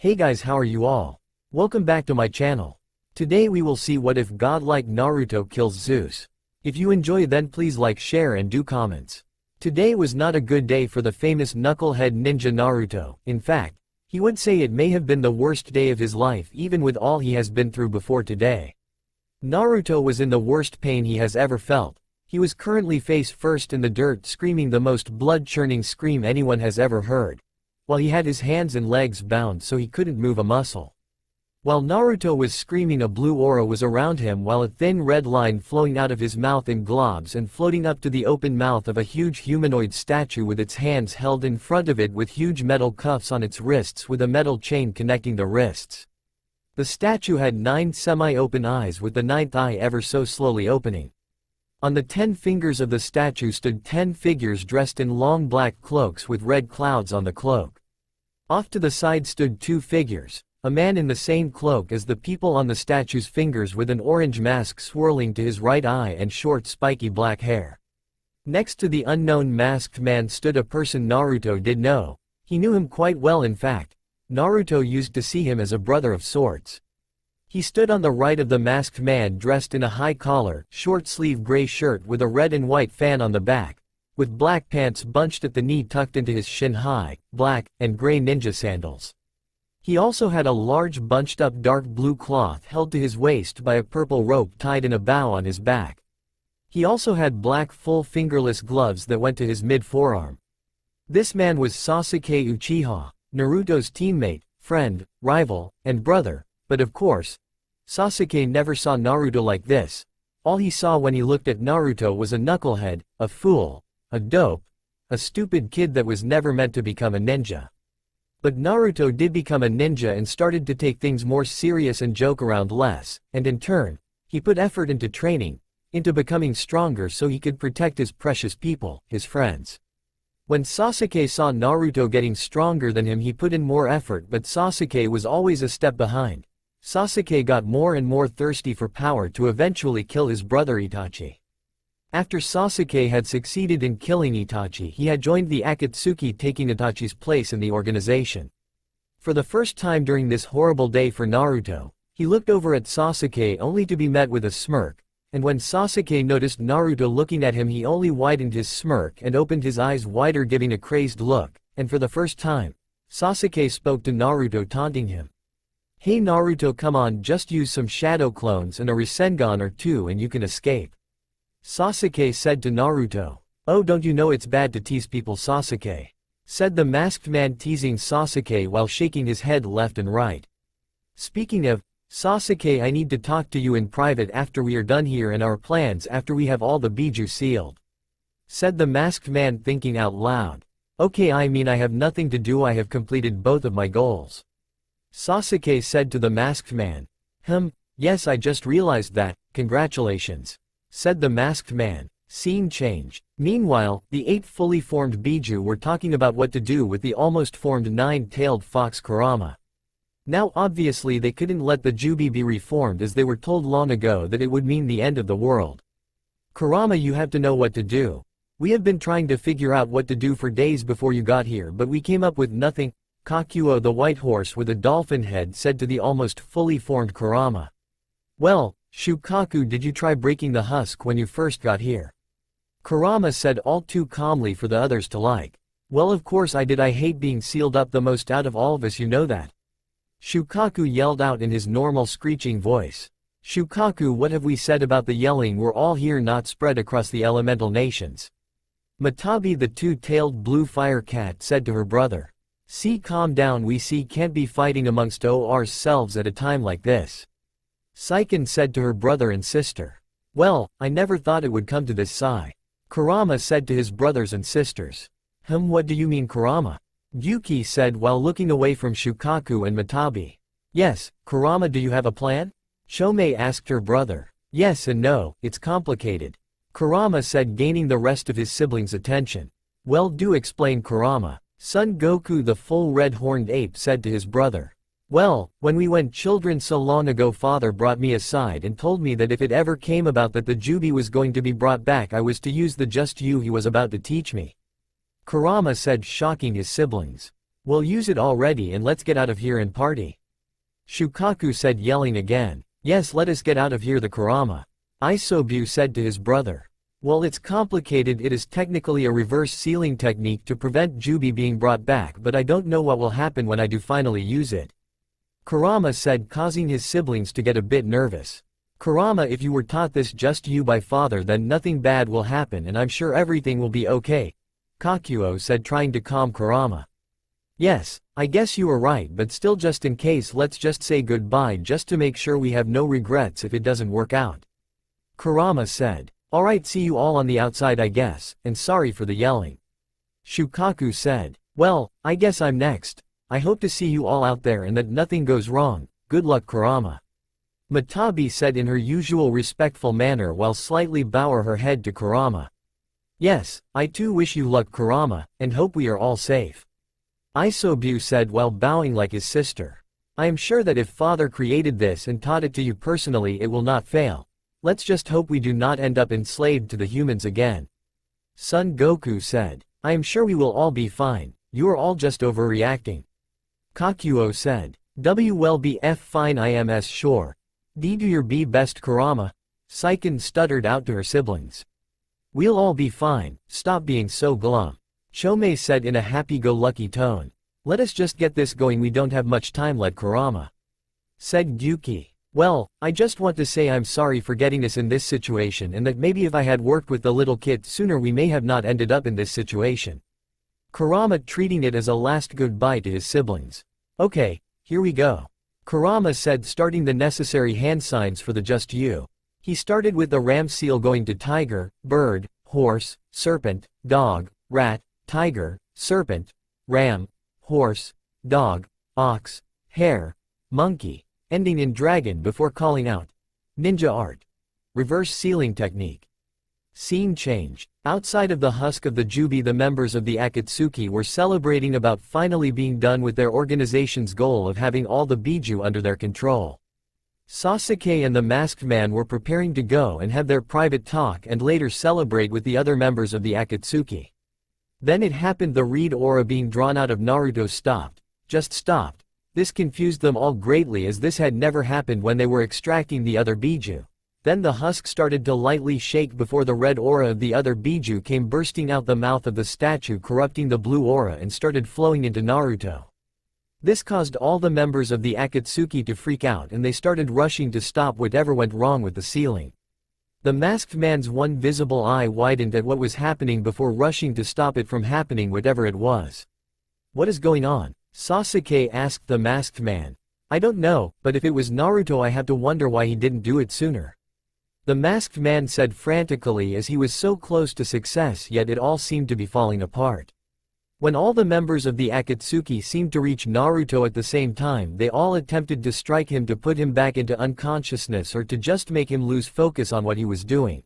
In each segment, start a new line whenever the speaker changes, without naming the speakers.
Hey guys, how are you all? Welcome back to my channel. Today we will see what if Godlike Naruto kills Zeus. If you enjoy, then please like, share and do comments. Today was not a good day for the famous knucklehead ninja Naruto. In fact, he would say it may have been the worst day of his life even with all he has been through before today. Naruto was in the worst pain he has ever felt. He was currently face first in the dirt, screaming the most blood-churning scream anyone has ever heard, while he had his hands and legs bound so he couldn't move a muscle. While Naruto was screaming, a blue aura was around him while a thin red line flowing out of his mouth in globs and floating up to the open mouth of a huge humanoid statue with its hands held in front of it with huge metal cuffs on its wrists with a metal chain connecting the wrists. The statue had 9 semi-open eyes, with the 9th eye ever so slowly opening. On the 10 fingers of the statue stood 10 figures dressed in long black cloaks with red clouds on the cloak. Off to the side stood 2 figures, a man in the same cloak as the people on the statue's fingers with an orange mask swirling to his right eye and short spiky black hair. Next to the unknown masked man stood a person Naruto did know. He knew him quite well. In fact, Naruto used to see him as a brother of sorts. He stood on the right of the masked man, dressed in a high collar, short-sleeve gray shirt with a red and white fan on the back, with black pants bunched at the knee tucked into his shin-high, black, and gray ninja sandals. He also had a large bunched-up dark blue cloth held to his waist by a purple rope tied in a bow on his back. He also had black full fingerless gloves that went to his mid-forearm. This man was Sasuke Uchiha, Naruto's teammate, friend, rival, and brother, but of course, Sasuke never saw Naruto like this. All he saw when he looked at Naruto was a knucklehead, a fool, a dope, a stupid kid that was never meant to become a ninja. But Naruto did become a ninja and started to take things more serious and joke around less, and in turn, he put effort into training, into becoming stronger so he could protect his precious people, his friends. When Sasuke saw Naruto getting stronger than him, he put in more effort, but Sasuke was always a step behind. Sasuke got more and more thirsty for power to eventually kill his brother Itachi. After Sasuke had succeeded in killing Itachi, he had joined the Akatsuki, taking Itachi's place in the organization. For the first time during this horrible day for Naruto, he looked over at Sasuke only to be met with a smirk, and when Sasuke noticed Naruto looking at him, he only widened his smirk and opened his eyes wider, giving a crazed look, and for the first time, Sasuke spoke to Naruto, taunting him. "Hey Naruto, come on, just use some shadow clones and a Rasengan or 2 and you can escape." Sasuke said to Naruto. "Oh, don't you know it's bad to tease people, Sasuke?" said the masked man, teasing Sasuke while shaking his head left and right. "Speaking of, Sasuke, I need to talk to you in private after we are done here and our plans after we have all the Biju sealed," said the masked man, thinking out loud. "Okay, I mean I have nothing to do, I have completed both of my goals," Sasuke said to the masked man. Yes, I just realized that, congratulations," said the masked man. Scene change. Meanwhile, the 8 fully formed Biju were talking about what to do with the almost formed 9-tailed fox Kurama. Now obviously they couldn't let the Jubi be reformed, as they were told long ago that it would mean the end of the world. "Kurama, you have to know what to do. We have been trying to figure out what to do for days before you got here, but we came up with nothing," Kakuo, the white horse with a dolphin head, said to the almost fully formed Kurama. "Well, Shukaku, did you try breaking the husk when you first got here?" Kurama said, all too calmly for the others to like. "Well, of course I did. I hate being sealed up the most out of all of us, you know that," Shukaku yelled out in his normal screeching voice. "Shukaku, what have we said about the yelling? We're all here, not spread across the elemental nations," Matabi, the 2-tailed blue fire cat, said to her brother. "See, calm down, we can't be fighting amongst ourselves at a time like this," Saiken said to her brother and sister. "Well, I never thought it would come to this, Sai," Kurama said to his brothers and sisters. What do you mean, Kurama?" Yuki said while looking away from Shukaku and Matabi. "Yes, Kurama, do you have a plan?" Shomei asked her brother. "Yes and no, it's complicated," Kurama said, gaining the rest of his siblings' attention. "Well, do explain, Kurama," Son Goku, the full red-horned ape, said to his brother. "Well, when we went children so long ago, father brought me aside and told me that if it ever came about that the Jubi was going to be brought back, I was to use the just you he was about to teach me," Kurama said, shocking his siblings. Well, use it already and let's get out of here and party. Shukaku said, yelling again. Yes, let us get out of here, the Kurama. Isobu said to his brother. Well, it's complicated. It is technically a reverse sealing technique to prevent Jubi being brought back, but I don't know what will happen when I do finally use it. Kurama said, causing his siblings to get a bit nervous. Kurama, if you were taught this just you by father, then nothing bad will happen and I'm sure everything will be okay. Kakuo said, trying to calm Kurama. Yes, I guess you are right, but still, just in case, let's just say goodbye just to make sure we have no regrets if it doesn't work out. Kurama said. Alright, see you all on the outside I guess, and sorry for the yelling. Shukaku said. Well, I guess I'm next. I hope to see you all out there and that nothing goes wrong. Good luck, Kurama. Matabi said in her usual respectful manner while slightly bowing her head to Kurama. Yes, I too wish you luck, Kurama, and hope we are all safe. Isobu said while bowing like his sister. I am sure that if father created this and taught it to you personally, it will not fail. Let's just hope we do not end up enslaved to the humans again. Son Goku said. I am sure we will all be fine, you are all just overreacting. Kakuo said. Well, be fine, I am sure. Do your best, Kurama. Saiken stuttered out to her siblings. We'll all be fine, stop being so glum. Chomei said in a happy-go-lucky tone. Let us just get this going, we don't have much time left, Kurama. Said Gyuki. Well, I just want to say I'm sorry for getting us in this situation and that maybe if I had worked with the little kid sooner we may have not ended up in this situation. Kurama treating it as a last goodbye to his siblings. Okay, here we go. Kurama said, starting the necessary hand signs for the just you. He started with the ram seal, going to tiger, bird, horse, serpent, dog, rat, tiger, serpent, ram, horse, dog, ox, hare, monkey, ending in dragon before calling out. Ninja art. Reverse sealing technique. Scene change. Outside of the husk of the Jubi, the members of the Akatsuki were celebrating about finally being done with their organization's goal of having all the Biju under their control. Sasuke and the masked man were preparing to go and have their private talk and later celebrate with the other members of the Akatsuki. Then it happened, the reed aura being drawn out of Naruto stopped. Just stopped. This confused them all greatly as this had never happened when they were extracting the other Biju. Then the husk started to lightly shake before the red aura of the other Biju came bursting out the mouth of the statue, corrupting the blue aura and started flowing into Naruto. This caused all the members of the Akatsuki to freak out and they started rushing to stop whatever went wrong with the sealing. The masked man's one visible eye widened at what was happening before rushing to stop it from happening, whatever it was. What is going on? Sasuke asked the masked man. I don't know, but if it was Naruto I have to wonder why he didn't do it sooner. The masked man said frantically as he was so close to success, yet it all seemed to be falling apart. When all the members of the Akatsuki seemed to reach Naruto at the same time, they all attempted to strike him to put him back into unconsciousness or to just make him lose focus on what he was doing.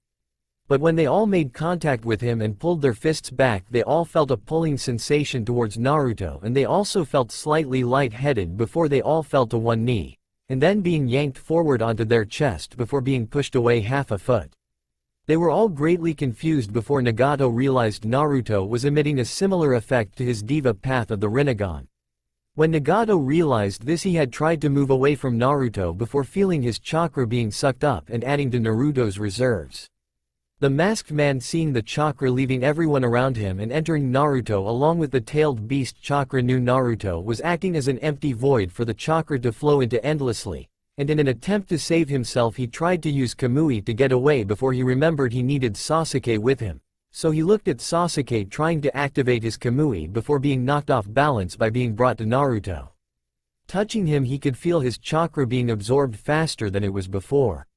But when they all made contact with him and pulled their fists back, they all felt a pulling sensation towards Naruto, and they also felt slightly light-headed before they all fell to one knee, and then being yanked forward onto their chest before being pushed away half a foot. They were all greatly confused before Nagato realized Naruto was emitting a similar effect to his diva path of the Rinnegan. When Nagato realized this, he had tried to move away from Naruto before feeling his chakra being sucked up and adding to Naruto's reserves. The masked man, seeing the chakra leaving everyone around him and entering Naruto along with the tailed beast chakra, knew Naruto was acting as an empty void for the chakra to flow into endlessly, and in an attempt to save himself he tried to use Kamui to get away before he remembered he needed Sasuke with him, so he looked at Sasuke trying to activate his Kamui before being knocked off balance by being brought to Naruto. Touching him, he could feel his chakra being absorbed faster than it was before.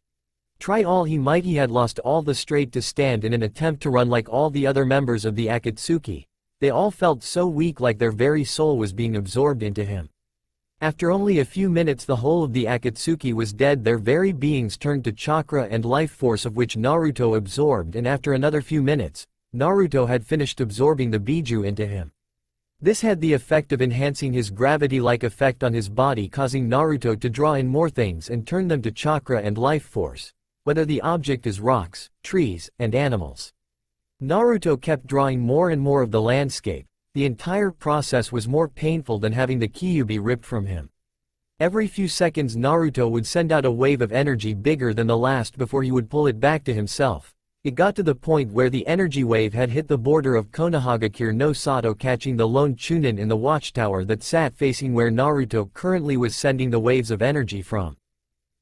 Try all he might, he had lost all the strength to stand in an attempt to run like all the other members of the Akatsuki. They all felt so weak, like their very soul was being absorbed into him. After only a few minutes the whole of the Akatsuki was dead, their very beings turned to chakra and life force of which Naruto absorbed, and after another few minutes, Naruto had finished absorbing the Biju into him. This had the effect of enhancing his gravity-like effect on his body, causing Naruto to draw in more things and turn them to chakra and life force, whether the object is rocks, trees, and animals. Naruto kept drawing more and more of the landscape, the entire process was more painful than having the Kyuubi ripped from him. Every few seconds Naruto would send out a wave of energy bigger than the last before he would pull it back to himself. It got to the point where the energy wave had hit the border of Konohagakure no Sato, catching the lone Chunin in the watchtower that sat facing where Naruto currently was sending the waves of energy from.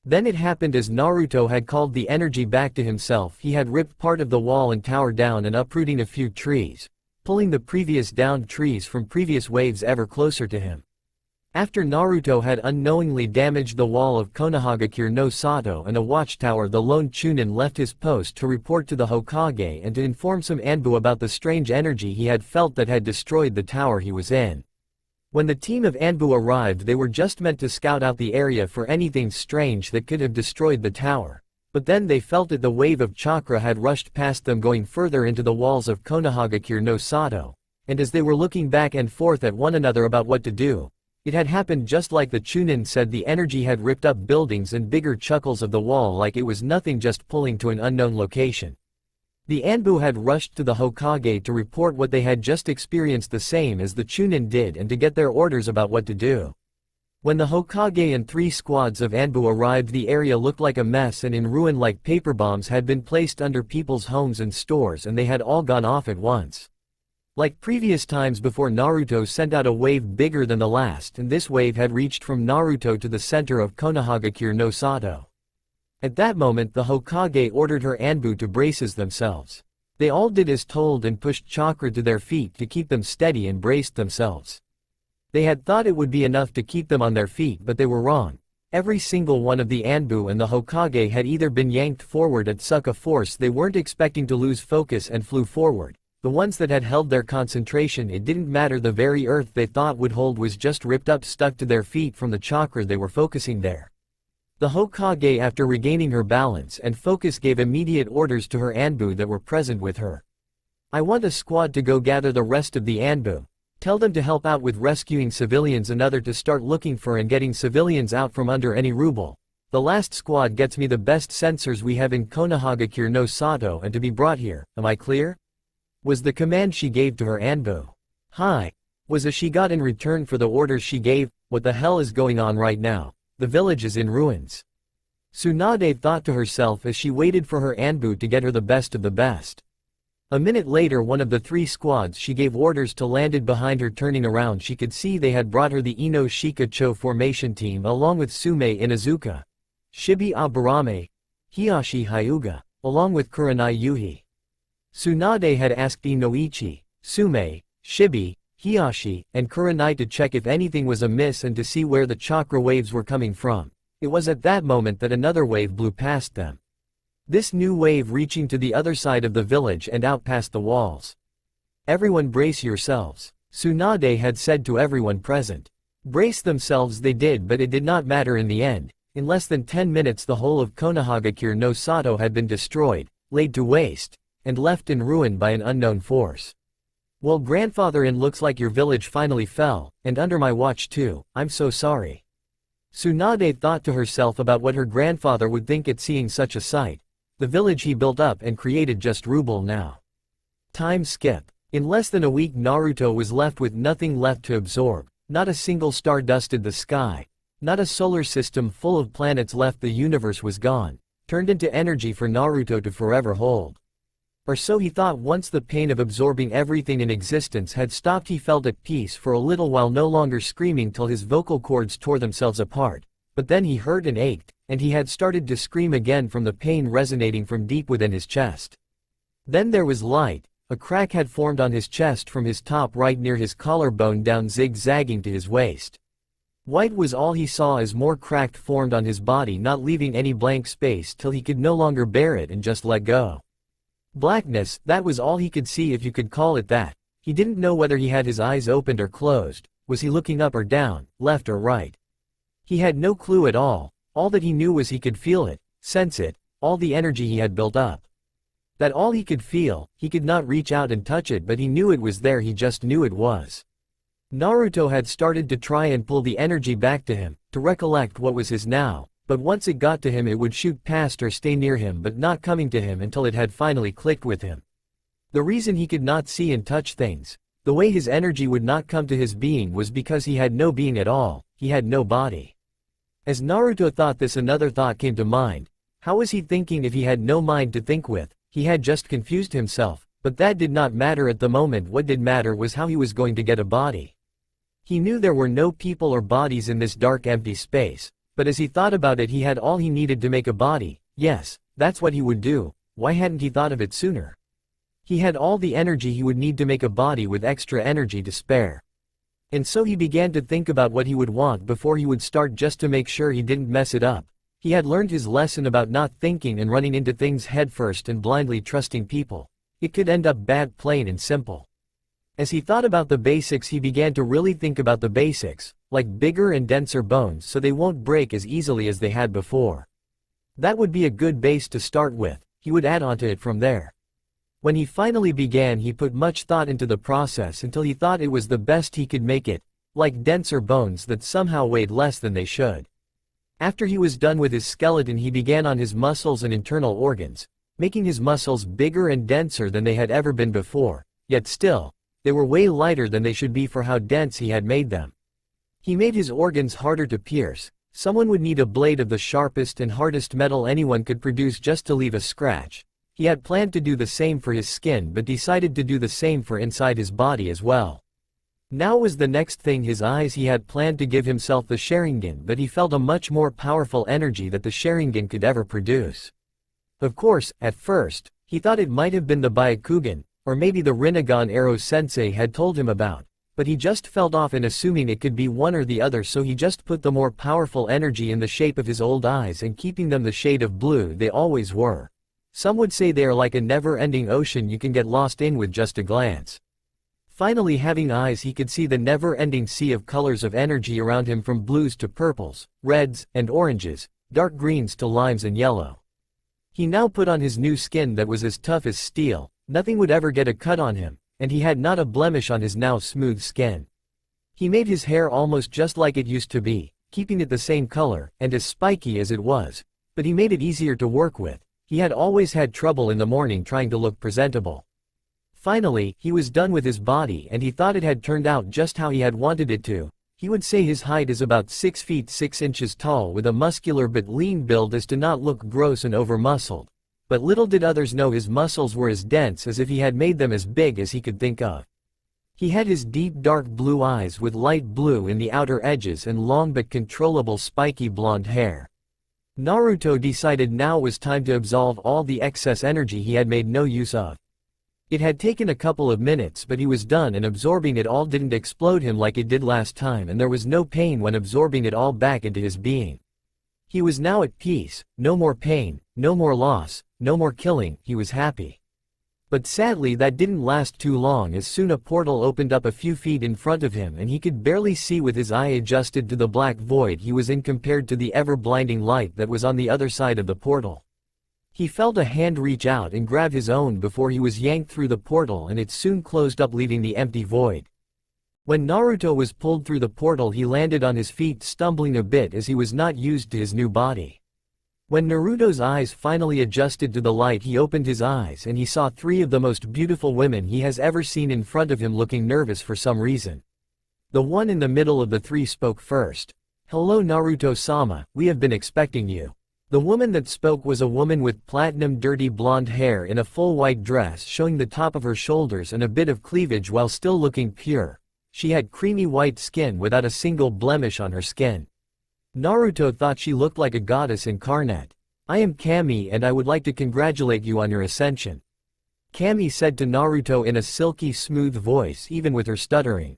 Then it happened as Naruto had called the energy back to himself. He had ripped part of the wall and tower down and uprooting a few trees, pulling the previous downed trees from previous waves ever closer to him. After Naruto had unknowingly damaged the wall of Konohagakure no Sato and a watchtower, the lone Chunin left his post to report to the Hokage and to inform some Anbu about the strange energy he had felt that had destroyed the tower he was in. When the team of Anbu arrived, they were just meant to scout out the area for anything strange that could have destroyed the tower. But then they felt that the wave of chakra had rushed past them, going further into the walls of Konohagakure no Sato, and as they were looking back and forth at one another about what to do, it had happened just like the Chunin said. The energy had ripped up buildings and bigger chuckles of the wall like it was nothing, just pulling to an unknown location. The Anbu had rushed to the Hokage to report what they had just experienced, the same as the Chunin did, and to get their orders about what to do. When the Hokage and 3 squads of Anbu arrived, the area looked like a mess and in ruin, like paper bombs had been placed under people's homes and stores, and they had all gone off at once. Like previous times before, Naruto sent out a wave bigger than the last, and this wave had reached from Naruto to the center of Konohagakure no Sato. At that moment the Hokage ordered her Anbu to brace themselves. They all did as told and pushed chakra to their feet to keep them steady and braced themselves. They had thought it would be enough to keep them on their feet, but they were wrong. Every single one of the Anbu and the Hokage had either been yanked forward at such a force they weren't expecting to lose focus and flew forward. The ones that had held their concentration, it didn't matter, the very earth they thought would hold was just ripped up, stuck to their feet from the chakra they were focusing there. The Hokage, after regaining her balance and focus, gave immediate orders to her Anbu that were present with her. I want a squad to go gather the rest of the Anbu. Tell them to help out with rescuing civilians, another to start looking for and getting civilians out from under any rubble. The last squad gets me the best sensors we have in Konohagakure no Sato and to be brought here. Am I clear? Was the command she gave to her Anbu. Hi. Was as she got in return for the orders she gave. What the hell is going on right now? The village is in ruins. Tsunade thought to herself as she waited for her Anbu to get her the best of the best. A minute later, one of the 3 squads she gave orders to landed behind her. Turning around, she could see they had brought her the Ino Shikacho formation team along with Sume Inuzuka, Shibi Aburame, Hiyashi Hyuga, along with Kurenai Yuhi. Tsunade had asked Inoichi, Sume, Shibi, Hiyashi, and Kurenai to check if anything was amiss and to see where the chakra waves were coming from. It was at that moment that another wave blew past them. This new wave reaching to the other side of the village and out past the walls. Everyone brace yourselves, Tsunade had said to everyone present. Brace themselves they did, but it did not matter in the end. In less than 10 minutes the whole of Konohagakure no Sato had been destroyed, laid to waste, and left in ruin by an unknown force. Well, grandfather-in, looks like your village finally fell, and under my watch too. I'm so sorry. Tsunade thought to herself about what her grandfather would think at seeing such a sight. The village he built up and created just rubble now. Time skip. In less than a week Naruto was left with nothing left to absorb. Not a single star dusted the sky. Not a solar system full of planets left. The universe was gone, turned into energy for Naruto to forever hold. Or so he thought. Once the pain of absorbing everything in existence had stopped, he felt at peace for a little while, no longer screaming till his vocal cords tore themselves apart. But then he hurt and ached, and he had started to scream again from the pain resonating from deep within his chest. Then there was light. A crack had formed on his chest from his top right near his collarbone down, zigzagging to his waist. White was all he saw as more cracked formed on his body, not leaving any blank space till he could no longer bear it and just let go. Blackness, that was all he could see, if you could call it that. He didn't know whether he had his eyes opened or closed. Was he looking up or down, left or right? He had no clue at all. All that he knew was he could feel it, sense it, all the energy he had built up. That all he could feel. He could not reach out and touch it, but he knew it was there, he just knew it was. Naruto had started to try and pull the energy back to him, to recollect what was his now. But once it got to him it would shoot past or stay near him, but not coming to him until it had finally clicked with him. The reason he could not see and touch things, The way his energy would not come to his being was because he had no being at all, he had no body. As Naruto thought this, another thought came to mind. How was he thinking if he had no mind to think with? He had just confused himself, but that did not matter at the moment. What did matter was how he was going to get a body. He knew there were no people or bodies in this dark empty space, but as he thought about it, he had all he needed to make a body. Yes, that's what he would do. Why hadn't he thought of it sooner? He had all the energy he would need to make a body with extra energy to spare. And so he began to think about what he would want before he would start, just to make sure he didn't mess it up. He had learned his lesson about not thinking and running into things headfirst and blindly trusting people. It could end up bad, plain and simple. As he thought about the basics, he began to really think about the basics, like bigger and denser bones so they won't break as easily as they had before. That would be a good base to start with. He would add onto it from there. When he finally began, he put much thought into the process until he thought it was the best he could make it, like denser bones that somehow weighed less than they should. After he was done with his skeleton, he began on his muscles and internal organs, making his muscles bigger and denser than they had ever been before, yet still, they were way lighter than they should be for how dense he had made them. He made his organs harder to pierce. Someone would need a blade of the sharpest and hardest metal anyone could produce just to leave a scratch. He had planned to do the same for his skin, but decided to do the same for inside his body as well. Now was the next thing, his eyes. He had planned to give himself the Sharingan, but he felt a much more powerful energy that the Sharingan could ever produce. Of course, at first, he thought it might have been the Byakugan, or maybe the Rinnegan arrow Sensei had told him about, but he just felt off in assuming it could be one or the other, so he just put the more powerful energy in the shape of his old eyes and keeping them the shade of blue they always were. Some would say they are like a never-ending ocean you can get lost in with just a glance. Finally, having eyes, he could see the never-ending sea of colors of energy around him, from blues to purples, reds and oranges, dark greens to limes and yellow. He now put on his new skin that was as tough as steel. Nothing would ever get a cut on him, and he had not a blemish on his now smooth skin. He made his hair almost just like it used to be, keeping it the same color and as spiky as it was, but he made it easier to work with. He had always had trouble in the morning trying to look presentable. Finally, he was done with his body, and he thought it had turned out just how he had wanted it to. He would say his height is about 6 feet 6 inches tall, with a muscular but lean build as to not look gross and over-muscled. But little did others know his muscles were as dense as if he had made them as big as he could think of. He had his deep dark blue eyes with light blue in the outer edges and long but controllable spiky blonde hair. Naruto decided now was time to absolve all the excess energy he had made no use of. It had taken a couple of minutes, but he was done, and absorbing it all didn't explode him like it did last time, and there was no pain when absorbing it all back into his being. He was now at peace, no more pain, no more loss, no more killing. He was happy. But sadly that didn't last too long, as soon a portal opened up a few feet in front of him and he could barely see with his eye adjusted to the black void he was in compared to the ever-blinding light that was on the other side of the portal. He felt a hand reach out and grab his own before he was yanked through the portal, and it soon closed up, leaving the empty void. When Naruto was pulled through the portal, he landed on his feet, stumbling a bit as he was not used to his new body. When Naruto's eyes finally adjusted to the light, he opened his eyes and he saw 3 of the most beautiful women he has ever seen in front of him, looking nervous for some reason. The one in the middle of the 3 spoke first. "Hello Naruto-sama, we have been expecting you." The woman that spoke was a woman with platinum dirty blonde hair in a full white dress showing the top of her shoulders and a bit of cleavage while still looking pure. She had creamy white skin without a single blemish on her skin. Naruto thought she looked like a goddess incarnate. "I am Kami and I would like to congratulate you on your ascension," Kami said to Naruto in a silky smooth voice, even with her stuttering.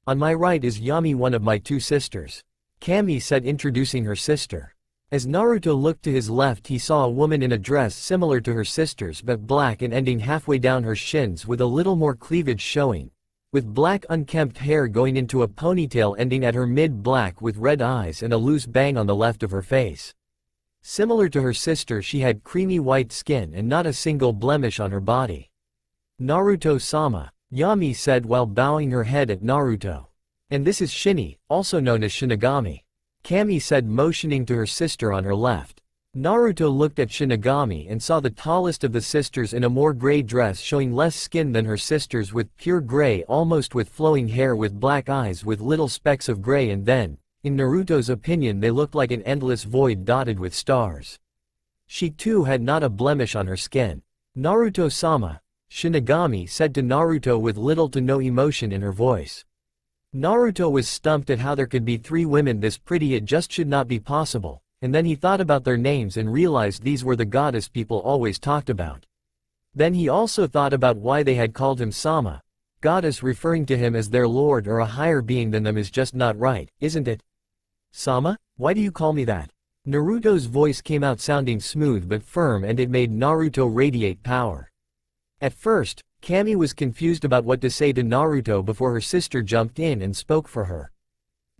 "On my right is Yami, one of my 2 sisters," Kami said, introducing her sister. As Naruto looked to his left, he saw a woman in a dress similar to her sister's but black and ending halfway down her shins with a little more cleavage showing, with black unkempt hair going into a ponytail ending at her mid-black, with red eyes and a loose bang on the left of her face. Similar to her sister, she had creamy white skin and not a single blemish on her body. "Naruto-sama," Yami said while bowing her head at Naruto. "And this is Shinny, also known as Shinigami," Kami said, motioning to her sister on her left. Naruto looked at Shinigami and saw the tallest of the sisters in a more gray dress showing less skin than her sisters with pure gray almost with flowing hair with black eyes with little specks of gray and then, in Naruto's opinion they looked like an endless void dotted with stars. She too had not a blemish on her skin. Naruto-sama, Shinigami said to Naruto with little to no emotion in her voice. Naruto was stumped at how there could be three women this pretty, it just should not be possible, and then he thought about their names and realized these were the goddess people always talked about. Then he also thought about why they had called him Sama. Goddess referring to him as their lord or a higher being than them is just not right, isn't it? Sama, why do you call me that? Naruto's voice came out sounding smooth but firm and it made Naruto radiate power. At first, Kami was confused about what to say to Naruto before her sister jumped in and spoke for her.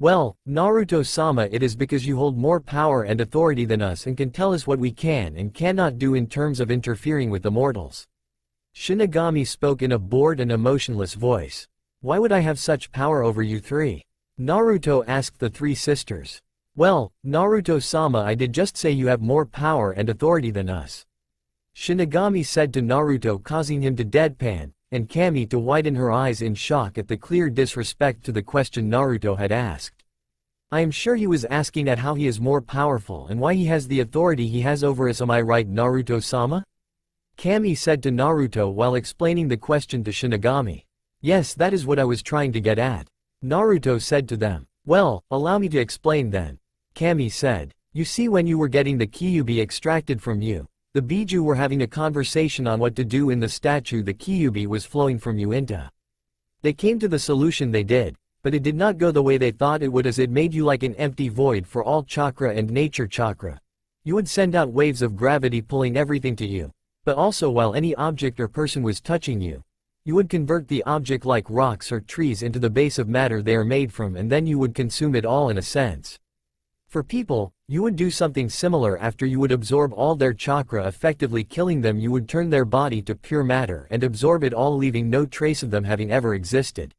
Well, Naruto-sama, it is because you hold more power and authority than us and can tell us what we can and cannot do in terms of interfering with the mortals. Shinigami spoke in a bored and emotionless voice. Why would I have such power over you three? Naruto asked the three sisters. Well, Naruto-sama, I did just say you have more power and authority than us. Shinigami said to Naruto, causing him to deadpan, and Kami to widen her eyes in shock at the clear disrespect to the question Naruto had asked. I am sure he was asking at how he is more powerful and why he has the authority he has over us, am I right, Naruto-sama? Kami said to Naruto while explaining the question to Shinigami. Yes, that is what I was trying to get at. Naruto said to them. Well, allow me to explain then. Kami said. You see, when you were getting the Kyuubi extracted from you, the Biju were having a conversation on what to do in the statue the Kyuubi was flowing from you into. They came to the solution they did, but it did not go the way they thought it would as it made you like an empty void for all chakra and nature chakra. You would send out waves of gravity pulling everything to you, but also while any object or person was touching you, you would convert the object like rocks or trees into the base of matter they are made from and then you would consume it all in a sense. For people, you would do something similar after you would absorb all their chakra effectively killing them, you would turn their body to pure matter and absorb it all leaving no trace of them having ever existed.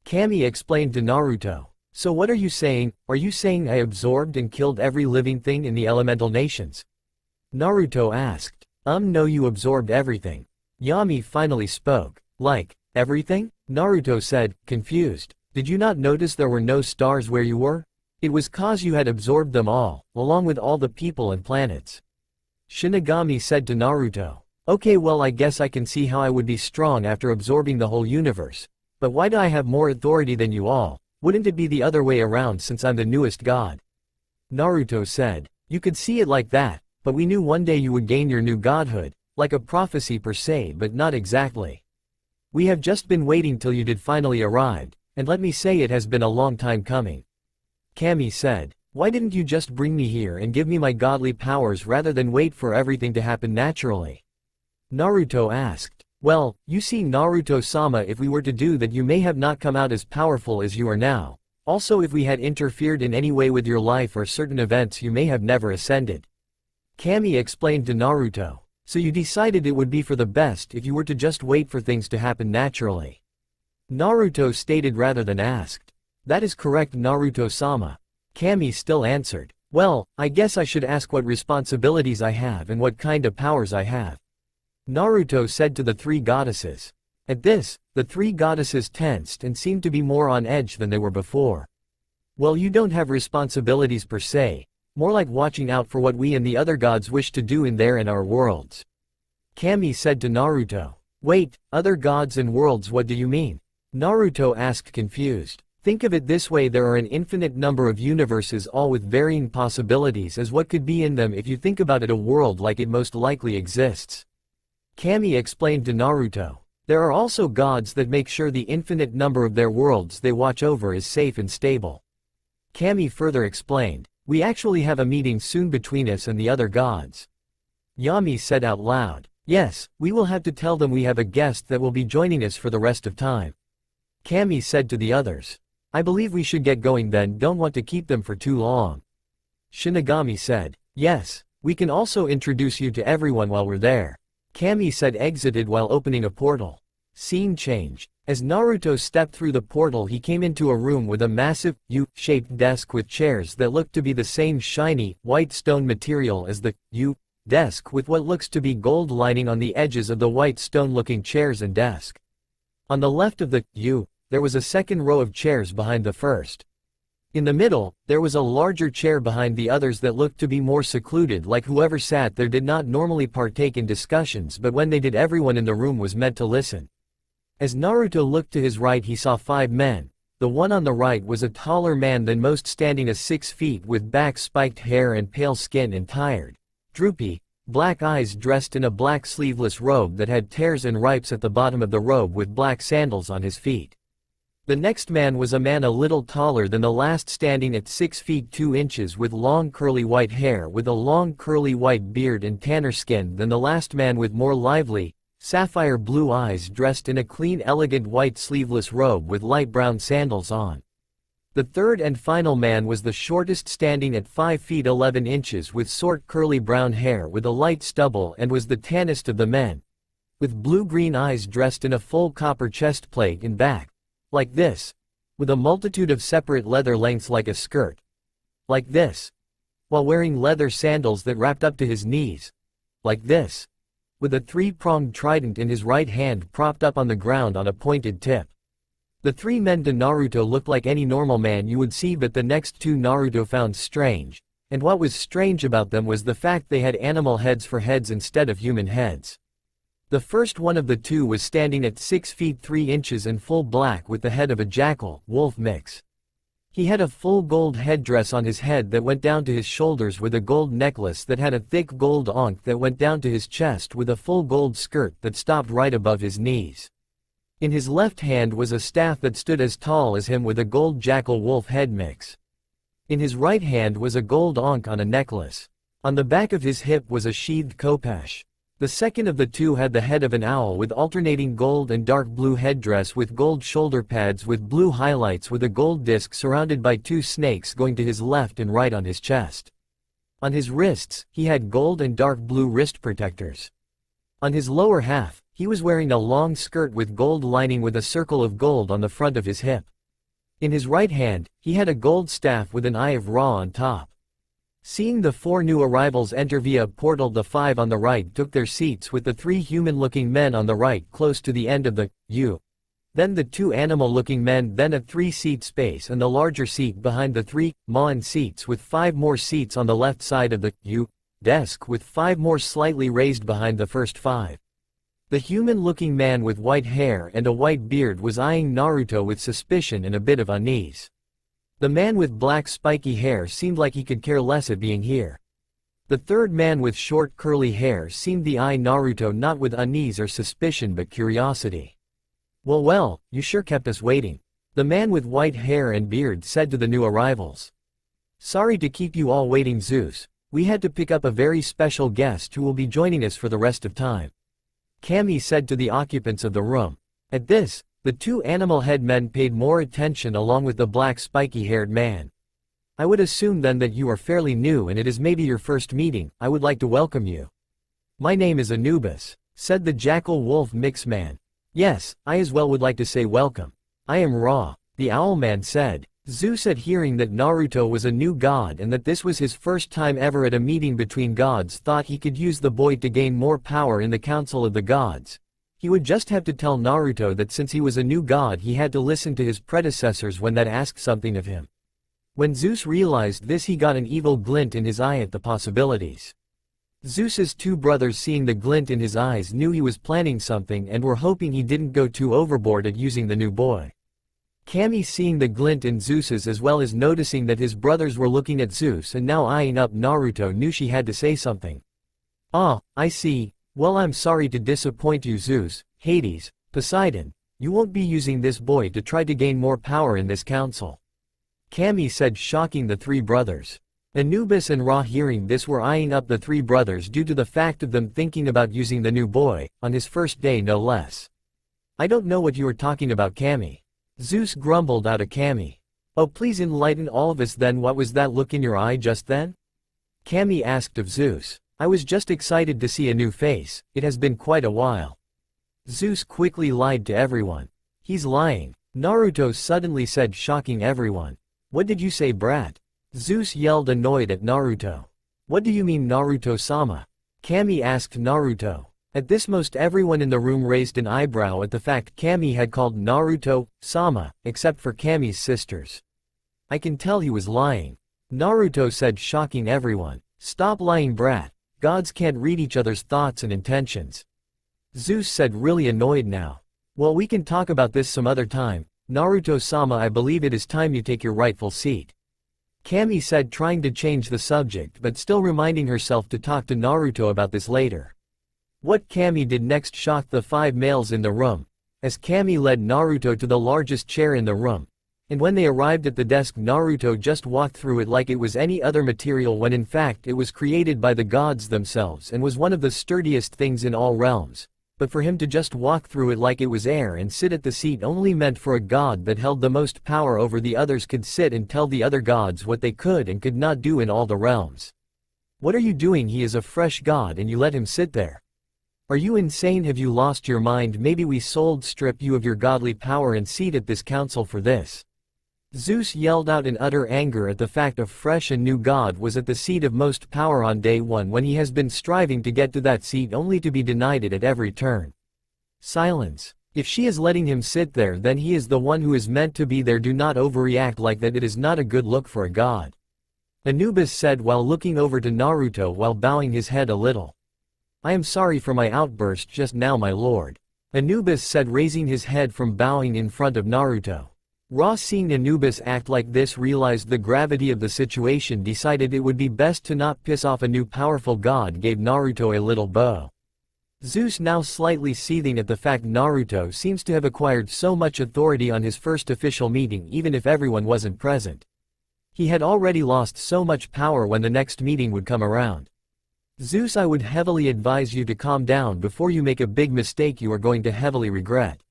Kami explained to Naruto. So what are you saying? Are you saying I absorbed and killed every living thing in the elemental nations? Naruto asked. No, you absorbed everything. Yami finally spoke. Like, everything? Naruto said, confused. Did you not notice there were no stars where you were? It was cause you had absorbed them all, along with all the people and planets. Shinigami said to Naruto. Okay, well, I guess I can see how I would be strong after absorbing the whole universe. But why do I have more authority than you all? Wouldn't it be the other way around since I'm the newest god? Naruto said. You could see it like that, but we knew one day you would gain your new godhood, like a prophecy per se, but not exactly. We have just been waiting till you did finally arrived, and let me say it has been a long time coming. Kami said. Why didn't you just bring me here and give me my godly powers rather than wait for everything to happen naturally? Naruto asked. Well, you see, Naruto-sama, if we were to do that you may have not come out as powerful as you are now. Also, if we had interfered in any way with your life or certain events, you may have never ascended. Kami explained to Naruto. So you decided it would be for the best if you were to just wait for things to happen naturally. Naruto stated rather than asked. That is correct, Naruto-sama. Kami still answered. Well, I guess I should ask what responsibilities I have and what kind of powers I have. Naruto said to the three goddesses. At this, the three goddesses tensed and seemed to be more on edge than they were before. Well, you don't have responsibilities per se, more like watching out for what we and the other gods wish to do in their and our worlds. Kami said to Naruto. Wait, other gods and worlds, what do you mean? Naruto asked confused. Think of it this way, there are an infinite number of universes all with varying possibilities as what could be in them if you think about it, a world like it most likely exists. Kami explained to Naruto. There are also gods that make sure the infinite number of their worlds they watch over is safe and stable. Kami further explained. We actually have a meeting soon between us and the other gods. Yami said out loud. Yes, we will have to tell them we have a guest that will be joining us for the rest of time. Kami said to the others. I believe we should get going then, don't want to keep them for too long. Shinigami said. Yes, we can also introduce you to everyone while we're there. Kami said exited while opening a portal. Scene change. As Naruto stepped through the portal, he came into a room with a massive, U-shaped desk with chairs that looked to be the same shiny, white stone material as the U-desk, with what looks to be gold lining on the edges of the white stone-looking chairs and desk. On the left of the U, there was a second row of chairs behind the first. In the middle, there was a larger chair behind the others that looked to be more secluded, like whoever sat there did not normally partake in discussions, but when they did, everyone in the room was meant to listen. As Naruto looked to his right, he saw 5 men. The one on the right was a taller man than most, standing at 6 feet, with back-spiked hair and pale skin and tired, droopy, black eyes, dressed in a black sleeveless robe that had tears and ripes at the bottom of the robe, with black sandals on his feet. The next man was a man a little taller than the last, standing at 6 feet 2 inches, with long curly white hair, with a long curly white beard and tanner skin than the last man, with more lively, sapphire blue eyes, dressed in a clean, elegant white sleeveless robe with light brown sandals on. The third and final man was the shortest, standing at 5 feet 11 inches, with short curly brown hair with a light stubble, and was the tannest of the men, with blue-green eyes, dressed in a full copper chest plate and back, like this, with a multitude of separate leather lengths like a skirt, like this, while wearing leather sandals that wrapped up to his knees, like this, with a 3-pronged trident in his right hand propped up on the ground on a pointed tip. The 3 men to Naruto looked like any normal man you would see, but the next 2 Naruto found strange, and what was strange about them was the fact they had animal heads for heads instead of human heads. The first one of the 2 was standing at 6 feet 3 inches in full black, with the head of a jackal-wolf mix. He had a full gold headdress on his head that went down to his shoulders, with a gold necklace that had a thick gold ankh that went down to his chest, with a full gold skirt that stopped right above his knees. In his left hand was a staff that stood as tall as him, with a gold jackal-wolf head mix. In his right hand was a gold ankh on a necklace. On the back of his hip was a sheathed khopesh. The second of the 2 had the head of an owl, with alternating gold and dark blue headdress, with gold shoulder pads with blue highlights, with a gold disc surrounded by 2 snakes going to his left and right on his chest. On his wrists, he had gold and dark blue wrist protectors. On his lower half, he was wearing a long skirt with gold lining, with a circle of gold on the front of his hip. In his right hand, he had a gold staff with an eye of Ra on top. Seeing the 4 new arrivals enter via a portal, the 5 on the right took their seats, with the 3 human-looking men on the right close to the end of the U. Then the 2 animal-looking men, then a 3-seat space and the larger seat behind the 3 Mon seats, with 5 more seats on the left side of the U desk, with 5 more slightly raised behind the first 5. The human-looking man with white hair and a white beard was eyeing Naruto with suspicion and a bit of unease. The man with black spiky hair seemed like he could care less at being here. The third man with short curly hair seemed to eye Naruto not with unease or suspicion but curiosity. Well, you sure kept us waiting," the man with white hair and beard said to the new arrivals. "Sorry to keep you all waiting, Zeus. We had to pick up a very special guest who will be joining us for the rest of time," Kami said to the occupants of the room. At this, the 2 animal head men paid more attention, along with the black spiky-haired man. "I would assume then that you are fairly new and it is maybe your first meeting. I would like to welcome you." "My name is Anubis," said the jackal-wolf mix man. "Yes, I as well would like to say welcome. I am Ra," the owl man said. Zeus, at hearing that Naruto was a new god and that this was his first time ever at a meeting between gods, thought he could use the boy to gain more power in the council of the gods. He would just have to tell Naruto that since he was a new god, he had to listen to his predecessors when that asked something of him. When Zeus realized this, he got an evil glint in his eye at the possibilities. Zeus's 2 brothers, seeing the glint in his eyes, knew he was planning something and were hoping he didn't go too overboard at using the new boy. Kami, seeing the glint in Zeus's as well as noticing that his brothers were looking at Zeus and now eyeing up Naruto, knew she had to say something. "Ah, I see. Well, I'm sorry to disappoint you, Zeus, Hades, Poseidon. You won't be using this boy to try to gain more power in this council," Kami said, shocking the 3 brothers. Anubis and Ra, hearing this, were eyeing up the 3 brothers due to the fact of them thinking about using the new boy, on his first day no less. "I don't know what you are talking about, Kami," Zeus grumbled out of Kami. "Oh, please enlighten all of us then. What was that look in your eye just then?" Kami asked of Zeus. "I was just excited to see a new face. It has been quite a while." Zeus quickly lied to everyone. He's lying, Naruto suddenly said, shocking everyone. What did you say, brat? Zeus yelled, annoyed at Naruto. What do you mean, Naruto-sama? Kami asked Naruto. At this, most everyone in the room raised an eyebrow at the fact Kami had called Naruto-sama, except for Kami's sisters. I can tell he was lying, Naruto said, shocking everyone. Stop lying, brat. Gods can't read each other's thoughts and intentions. Zeus said, really annoyed now. Well, we can talk about this some other time. Naruto-sama, I believe it is time you take your rightful seat. Kami said, trying to change the subject but still reminding herself to talk to Naruto about this later. What Kami did next shocked the 5 males in the room, as Kami led Naruto to the largest chair in the room. And when they arrived at the desk, Naruto just walked through it like it was any other material, when in fact it was created by the gods themselves and was one of the sturdiest things in all realms. But for him to just walk through it like it was air and sit at the seat only meant for a god that held the most power over the others could sit and tell the other gods what they could and could not do in all the realms. What are you doing? He is a fresh god and you let him sit there. Are you insane? Have you lost your mind? Maybe we sold strip you of your godly power and seat at this council for this. Zeus yelled out in utter anger at the fact a fresh and new god was at the seat of most power on day one, when he has been striving to get to that seat only to be denied it at every turn. Silence. If she is letting him sit there, then he is the one who is meant to be there. Do not overreact like that, it is not a good look for a god. Anubis said while looking over to Naruto while bowing his head a little. I am sorry for my outburst just now, my lord. Anubis said, raising his head from bowing in front of Naruto. Ra, seeing Anubis act like this, realized the gravity of the situation, decided it would be best to not piss off a new powerful god, gave Naruto a little bow. Zeus, now slightly seething at the fact Naruto seems to have acquired so much authority on his first official meeting even if everyone wasn't present. He had already lost so much power when the next meeting would come around. Zeus, I would heavily advise you to calm down before you make a big mistake you are going to heavily regret.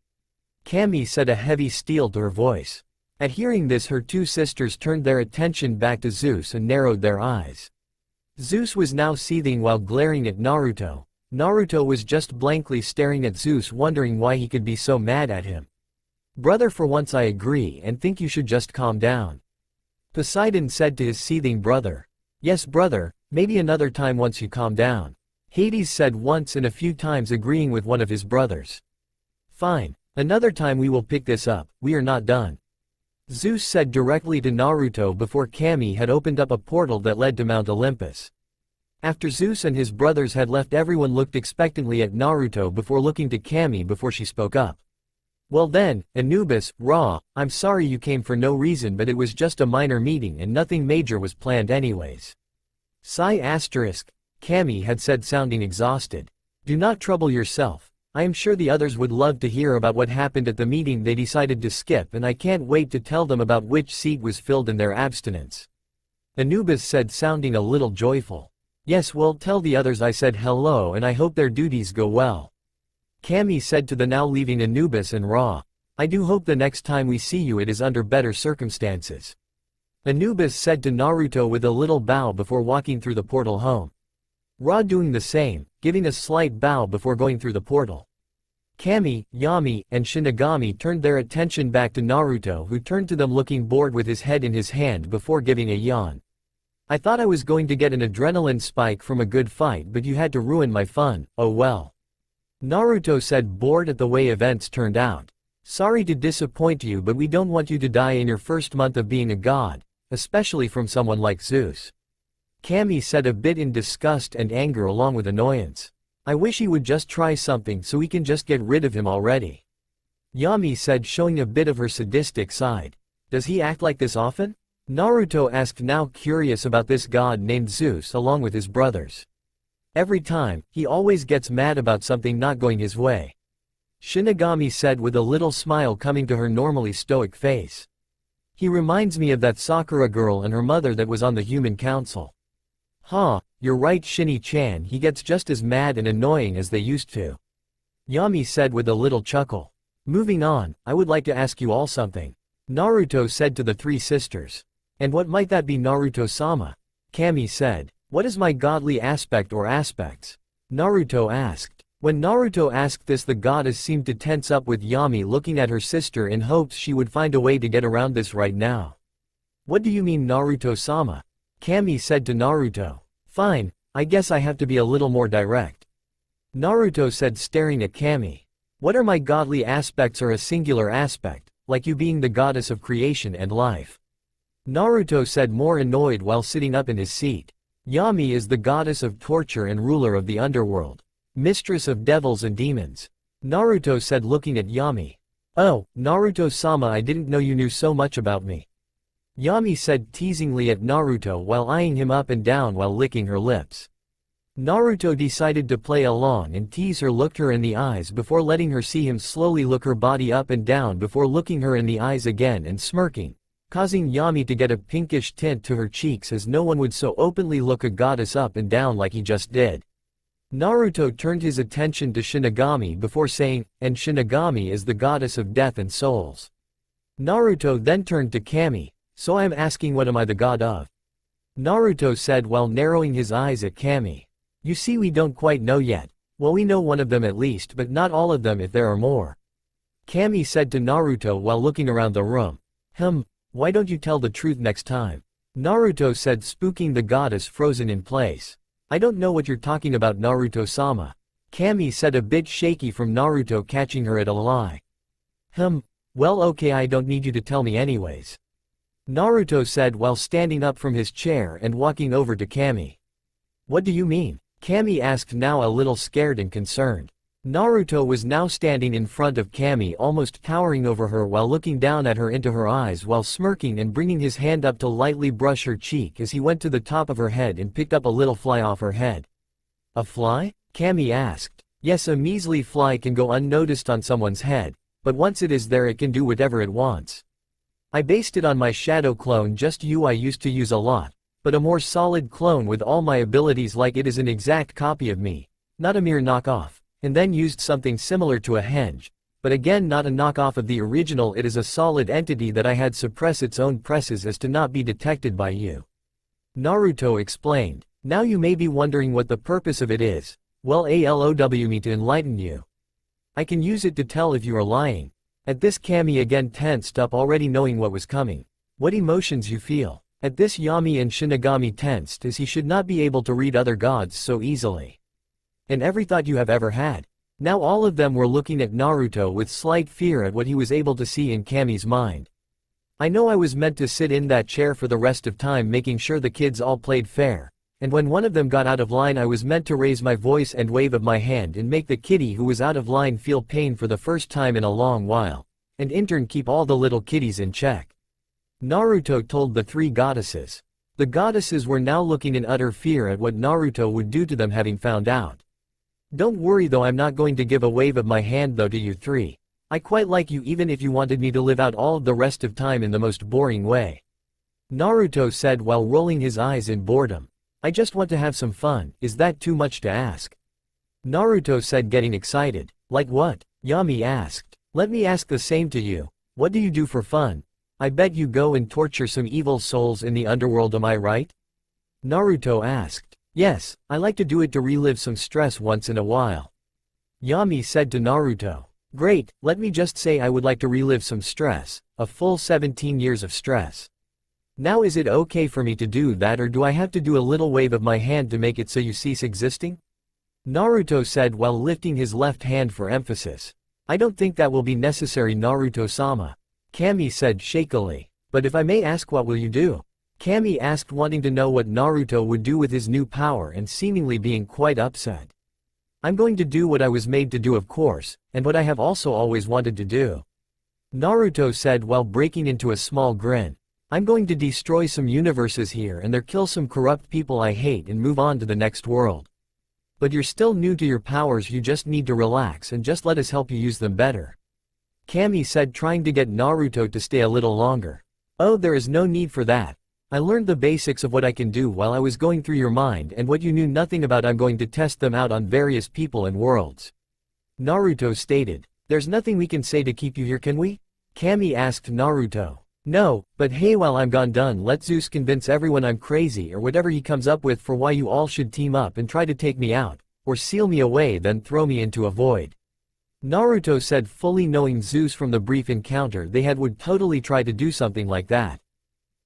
Kami said, a heavy steel to her voice. At hearing this, her 2 sisters turned their attention back to Zeus and narrowed their eyes. Zeus was now seething while glaring at Naruto. Naruto was just blankly staring at Zeus, wondering why he could be so mad at him. Brother, for once I agree and think you should just calm down. Poseidon said to his seething brother. Yes, brother, maybe another time once you calm down. Hades said once and a few times, agreeing with one of his brothers. Fine. Another time we will pick this up, we are not done. Zeus said directly to Naruto before Kami had opened up a portal that led to Mount Olympus. After Zeus and his brothers had left, everyone looked expectantly at Naruto before looking to Kami before she spoke up. Well then, Anubis, Ra, I'm sorry you came for no reason, but it was just a minor meeting and nothing major was planned anyways. Sigh asterisk, Kami had said, sounding exhausted. Do not trouble yourself. I am sure the others would love to hear about what happened at the meeting they decided to skip, and I can't wait to tell them about which seat was filled in their abstinence. Anubis said, sounding a little joyful. Yes, well, tell the others I said hello and I hope their duties go well. Kami said to the now leaving Anubis and Ra. I do hope the next time we see you it is under better circumstances. Anubis said to Naruto with a little bow before walking through the portal home. Ra doing the same, giving a slight bow before going through the portal. Kami, Yami, and Shinigami turned their attention back to Naruto, who turned to them looking bored with his head in his hand before giving a yawn. I thought I was going to get an adrenaline spike from a good fight, but you had to ruin my fun, oh well. Naruto said, bored at the way events turned out. Sorry to disappoint you, but we don't want you to die in your first month of being a god, especially from someone like Zeus. Kami said, a bit in disgust and anger along with annoyance. I wish he would just try something so we can just get rid of him already. Yami said, showing a bit of her sadistic side. Does he act like this often? Naruto asked, now curious about this god named Zeus along with his brothers. Every time, he always gets mad about something not going his way. Shinigami said with a little smile coming to her normally stoic face. He reminds me of that Sakura girl and her mother that was on the human council. Huh, you're right, Shinny-chan, he gets just as mad and annoying as they used to. Yami said with a little chuckle. Moving on, I would like to ask you all something. Naruto said to the 3 sisters. And what might that be, Naruto-sama? Kami said. What is my godly aspect or aspects? Naruto asked. When Naruto asked this, the goddess seemed to tense up, with Yami looking at her sister in hopes she would find a way to get around this right now. What do you mean, Naruto-sama? Kami said to Naruto. Fine, I guess I have to be a little more direct. Naruto said, staring at Kami. What are my godly aspects, or a singular aspect, like you being the goddess of creation and life? Naruto said, more annoyed while sitting up in his seat. Yami is the goddess of torture and ruler of the underworld. Mistress of devils and demons. Naruto said, looking at Yami. Oh, Naruto-sama, I didn't know you knew so much about me. Yami said teasingly at Naruto while eyeing him up and down while licking her lips. Naruto decided to play along and tease her, looked her in the eyes before letting her see him slowly look her body up and down before looking her in the eyes again and smirking, causing Yami to get a pinkish tint to her cheeks, as no one would so openly look a goddess up and down like he just did. Naruto turned his attention to Shinigami before saying, and Shinigami is the goddess of death and souls. Naruto then turned to Kami, so I am asking, what am I the god of? Naruto said while narrowing his eyes at Kami. You see, we don't quite know yet. Well, we know one of them at least, but not all of them if there are more. Kami said to Naruto while looking around the room. Why don't you tell the truth next time? Naruto said, spooking the goddess frozen in place. I don't know what you're talking about, Naruto-sama. Kami said, a bit shaky from Naruto catching her at a lie. Well, okay, I don't need you to tell me anyways. Naruto said while standing up from his chair and walking over to Kami. What do you mean? Kami asked, now a little scared and concerned. Naruto was now standing in front of Kami, almost towering over her while looking down at her into her eyes while smirking and bringing his hand up to lightly brush her cheek as he went to the top of her head and picked up a little fly off her head. A fly? Kami asked. Yes, a measly fly can go unnoticed on someone's head, but once it is there it can do whatever it wants. I based it on my shadow clone, just you I used to use a lot, but a more solid clone with all my abilities, like it is an exact copy of me, not a mere knockoff. And then used something similar to a henge, but again not a knockoff of the original. It is a solid entity that I had suppress its own presses as to not be detected by you. Naruto explained. Now you may be wondering what the purpose of it is. Well, allow me to enlighten you. I can use it to tell if you are lying. At this, Kami again tensed up, already knowing what was coming. What emotions you feel. At this, Yami and Shinigami tensed, as he should not be able to read other gods so easily. And every thought you have ever had. Now all of them were looking at Naruto with slight fear at what he was able to see in Kami's mind. I know I was meant to sit in that chair for the rest of time, making sure the kids all played fair, and when one of them got out of line I was meant to raise my voice and wave of my hand and make the kitty who was out of line feel pain for the first time in a long while, and in turn keep all the little kitties in check. Naruto told the three goddesses. The goddesses were now looking in utter fear at what Naruto would do to them, having found out. Don't worry though, I'm not going to give a wave of my hand though to you three. I quite like you, even if you wanted me to live out all of the rest of time in the most boring way. Naruto said while rolling his eyes in boredom. I just want to have some fun, is that too much to ask? Naruto said, getting excited. Like what? Yami asked. Let me ask the same to you. What do you do for fun? I bet you go and torture some evil souls in the underworld, am I right? Naruto asked. Yes, I like to do it to relive some stress once in a while. Yami said to Naruto. Great, let me just say I would like to relive some stress, a full 17 years of stress. Now is it okay for me to do that, or do I have to do a little wave of my hand to make it so you cease existing? Naruto said while lifting his left hand for emphasis. I don't think that will be necessary, Naruto-sama. Kami said shakily. But if I may ask, what will you do? Kami asked, wanting to know what Naruto would do with his new power and seemingly being quite upset. I'm going to do what I was made to do, of course, and what I have also always wanted to do. Naruto said while breaking into a small grin. I'm going to destroy some universes here and there, kill some corrupt people I hate, and move on to the next world. But you're still new to your powers, you just need to relax and just let us help you use them better. Kami said, trying to get Naruto to stay a little longer. Oh, there is no need for that. I learned the basics of what I can do while I was going through your mind, and what you knew nothing about I'm going to test them out on various people and worlds. Naruto stated. There's nothing we can say to keep you here, can we? Kami asked Naruto. No, but hey, while I'm done, let Zeus convince everyone I'm crazy or whatever he comes up with for why you all should team up and try to take me out. or seal me away then throw me into a void. Naruto said, fully knowing Zeus from the brief encounter they had would totally try to do something like that.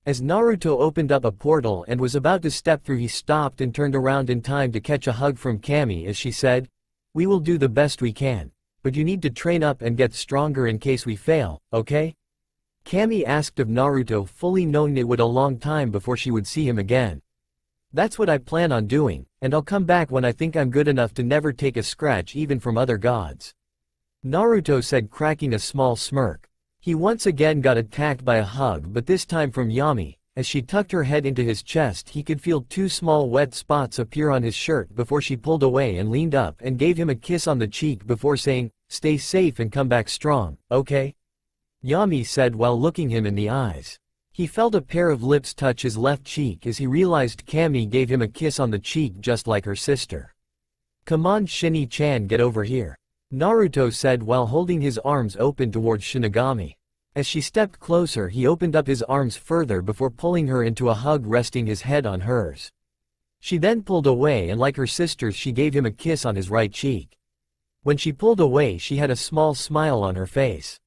As Naruto opened up a portal and was about to step through, he stopped and turned around in time to catch a hug from Kami as she said, "We will do the best we can, but you need to train up and get stronger in case we fail, okay?" Kami asked of Naruto, fully knowing it would a long time before she would see him again. "That's what I plan on doing, and I'll come back when I think I'm good enough to never take a scratch even from other gods," Naruto said, cracking a small smirk. He once again got attacked by a hug, but this time from Yami. As she tucked her head into his chest, he could feel two small wet spots appear on his shirt before she pulled away and leaned up and gave him a kiss on the cheek before saying, "Stay safe and come back strong, okay?" Yami said while looking him in the eyes. He felt a pair of lips touch his left cheek as he realized Kami gave him a kiss on the cheek just like her sister. "Come on Shinji-chan, get over here," Naruto said while holding his arms open towards Shinigami. As she stepped closer, he opened up his arms further before pulling her into a hug, resting his head on hers. She then pulled away and like her sisters she gave him a kiss on his right cheek. When she pulled away she had a small smile on her face.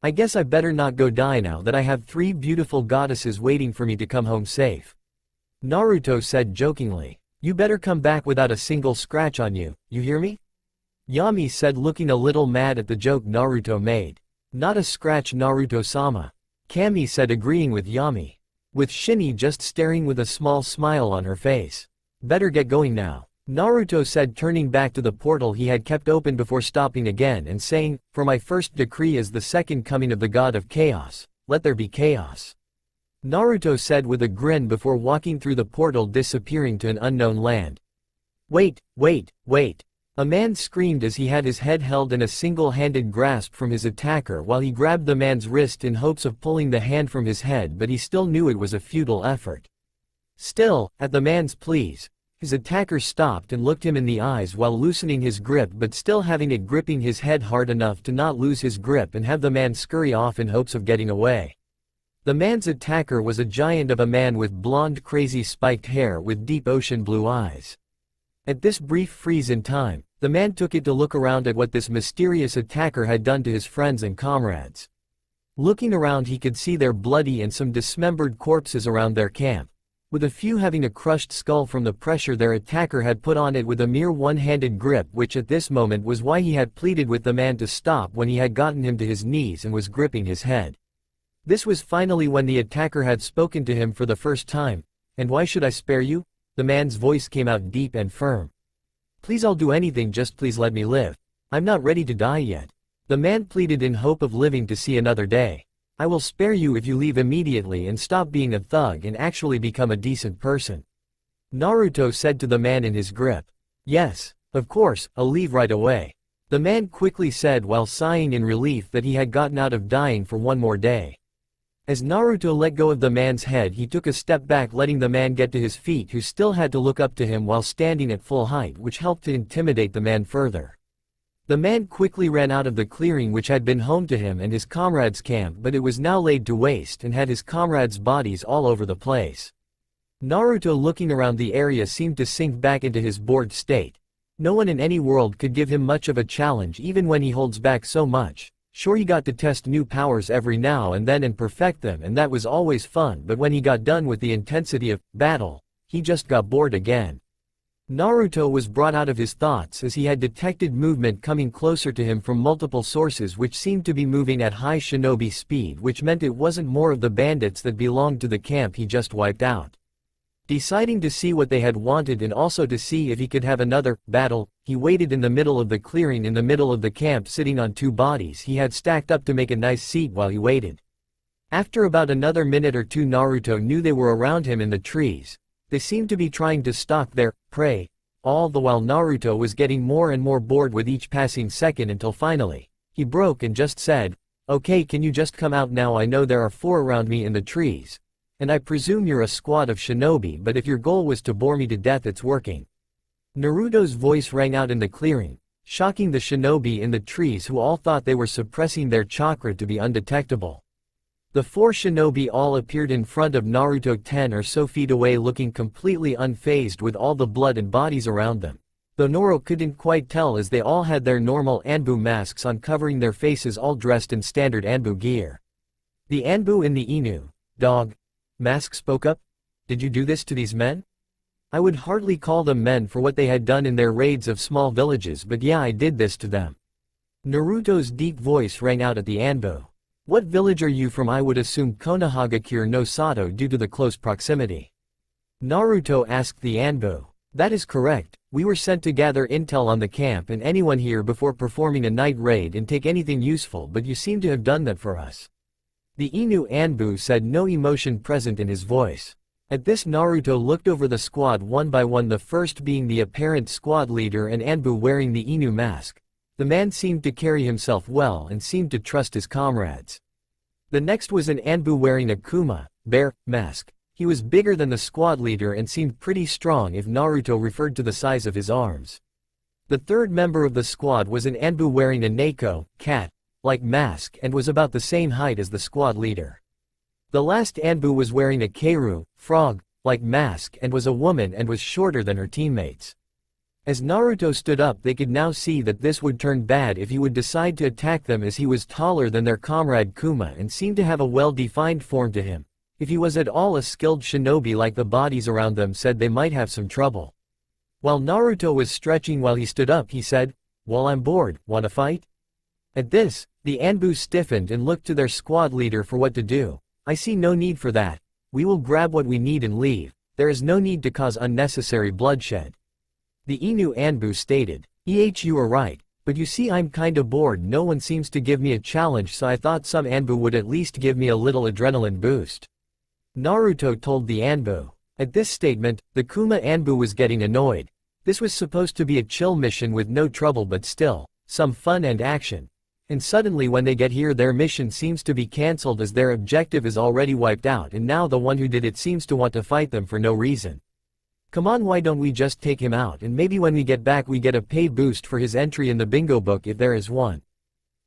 "I guess I better not go die now that I have 3 beautiful goddesses waiting for me to come home safe," Naruto said jokingly. "You better come back without a single scratch on you, you hear me?" Yami said, looking a little mad at the joke Naruto made. "Not a scratch, Naruto-sama," Kami said, agreeing with Yami. With Shinji just staring with a small smile on her face. "Better get going now," Naruto said, turning back to the portal he had kept open before stopping again and saying, "For my first decree is the second coming of the god of chaos, let there be chaos," Naruto said with a grin before walking through the portal, disappearing to an unknown land. "Wait, wait, wait." A man screamed as he had his head held in a single-handed grasp from his attacker while he grabbed the man's wrist in hopes of pulling the hand from his head, but he still knew it was a futile effort. Still, at the man's pleas, his attacker stopped and looked him in the eyes while loosening his grip but still having it gripping his head hard enough to not lose his grip and have the man scurry off in hopes of getting away. The man's attacker was a giant of a man with blonde crazy spiked hair with deep ocean blue eyes. At this brief freeze in time, the man took it to look around at what this mysterious attacker had done to his friends and comrades. Looking around he could see their bloody and some dismembered corpses around their camp, with a few having a crushed skull from the pressure their attacker had put on it with a mere one-handed grip, which at this moment was why he had pleaded with the man to stop when he had gotten him to his knees and was gripping his head. This was finally when the attacker had spoken to him for the first time. "And why should I spare you?" The man's voice came out deep and firm. "Please, I'll do anything, just please let me live. I'm not ready to die yet," the man pleaded in hope of living to see another day. "I will spare you if you leave immediately and stop being a thug and actually become a decent person," Naruto said to the man in his grip. "Yes, of course, I'll leave right away," the man quickly said while sighing in relief that he had gotten out of dying for one more day. As Naruto let go of the man's head, he took a step back, letting the man get to his feet, who still had to look up to him while standing at full height, which helped to intimidate the man further. The man quickly ran out of the clearing which had been home to him and his comrades' camp, but it was now laid to waste and had his comrades' bodies all over the place. Naruto, looking around the area, seemed to sink back into his bored state. No one in any world could give him much of a challenge even when he holds back so much. Sure, he got to test new powers every now and then and perfect them, and that was always fun, but when he got done with the intensity of battle, he just got bored again. Naruto was brought out of his thoughts as he had detected movement coming closer to him from multiple sources which seemed to be moving at high shinobi speed, which meant it wasn't more of the bandits that belonged to the camp he just wiped out. Deciding to see what they had wanted and also to see if he could have another battle, he waited in the middle of the clearing in the middle of the camp, sitting on 2 bodies he had stacked up to make a nice seat while he waited. After about another minute or two, Naruto knew they were around him in the trees. They seemed to be trying to stalk their prey, all the while Naruto was getting more and more bored with each passing second until finally, he broke and just said, "Okay, can you just come out now? I know there are 4 around me in the trees. And I presume you're a squad of shinobi, but if your goal was to bore me to death, it's working." Naruto's voice rang out in the clearing, shocking the shinobi in the trees, who all thought they were suppressing their chakra to be undetectable. The 4 shinobi all appeared in front of Naruto 10 or so feet away, looking completely unfazed with all the blood and bodies around them. though Noro couldn't quite tell as they all had their normal Anbu masks on covering their faces, all dressed in standard Anbu gear. The Anbu in the Inu, dog, mask spoke up. Did you do this to these men? I would hardly call them men for what they had done in their raids of small villages, but yeah, I did this to them. Naruto's deep voice rang out at the Anbu. What village are you from? I would assume Konohagakure no Sato due to the close proximity. Naruto asked the Anbu. That is correct, we were sent to gather intel on the camp and anyone here before performing a night raid and take anything useful, but you seem to have done that for us. The Inu Anbu said, no emotion present in his voice. At this, Naruto looked over the squad one by one, the first being the apparent squad leader and Anbu wearing the Inu mask. The man seemed to carry himself well and seemed to trust his comrades. The next was an Anbu wearing a Kuma, bear, mask. He was bigger than the squad leader and seemed pretty strong if Naruto referred to the size of his arms. The third member of the squad was an Anbu wearing a Neko, cat-like mask and was about the same height as the squad leader. The last Anbu was wearing a Keiru, frog-like mask and was a woman and was shorter than her teammates. As Naruto stood up, they could now see that this would turn bad if he would decide to attack them, as he was taller than their comrade Kuma and seemed to have a well-defined form to him. If he was at all a skilled shinobi like the bodies around them said, they might have some trouble. While Naruto was stretching while he stood up, he said, well, I'm bored, wanna fight? At this, the Anbu stiffened and looked to their squad leader for what to do. I see no need for that. We will grab what we need and leave. There is no need to cause unnecessary bloodshed. The Inu Anbu stated, you are right, but you see, I'm kinda bored. No one seems to give me a challenge, so I thought some Anbu would at least give me a little adrenaline boost. Naruto told the Anbu. At this statement, the Kuma Anbu was getting annoyed. This was supposed to be a chill mission with no trouble, but still, some fun and action. And suddenly when they get here, their mission seems to be cancelled as their objective is already wiped out, and now the one who did it seems to want to fight them for no reason. Come on, why don't we just take him out, and maybe when we get back we get a pay boost for his entry in the bingo book if there is one.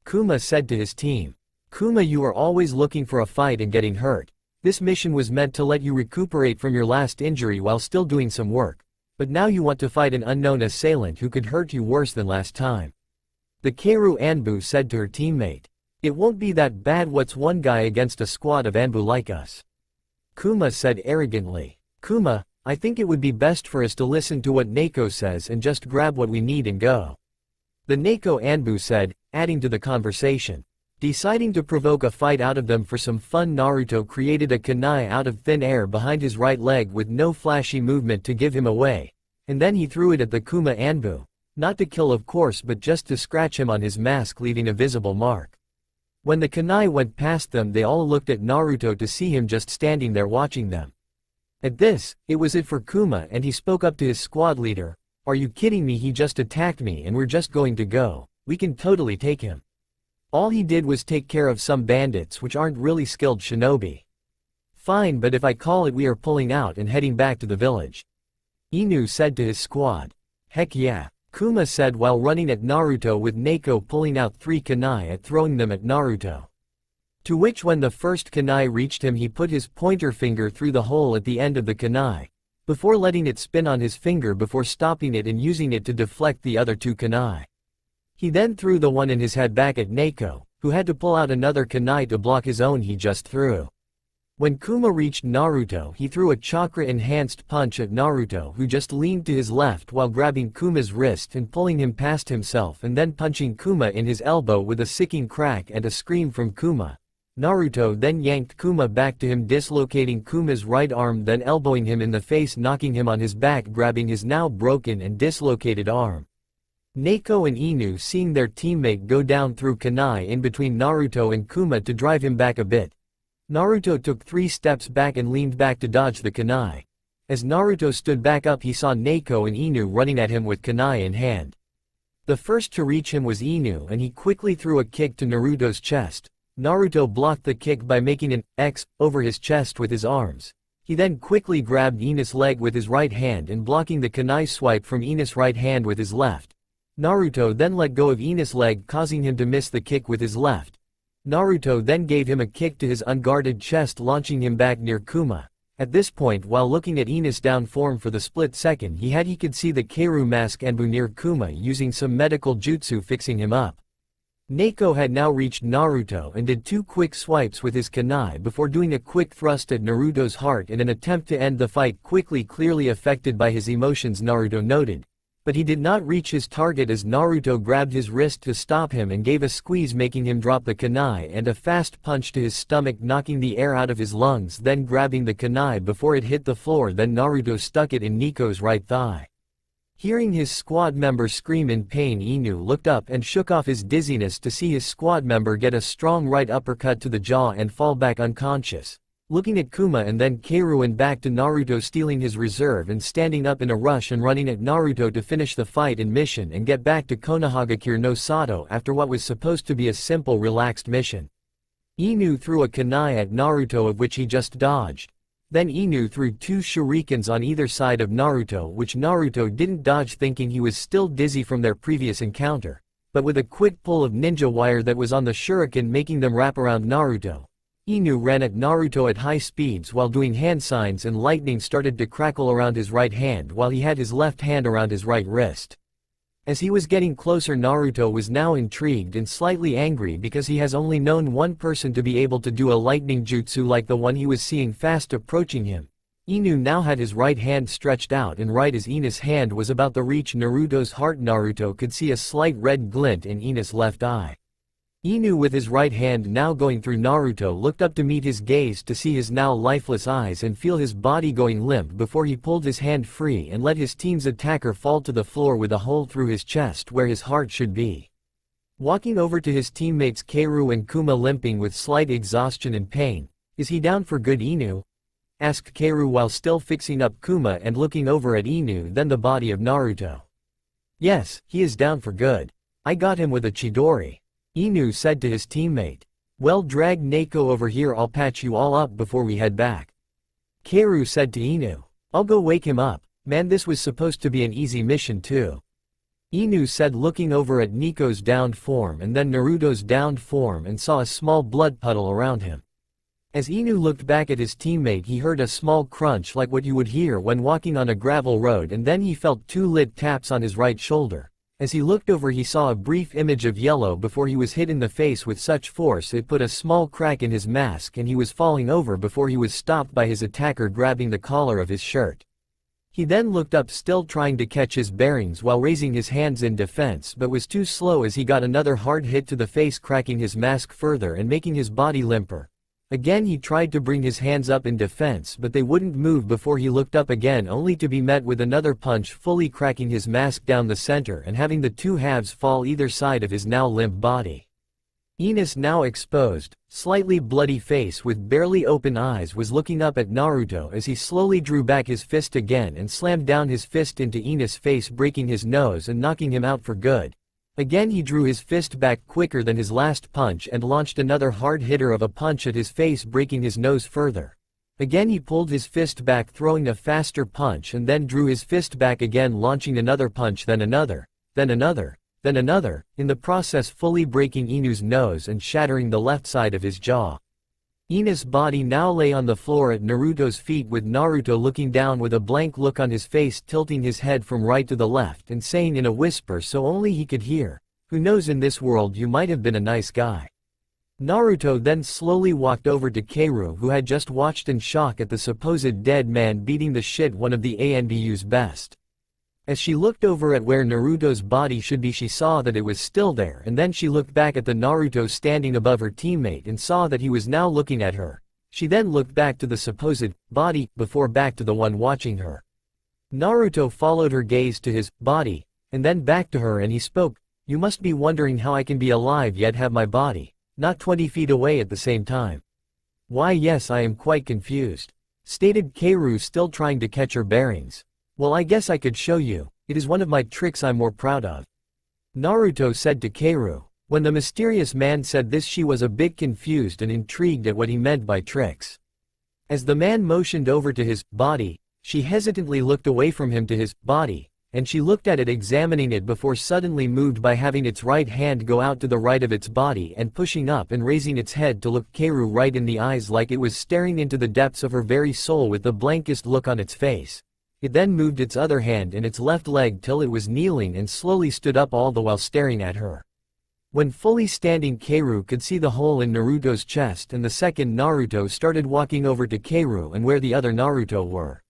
Kuma said to his team. Kuma, you are always looking for a fight and getting hurt. This mission was meant to let you recuperate from your last injury while still doing some work. But now you want to fight an unknown assailant who could hurt you worse than last time. The Keiru Anbu said to her teammate. It won't be that bad. What's one guy against a squad of Anbu like us? Kuma said arrogantly. Kuma, I think it would be best for us to listen to what Neko says and just grab what we need and go. The Neko Anbu said, adding to the conversation. Deciding to provoke a fight out of them for some fun, Naruto created a kunai out of thin air behind his right leg with no flashy movement to give him away, and then he threw it at the Kuma Anbu. Not to kill of course, but just to scratch him on his mask, leaving a visible mark. When the kunai went past them, they all looked at Naruto to see him just standing there watching them. At this, it was it for Kuma, and he spoke up to his squad leader. Are you kidding me? He just attacked me and we're just going to go. We can totally take him. All he did was take care of some bandits which aren't really skilled shinobi. Fine, but if I call it, we are pulling out and heading back to the village. Inu said to his squad. Heck yeah, Kuma said while running at Naruto with Neko pulling out 3 kunai and throwing them at Naruto. To which when the first kunai reached him, he put his pointer finger through the hole at the end of the kunai, before letting it spin on his finger before stopping it and using it to deflect the other 2 kunai. He then threw the one in his head back at Neko, who had to pull out another kunai to block his own he just threw. When Kuma reached Naruto, he threw a chakra-enhanced punch at Naruto, who just leaned to his left while grabbing Kuma's wrist and pulling him past himself and then punching Kuma in his elbow with a sicking crack and a scream from Kuma. Naruto then yanked Kuma back to him, dislocating Kuma's right arm, then elbowing him in the face, knocking him on his back, grabbing his now broken and dislocated arm. Neko and Inu, seeing their teammate go down, threw kunai in between Naruto and Kuma to drive him back a bit. Naruto took 3 steps back and leaned back to dodge the kunai. As Naruto stood back up, he saw Neko and Inu running at him with kunai in hand. The first to reach him was Inu, and he quickly threw a kick to Naruto's chest. Naruto blocked the kick by making an X over his chest with his arms. He then quickly grabbed Inu's leg with his right hand and blocking the kunai swipe from Inu's right hand with his left. Naruto then let go of Inu's leg, causing him to miss the kick with his left. Naruto then gave him a kick to his unguarded chest, launching him back near Kuma. At this point, while looking at Ines down form for the split second he could see the Keiru mask Anbu near Kuma using some medical jutsu fixing him up. Neko had now reached Naruto and did 2 quick swipes with his kunai before doing a quick thrust at Naruto's heart in an attempt to end the fight quickly. Clearly affected by his emotions, Naruto noted. But he did not reach his target as Naruto grabbed his wrist to stop him and gave a squeeze, making him drop the kunai and a fast punch to his stomach, knocking the air out of his lungs, then grabbing the kunai before it hit the floor. Then Naruto stuck it in Neko's right thigh. Hearing his squad member scream in pain, Inu looked up and shook off his dizziness to see his squad member get a strong right uppercut to the jaw and fall back unconscious. Looking at Kuma and then Keiru and back to Naruto, stealing his reserve and standing up in a rush and running at Naruto to finish the fight and mission and get back to Konohagakure no Sato after what was supposed to be a simple relaxed mission. Inu threw a kunai at Naruto, of which he just dodged. Then Inu threw 2 shurikens on either side of Naruto, which Naruto didn't dodge, thinking he was still dizzy from their previous encounter, but with a quick pull of ninja wire that was on the shuriken making them wrap around Naruto. Inu ran at Naruto at high speeds while doing hand signs, and lightning started to crackle around his right hand while he had his left hand around his right wrist. As he was getting closer, Naruto was now intrigued and slightly angry because he has only known one person to be able to do a lightning jutsu like the one he was seeing fast approaching him. Inu now had his right hand stretched out, and right as Ines' hand was about to reach Naruto's heart, Naruto could see a slight red glint in Ines' left eye. Inu, with his right hand now going through Naruto, looked up to meet his gaze to see his now lifeless eyes and feel his body going limp before he pulled his hand free and let his team's attacker fall to the floor with a hole through his chest where his heart should be. Walking over to his teammates Keiru and Kuma, limping with slight exhaustion and pain. "Is he down for good, Inu?" asked Keiru while still fixing up Kuma and looking over at Inu, then the body of Naruto. "Yes, he is down for good. I got him with a Chidori," Inu said to his teammate. "Well, drag Neko over here, I'll patch you all up before we head back." Keiru said to Inu. "I'll go wake him up. Man, this was supposed to be an easy mission too," Inu said, looking over at Neko's downed form and then Naruto's downed form and saw a small blood puddle around him. As Inu looked back at his teammate, he heard a small crunch like what you would hear when walking on a gravel road, and then he felt 2 lit taps on his right shoulder. As he looked over, he saw a brief image of yellow before he was hit in the face with such force it put a small crack in his mask, and he was falling over before he was stopped by his attacker grabbing the collar of his shirt. He then looked up, still trying to catch his bearings while raising his hands in defense, but was too slow as he got another hard hit to the face, cracking his mask further and making his body limper. Again he tried to bring his hands up in defense, but they wouldn't move before he looked up again, only to be met with another punch, fully cracking his mask down the center and having the 2 halves fall either side of his now limp body. Ines, now exposed, slightly bloody face with barely open eyes, was looking up at Naruto as he slowly drew back his fist again and slammed down his fist into Ines' face, breaking his nose and knocking him out for good. Again he drew his fist back quicker than his last punch and launched another hard hitter of a punch at his face, breaking his nose further. Again he pulled his fist back, throwing a faster punch, and then drew his fist back again, launching another punch, then another, then another, then another, in the process fully breaking Inu's nose and shattering the left side of his jaw. Ines' body now lay on the floor at Naruto's feet, with Naruto looking down with a blank look on his face, tilting his head from right to the left and saying in a whisper so only he could hear, "Who knows, in this world you might have been a nice guy." Naruto then slowly walked over to Keiru, who had just watched in shock at the supposed dead man beating the shit one of the ANBU's best. As she looked over at where Naruto's body should be, she saw that it was still there, and then she looked back at the Naruto standing above her teammate and saw that he was now looking at her. She then looked back to the supposed body, before back to the one watching her. Naruto followed her gaze to his body, and then back to her, and he spoke, "You must be wondering how I can be alive yet have my body not 20 feet away at the same time." "Why, yes, I am quite confused," stated Keiru, still trying to catch her bearings. "Well, I guess I could show you. It is one of my tricks I'm more proud of," Naruto said to Keiru. When the mysterious man said this, she was a bit confused and intrigued at what he meant by tricks. As the man motioned over to his body, she hesitantly looked away from him to his body, and she looked at it, examining it before suddenly moved by having its right hand go out to the right of its body and pushing up and raising its head to look Keiru right in the eyes like it was staring into the depths of her very soul with the blankest look on its face. It then moved its other hand and its left leg till it was kneeling and slowly stood up, all the while staring at her. When fully standing, Keiru could see the hole in Naruto's chest, and the second Naruto started walking over to Keiru and where the other Naruto were.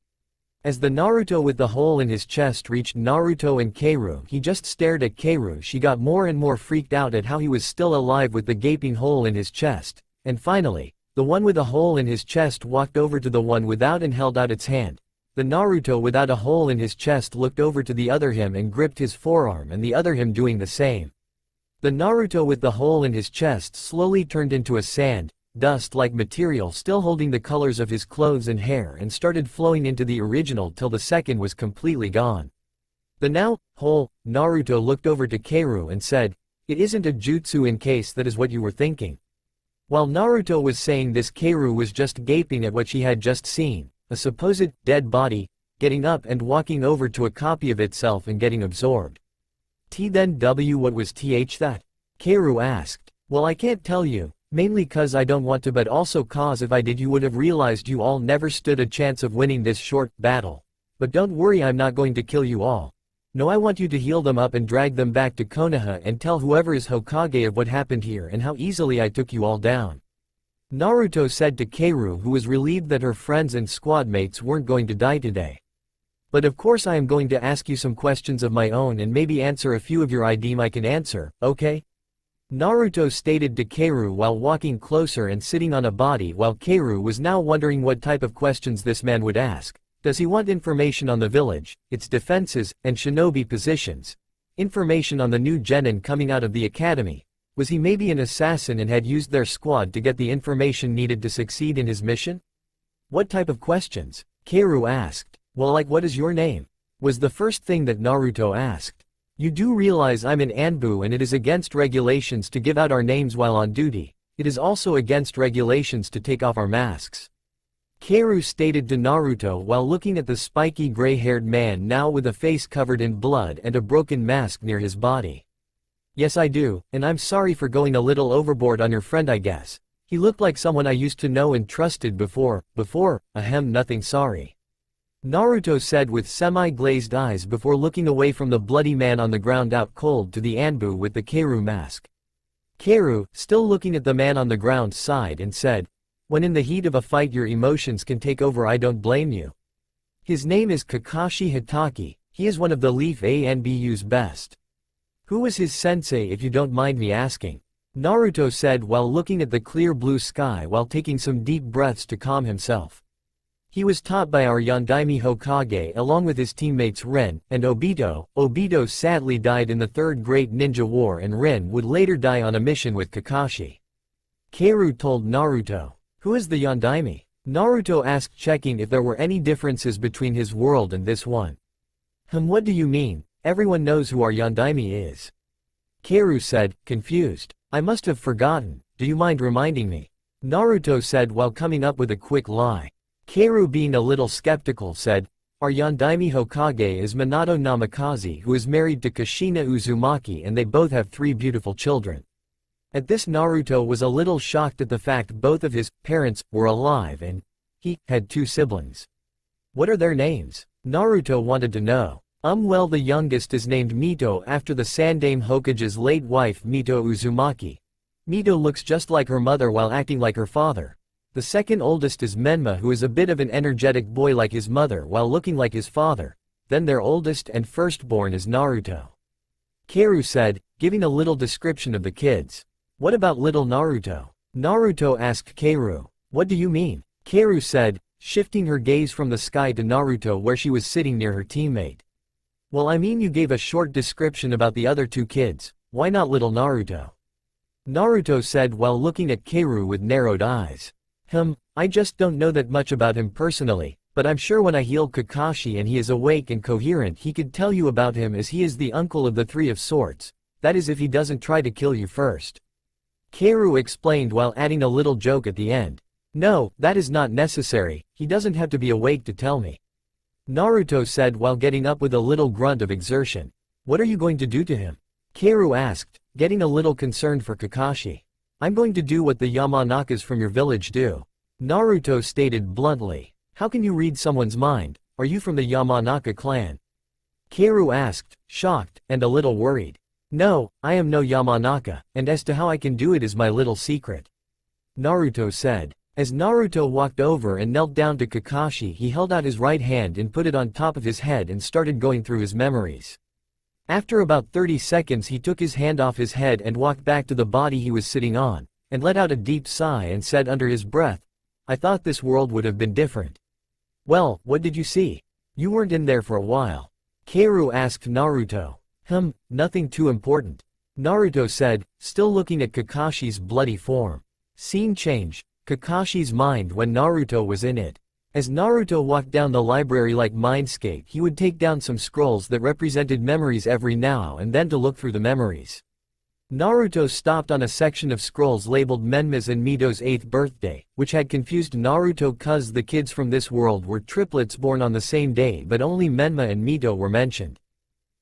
As the Naruto with the hole in his chest reached Naruto and Keiru, he just stared at Keiru. She got more and more freaked out at how he was still alive with the gaping hole in his chest, and finally, the one with the hole in his chest walked over to the one without and held out its hand. The Naruto without a hole in his chest looked over to the other him and gripped his forearm, and the other him doing the same. The Naruto with the hole in his chest slowly turned into a sand, dust-like material still holding the colors of his clothes and hair, and started flowing into the original till the second was completely gone. The now whole Naruto looked over to Keiru and said, "It isn't a jutsu in case that is what you were thinking." While Naruto was saying this, Keiru was just gaping at what she had just seen, a supposed dead body, getting up and walking over to a copy of itself and getting absorbed. Then what was that? Keiru asked. "Well, I can't tell you, mainly cause I don't want to, but also cause if I did you would have realized you all never stood a chance of winning this short battle. But don't worry, I'm not going to kill you all. No, I want you to heal them up and drag them back to Konoha and tell whoever is Hokage of what happened here and how easily I took you all down." Naruto said to Keiru, who was relieved that her friends and squad mates weren't going to die today. "But of course I am going to ask you some questions of my own and maybe answer a few of your I deem I can answer, okay?" Naruto stated to Keiru while walking closer and sitting on a body, while Keiru was now wondering what type of questions this man would ask. Does he want information on the village, its defenses, and shinobi positions? Information on the new genin coming out of the academy? Was he maybe an assassin and had used their squad to get the information needed to succeed in his mission? What type of questions? Keiru asked. "Well, like what is your name?" was the first thing that Naruto asked. "You do realize I'm an Anbu and it is against regulations to give out our names while on duty. It is also against regulations to take off our masks," Keiru stated to Naruto while looking at the spiky gray-haired man now with a face covered in blood and a broken mask near his body. "Yes, I do, and I'm sorry for going a little overboard on your friend, I guess. He looked like someone I used to know and trusted before, nothing sorry," Naruto said with semi-glazed eyes before looking away from the bloody man on the ground out cold to the Anbu with the Keiru mask. Keiru, still looking at the man on the ground, sighed and said, "When in the heat of a fight your emotions can take over, I don't blame you. His name is Kakashi Hatake, he is one of the Leaf Anbu's best." "Who was his sensei, if you don't mind me asking?" Naruto said while looking at the clear blue sky while taking some deep breaths to calm himself. "He was taught by our Yondaime Hokage along with his teammates Rin and Obito. Obito sadly died in the Third Great Ninja War and Rin would later die on a mission with Kakashi," Keiru told Naruto. "Who is the Yondaime?" Naruto asked, checking if there were any differences between his world and this one. What do you mean? Everyone knows who our Yondaime is," Keiru said, confused. "I must have forgotten, do you mind reminding me?" Naruto said while coming up with a quick lie. Keiru, being a little skeptical, said, "Our Yondaime Hokage is Minato Namikaze, who is married to Kushina Uzumaki, and they both have 3 beautiful children." At this, Naruto was a little shocked at the fact both of his parents were alive and he had 2 siblings. "What are their names?" Naruto wanted to know. Well, the youngest is named Mito after the Sandaime Hokage's late wife Mito Uzumaki. Mito looks just like her mother while acting like her father. The second oldest is Menma, who is a bit of an energetic boy like his mother while looking like his father. Then their oldest and firstborn is Naruto," Keiru said, giving a little description of the kids. "What about little Naruto?" Naruto asked Keiru. "What do you mean?" Keiru said, shifting her gaze from the sky to Naruto where she was sitting near her teammate. "Well, I mean, you gave a short description about the other 2 kids, why not little Naruto?" Naruto said while looking at Keiru with narrowed eyes. I just don't know that much about him personally, but I'm sure when I heal Kakashi and he is awake and coherent he could tell you about him, as he is the uncle of the 3 of Swords. That is if he doesn't try to kill you first," Keiru explained while adding a little joke at the end. "No, that is not necessary, he doesn't have to be awake to tell me." Naruto said while getting up with a little grunt of exertion. What are you going to do to him? Kaoru asked, getting a little concerned for Kakashi. I'm going to do what the Yamanakas from your village do. Naruto stated bluntly. How can you read someone's mind? Are you from the Yamanaka clan? Kaoru asked, shocked, and a little worried. No, I am no Yamanaka, and as to how I can do it is my little secret. Naruto said. As Naruto walked over and knelt down to Kakashi, he held out his right hand and put it on top of his head and started going through his memories. After about 30 seconds he took his hand off his head and walked back to the body he was sitting on, and let out a deep sigh and said under his breath, I thought this world would have been different. Well, what did you see? You weren't in there for a while. Kaoru asked Naruto. Nothing too important. Naruto said, still looking at Kakashi's bloody form. Scene change. Kakashi's mind when Naruto was in it. As Naruto walked down the library like mindscape, he would take down some scrolls that represented memories every now and then to look through the memories. Naruto stopped on a section of scrolls labeled Menma's and Mito's 8th birthday, which had confused Naruto cause the kids from this world were triplets born on the same day, but only Menma and Mito were mentioned.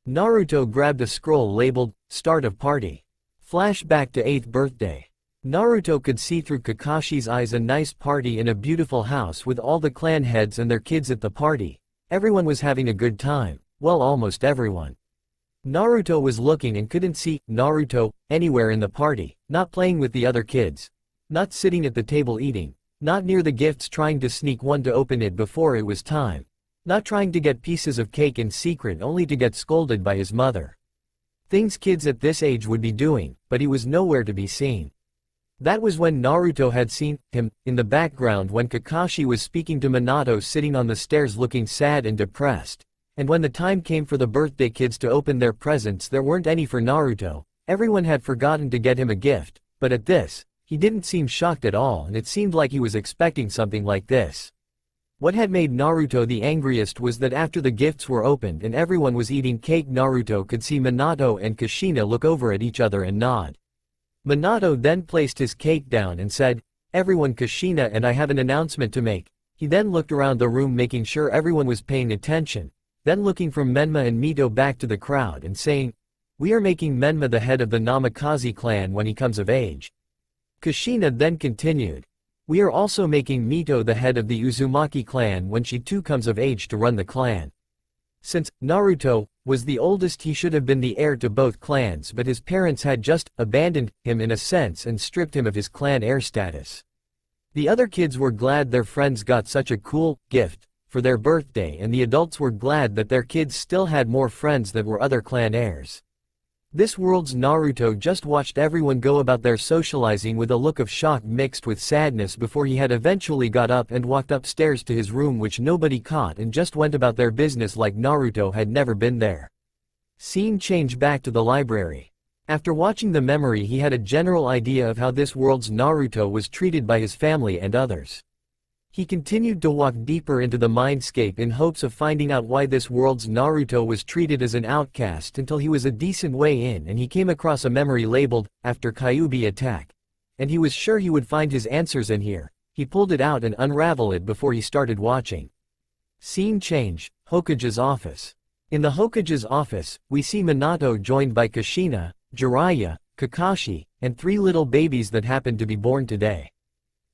Naruto grabbed a scroll labeled, Start of Party. Flashback to 8th birthday. Naruto could see through Kakashi's eyes a nice party in a beautiful house with all the clan heads and their kids at the party. Everyone was having a good time, well, almost everyone. Naruto was looking and couldn't see Naruto anywhere in the party, not playing with the other kids, not sitting at the table eating, not near the gifts trying to sneak one to open it before it was time, not trying to get pieces of cake in secret only to get scolded by his mother. Things kids at this age would be doing, but he was nowhere to be seen. That was when Naruto had seen him in the background when Kakashi was speaking to Minato sitting on the stairs looking sad and depressed. And when the time came for the birthday kids to open their presents, there weren't any for Naruto. Everyone had forgotten to get him a gift, but at this, he didn't seem shocked at all, and it seemed like he was expecting something like this. What had made Naruto the angriest was that after the gifts were opened and everyone was eating cake, Naruto could see Minato and Kushina look over at each other and nod. Minato then placed his cake down and said, Everyone, Kushina and I have an announcement to make. He then looked around the room making sure everyone was paying attention, then looking from Menma and Mito back to the crowd and saying, We are making Menma the head of the Namikaze clan when he comes of age. Kushina then continued, We are also making Mito the head of the Uzumaki clan when she too comes of age to run the clan. Since Naruto was the oldest, he should have been the heir to both clans, but his parents had just abandoned him in a sense and stripped him of his clan heir status. The other kids were glad their friends got such a cool gift for their birthday, and the adults were glad that their kids still had more friends that were other clan heirs. This world's Naruto just watched everyone go about their socializing with a look of shock mixed with sadness before he had eventually got up and walked upstairs to his room, which nobody caught, and just went about their business like Naruto had never been there. Scene change back to the library. After watching the memory, he had a general idea of how this world's Naruto was treated by his family and others. He continued to walk deeper into the mindscape in hopes of finding out why this world's Naruto was treated as an outcast until he was a decent way in and he came across a memory labeled, After Kyuubi Attack. And he was sure he would find his answers in here. He pulled it out and unraveled it before he started watching. Scene change, Hokage's office. In the Hokage's office, we see Minato joined by Kushina, Jiraiya, Kakashi, and 3 little babies that happened to be born today.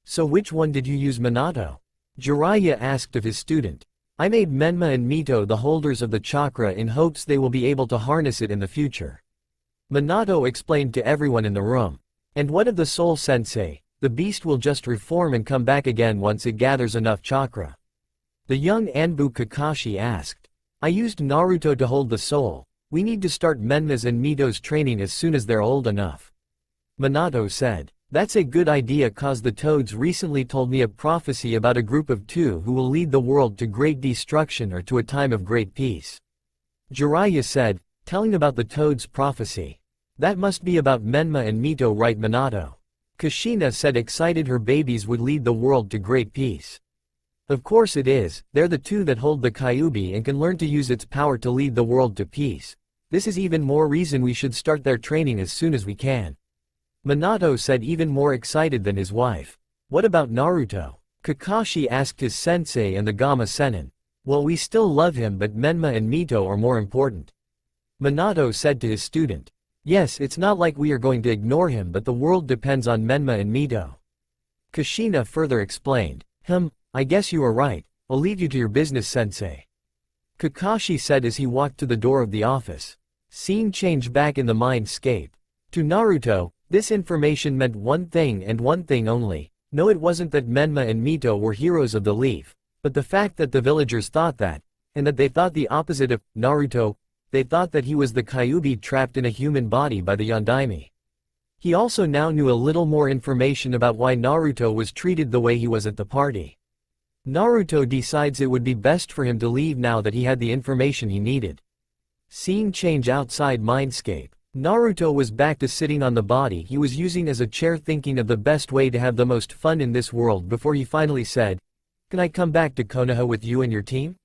So which one did you use, Minato? Jiraiya asked of his student. I made Menma and Mito the holders of the chakra in hopes they will be able to harness it in the future. Minato explained to everyone in the room. And what of the soul sensei? The beast will just reform and come back again once it gathers enough chakra. The young Anbu Kakashi asked. I used Naruto to hold the soul. We need to start Menma's and Mito's training as soon as they're old enough. Minato said. That's a good idea, cause the Toads recently told me a prophecy about a group of 2 who will lead the world to great destruction or to a time of great peace. Jiraiya said, telling about the Toads' prophecy. That must be about Menma and Mito, right, Minato? Kushina said, excited her babies would lead the world to great peace. Of course it is, they're the 2 that hold the Kyuubi and can learn to use its power to lead the world to peace. This is even more reason we should start their training as soon as we can. Minato said, even more excited than his wife. What about Naruto? Kakashi asked his sensei and the Gamma Sennin. Well, we still love him, but Menma and Mito are more important. Minato said to his student. Yes, it's not like we are going to ignore him, but the world depends on Menma and Mito. Kushina further explained. I guess you are right. I'll leave you to your business, sensei. Kakashi said as he walked to the door of the office. Scene change back in the mindscape. To Naruto, this information meant one thing and one thing only. No, it wasn't that Menma and Mito were heroes of the leaf, but the fact that the villagers thought that, and that they thought the opposite of Naruto. They thought that he was the Kyuubi trapped in a human body by the Yondaime. He also now knew a little more information about why Naruto was treated the way he was at the party. Naruto decides it would be best for him to leave now that he had the information he needed. Scene change outside mindscape. Naruto was back to sitting on the body he was using as a chair, thinking of the best way to have the most fun in this world before he finally said, "Can I come back to Konoha with you and your team?"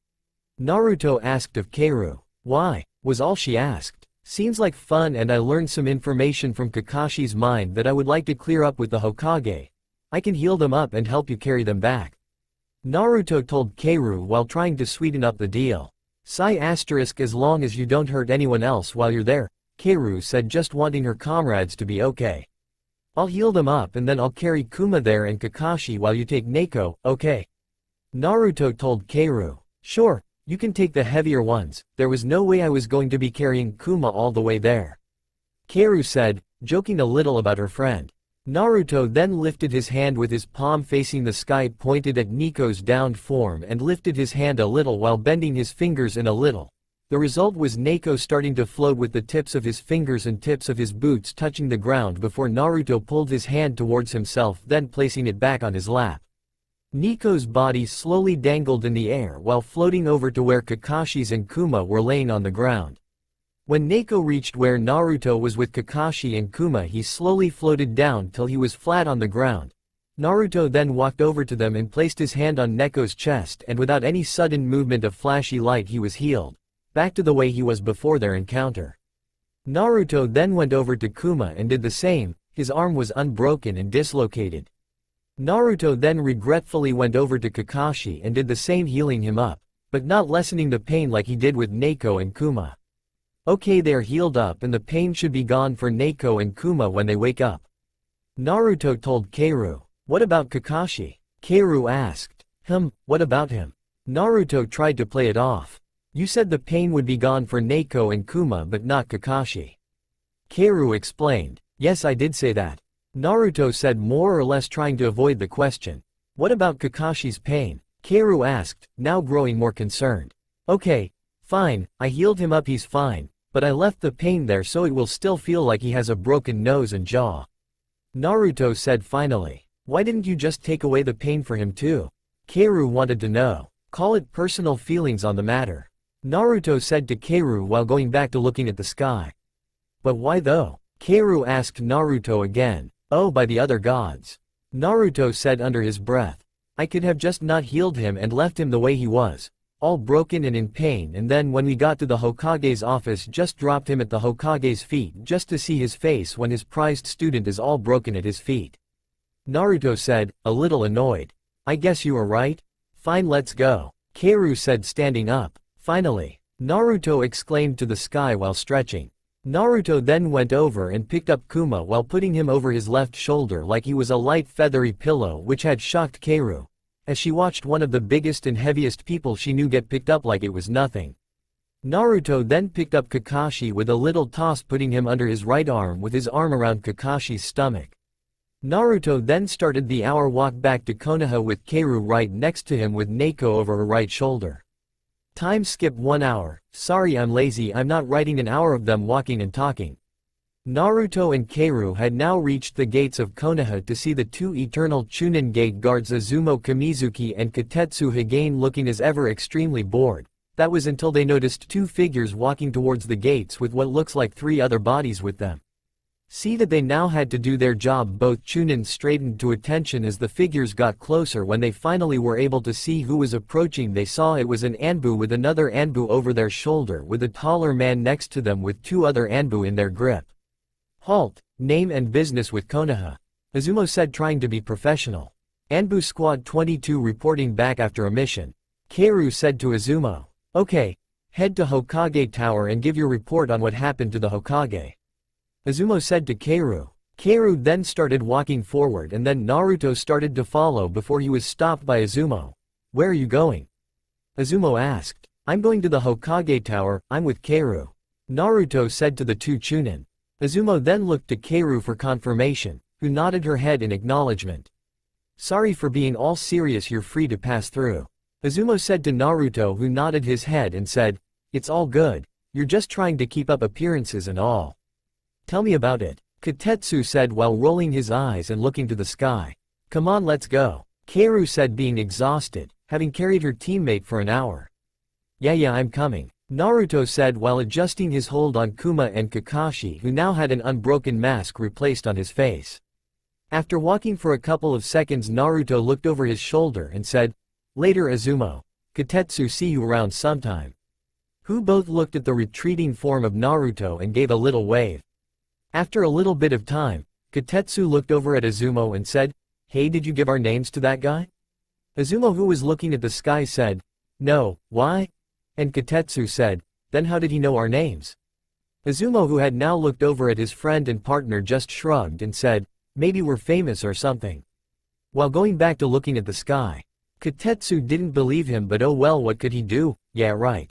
Naruto asked of Kaoru. "Why?" was all she asked. "Seems like fun, and I learned some information from Kakashi's mind that I would like to clear up with the Hokage. I can heal them up and help you carry them back." Naruto told Kaoru while trying to sweeten up the deal. "Sigh asterisk as long as you don't hurt anyone else while you're there," Kaoru said, just wanting her comrades to be okay. "I'll heal them up and then I'll carry Kuma there and Kakashi while you take Neko, okay?" Naruto told Kaoru. "Sure. You can take the heavier ones, there was no way I was going to be carrying Kuma all the way there," Kaoru said, joking a little about her friend. Naruto then lifted his hand with his palm facing the sky, pointed at Neko's downed form and lifted his hand a little while bending his fingers in a little. The result was Neko starting to float with the tips of his fingers and tips of his boots touching the ground before Naruto pulled his hand towards himself, then placing it back on his lap. Neko's body slowly dangled in the air while floating over to where Kakashi's and Kuma were laying on the ground. When Neko reached where Naruto was with Kakashi and Kuma, he slowly floated down till he was flat on the ground. Naruto then walked over to them and placed his hand on Neko's chest, and without any sudden movement of flashy light he was healed, back to the way he was before their encounter. Naruto then went over to Kuma and did the same, his arm was unbroken and dislocated. Naruto then regretfully went over to Kakashi and did the same, healing him up, but not lessening the pain like he did with Neko and Kuma. Okay, they are healed up and the pain should be gone for Neko and Kuma when they wake up. Naruto told Kaoru. What about Kakashi? Kaoru asked. What about him? Naruto tried to play it off. You said the pain would be gone for Neko and Kuma but not Kakashi. Kaoru explained. Yes, I did say that. Naruto said, more or less trying to avoid the question. What about Kakashi's pain? Kaoru asked, now growing more concerned. Okay, fine, I healed him up, he's fine, but I left the pain there so it will still feel like he has a broken nose and jaw. Naruto said finally. Why didn't you just take away the pain for him too? Kaoru wanted to know. Call it personal feelings on the matter. Naruto said to Kaoru while going back to looking at the sky. But why though? Kaoru asked Naruto again. Oh, by the other gods. Naruto said under his breath. I could have just not healed him and left him the way he was, all broken and in pain, and then when we got to the Hokage's office just dropped him at the Hokage's feet just to see his face when his prized student is all broken at his feet. Naruto said, a little annoyed. I guess you are right. Fine, let's go. Kaoru said, standing up. Finally. Naruto exclaimed to the sky while stretching. Naruto then went over and picked up Kuma while putting him over his left shoulder like he was a light feathery pillow, which had shocked Kaoru, as she watched one of the biggest and heaviest people she knew get picked up like it was nothing. Naruto then picked up Kakashi with a little toss, putting him under his right arm with his arm around Kakashi's stomach. Naruto then started the hour walk back to Konoha with Kaoru right next to him with Neko over her right shoulder. Time skip 1 hour. Sorry, I'm lazy, I'm not writing an hour of them walking and talking. Naruto and Kaoru had now reached the gates of Konoha to see the two eternal Chunin gate guards Azumo Kamizuki and Katetsu Higane looking as ever extremely bored. That was until they noticed two figures walking towards the gates with what looks like 3 other bodies with them. See that they now had to do their job. Both Chunin straightened to attention as the figures got closer. When they finally were able to see who was approaching, they saw it was an Anbu with another Anbu over their shoulder with a taller man next to them with 2 other Anbu in their grip. Halt, name and business with Konoha, Azumo said, trying to be professional. Anbu Squad 22 reporting back after a mission. Keiru said to Izumo. Okay. Head to Hokage Tower and give your report on what happened to the Hokage. Izumo said to Keiru. Keiru then started walking forward and then Naruto started to follow before he was stopped by Izumo. Where are you going? Izumo asked. I'm going to the Hokage Tower, I'm with Keiru. Naruto said to the two Chunin. Izumo then looked to Keiru for confirmation, who nodded her head in acknowledgement. Sorry for being all serious, you're free to pass through. Izumo said to Naruto, who nodded his head and said, it's all good, you're just trying to keep up appearances and all. Tell me about it, Kotetsu said while rolling his eyes and looking to the sky. Come on, let's go, Keiru said, being exhausted, having carried her teammate for an hour. Yeah, I'm coming, Naruto said while adjusting his hold on Kuma and Kakashi, who now had an unbroken mask replaced on his face. After walking for a couple of seconds, Naruto looked over his shoulder and said, later Izumo. Kotetsu, see you around sometime. Who both looked at the retreating form of Naruto and gave a little wave. After a little bit of time, Kotetsu looked over at Izumo and said, hey, did you give our names to that guy? Izumo, who was looking at the sky, said, no, why? And Kotetsu said, then how did he know our names? Izumo, who had now looked over at his friend and partner, just shrugged and said, maybe we're famous or something. While going back to looking at the sky, Kotetsu didn't believe him, but oh well, what could he do? Yeah, right.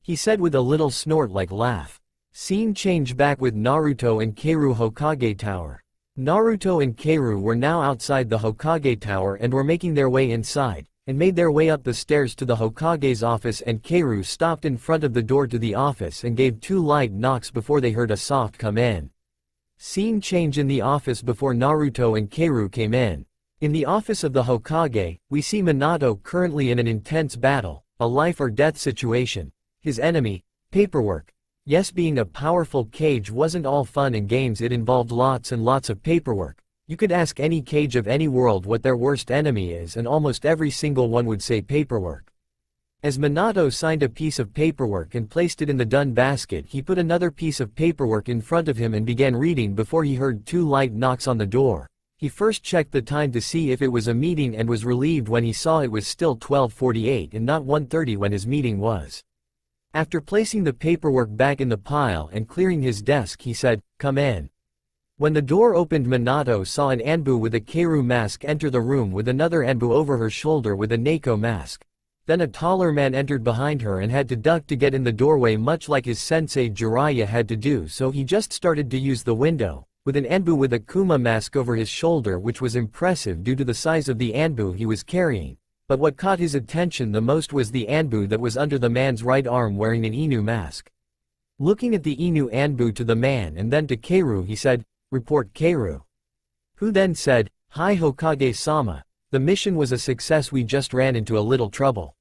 He said with a little snort-like laugh. Scene change back with Naruto and Keiru, Hokage Tower. Naruto and Keiru were now outside the Hokage Tower and were making their way inside, and made their way up the stairs to the Hokage's office, and Keiru stopped in front of the door to the office and gave 2 light knocks before they heard a soft come in. Scene change in the office before Naruto and Keiru came in. In the office of the Hokage, we see Minato currently in an intense battle, a life or death situation. His enemy, paperwork. Yes, being a powerful Kage wasn't all fun and games, it involved lots and lots of paperwork. You could ask any Kage of any world what their worst enemy is and almost every single one would say paperwork. As Minato signed a piece of paperwork and placed it in the done basket, he put another piece of paperwork in front of him and began reading before he heard 2 light knocks on the door. He first checked the time to see if it was a meeting and was relieved when he saw it was still 12:48 and not 1:30 when his meeting was. After placing the paperwork back in the pile and clearing his desk, he said, come in. When the door opened, Minato saw an Anbu with a Keiru mask enter the room with another Anbu over her shoulder with a Neko mask. Then a taller man entered behind her and had to duck to get in the doorway, much like his sensei Jiraiya had to do, so he just started to use the window, with an Anbu with a Kuma mask over his shoulder, which was impressive due to the size of the Anbu he was carrying. But what caught his attention the most was the Anbu that was under the man's right arm wearing an Inu mask. Looking at the Inu Anbu to the man and then to Keiru, he said, report Keiru. Who then said, hi Hokage-sama, the mission was a success, we just ran into a little trouble.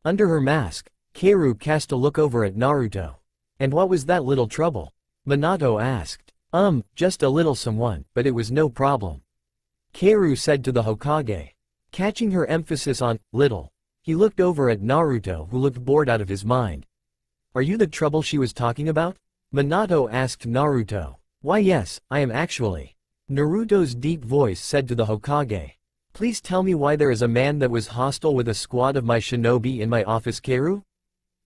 Under her mask, Keiru cast a look over at Naruto. And what was that little trouble? Minato asked. Just a little someone, but it was no problem. Keiru said to the Hokage. Catching her emphasis on little, he looked over at Naruto, who looked bored out of his mind. Are you the trouble she was talking about? Minato asked Naruto. Why yes, I am actually. Naruto's deep voice said to the Hokage. Please tell me why there is a man that was hostile with a squad of my shinobi in my office, Keiru?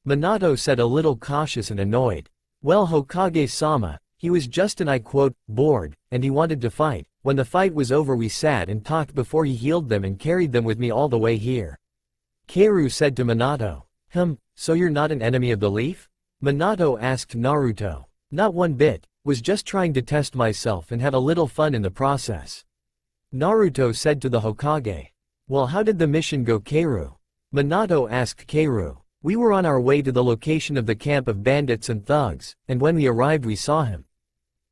Minato said, a little cautious and annoyed. Well, Hokage-sama, he was just, and I quote, bored, and he wanted to fight. When the fight was over, we sat and talked before he healed them and carried them with me all the way here. Keiru said to Minato. So you're not an enemy of the leaf? Minato asked Naruto. Not one bit, was just trying to test myself and had a little fun in the process. Naruto said to the Hokage. Well, how did the mission go, Keiru? Minato asked Keiru. We were on our way to the location of the camp of bandits and thugs, and when we arrived we saw him.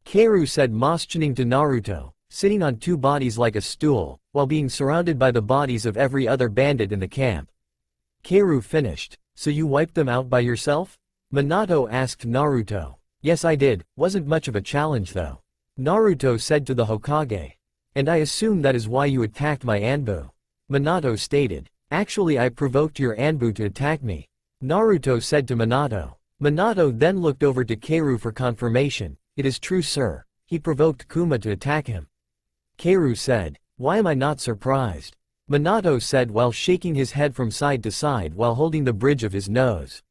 Keiru said, motioning to Naruto, sitting on 2 bodies like a stool, while being surrounded by the bodies of every other bandit in the camp. Keiru finished. So you wiped them out by yourself? Minato asked Naruto. Yes, I did, wasn't much of a challenge though. Naruto said to the Hokage. And I assume that is why you attacked my Anbu. Minato stated. Actually, I provoked your Anbu to attack me. Naruto said to Minato. Minato then looked over to Keiru for confirmation. It is true, sir. He provoked Kuma to attack him. Keiru said. Why am I not surprised? Minato said while shaking his head from side to side while holding the bridge of his nose.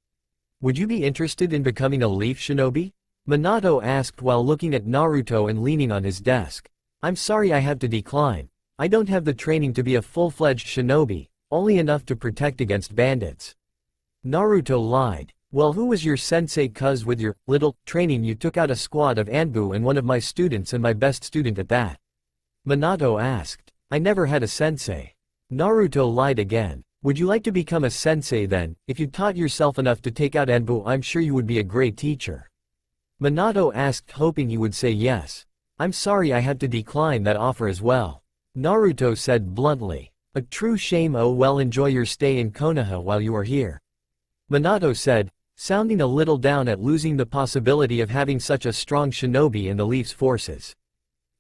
Would you be interested in becoming a leaf shinobi? Minato asked while looking at Naruto and leaning on his desk. I'm sorry, I have to decline. I don't have the training to be a full-fledged shinobi, only enough to protect against bandits. Naruto lied. Well, who was your sensei? Cuz with your little training you took out a squad of Anbu and one of my students, and my best student at that. Minato asked. I never had a sensei. Naruto lied again. Would you like to become a sensei then? If you taught yourself enough to take out Anbu, I'm sure you would be a great teacher. Minato asked, hoping he would say yes. I'm sorry, I had to decline that offer as well. Naruto said bluntly. A true shame. Oh well, enjoy your stay in Konoha while you are here. Minato said, sounding a little down at losing the possibility of having such a strong shinobi in the Leaf's forces.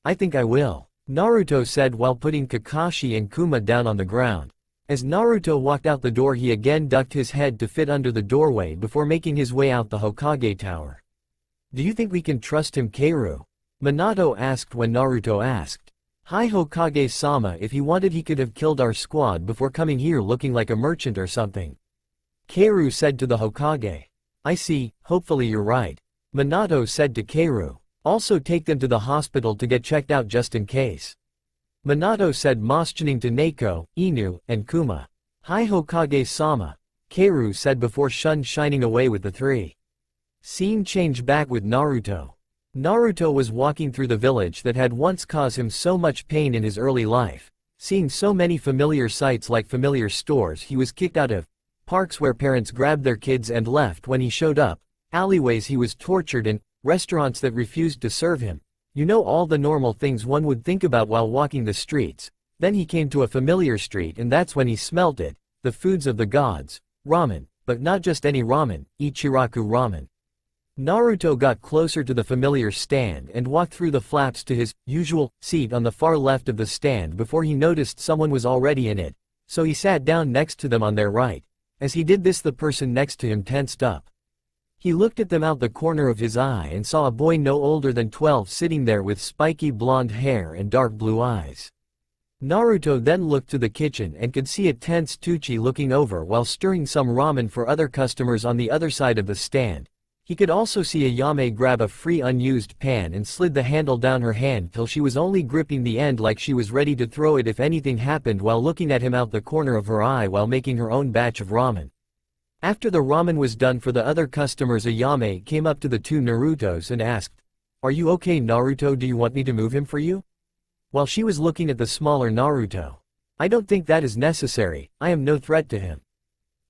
I think I will, Naruto said while putting Kakashi and Kuma down on the ground. As Naruto walked out the door, he again ducked his head to fit under the doorway before making his way out the Hokage tower. Do you think we can trust him, Keiru? Minato asked when Naruto asked. Hi Hokage-sama, if he wanted he could have killed our squad before coming here looking like a merchant or something. Keiru said to the Hokage. I see, hopefully you're right. Minato said to Keiru. Also take them to the hospital to get checked out just in case. Minato said, motioning to Neko, Inu, and Kuma. Hi Hokage-sama, Keiru said before shining away with the three. Scene change back with Naruto. Naruto was walking through the village that had once caused him so much pain in his early life. Seeing so many familiar sights like familiar stores he was kicked out of, parks where parents grabbed their kids and left when he showed up, alleyways he was tortured in, restaurants that refused to serve him. You know, all the normal things one would think about while walking the streets. Then he came to a familiar street and that's when he smelt it, the foods of the gods, ramen, but not just any ramen, Ichiraku ramen. Naruto got closer to the familiar stand and walked through the flaps to his usual seat on the far left of the stand before he noticed someone was already in it, so he sat down next to them on their right. As he did this, the person next to him tensed up. He looked at them out the corner of his eye and saw a boy no older than 12 sitting there with spiky blonde hair and dark blue eyes. Naruto then looked to the kitchen and could see a tense Tucci looking over while stirring some ramen for other customers on the other side of the stand. He could also see Ayame grab a free unused pan and slid the handle down her hand till she was only gripping the end like she was ready to throw it if anything happened, while looking at him out the corner of her eye while making her own batch of ramen. After the ramen was done for the other customers, Ayame came up to the two Narutos and asked, Are you okay, Naruto? Do you want me to move him for you? While she was looking at the smaller Naruto. I don't think that is necessary, I am no threat to him.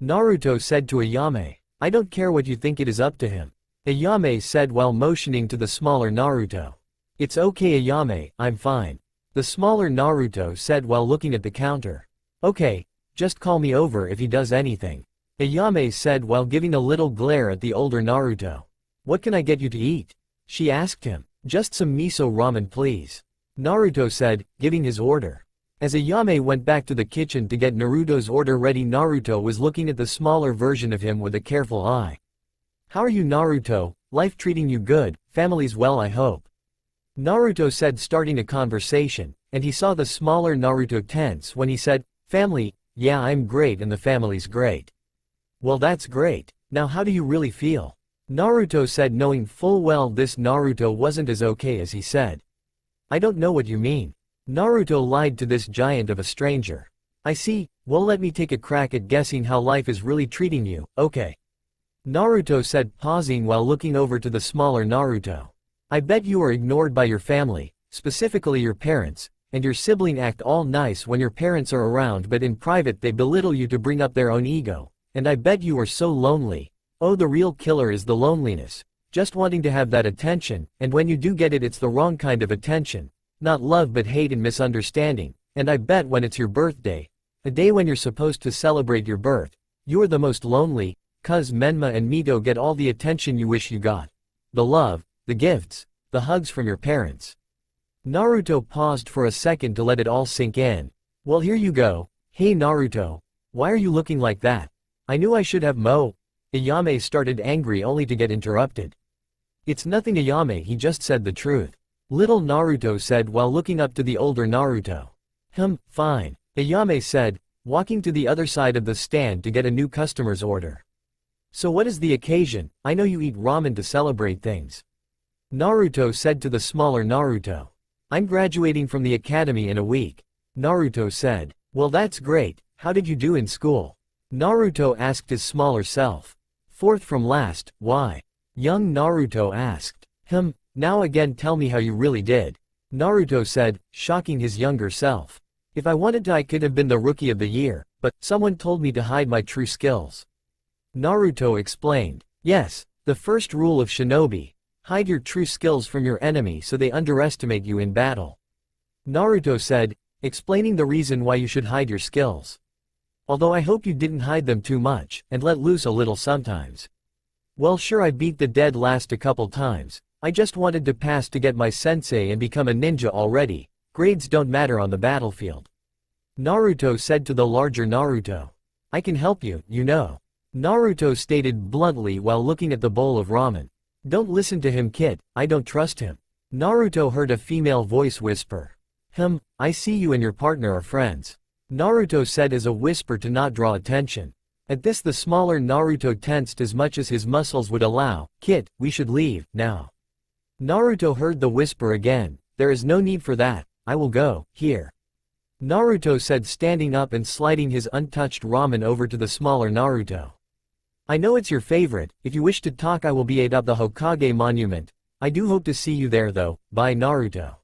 Naruto said to Ayame. I don't care what you think, it is up to him. Ayame said while motioning to the smaller Naruto. It's okay Ayame, I'm fine. The smaller Naruto said while looking at the counter. Okay, just call me over if he does anything. Ayame said while giving a little glare at the older Naruto. What can I get you to eat? She asked him. Just some miso ramen please. Naruto said, giving his order. As Ayame went back to the kitchen to get Naruto's order ready, Naruto was looking at the smaller version of him with a careful eye. How are you, Naruto? Life treating you good, family's well, I hope. Naruto said, starting a conversation, and he saw the smaller Naruto tense when he said, family, yeah, I'm great and the family's great. Well, that's great. Now how do you really feel? Naruto said, knowing full well this Naruto wasn't as okay as he said. I don't know what you mean. Naruto lied to this giant of a stranger. I see, well let me take a crack at guessing how life is really treating you, okay. Naruto said, pausing while looking over to the smaller Naruto. I bet you are ignored by your family, specifically your parents, and your sibling act all nice when your parents are around but in private they belittle you to bring up their own ego, and I bet you are so lonely. Oh, the real killer is the loneliness, just wanting to have that attention, and when you do get it it's the wrong kind of attention. Not love but hate and misunderstanding, and I bet when it's your birthday, a day when you're supposed to celebrate your birth, you're the most lonely, cuz Menma and Mito get all the attention you wish you got. The love, the gifts, the hugs from your parents. Naruto paused for a second to let it all sink in. Well, here you go. Hey Naruto, why are you looking like that? I knew I should have Ayame started, angry only to get interrupted. It's nothing Ayame, he just said the truth. Little Naruto said while looking up to the older Naruto. Fine. Ayame said, walking to the other side of the stand to get a new customer's order. So what is the occasion? I know you eat ramen to celebrate things. Naruto said to the smaller Naruto. I'm graduating from the academy in a week. Naruto said. Well, that's great. How did you do in school? Naruto asked his smaller self. Fourth from last. Why? Young Naruto asked. Now again tell me how you really did. Naruto said, shocking his younger self. If I wanted to I could have been the rookie of the year, but someone told me to hide my true skills. Naruto explained. Yes, the first rule of shinobi. Hide your true skills from your enemy so they underestimate you in battle. Naruto said, explaining the reason why you should hide your skills. Although I hope you didn't hide them too much, and let loose a little sometimes. Well, sure, I beat the dead last a couple times. I just wanted to pass to get my sensei and become a ninja already. Grades don't matter on the battlefield. Naruto said to the larger Naruto. I can help you, you know. Naruto stated bluntly while looking at the bowl of ramen. Don't listen to him, kid, I don't trust him. Naruto heard a female voice whisper. I see you and your partner are friends. Naruto said as a whisper to not draw attention. At this the smaller Naruto tensed as much as his muscles would allow. Kid, we should leave, now. Naruto heard the whisper again. There is no need for that, I will go, here. Naruto said, standing up and sliding his untouched ramen over to the smaller Naruto. I know it's your favorite. If you wish to talk I will be at the Hokage monument. I do hope to see you there though, bye Naruto.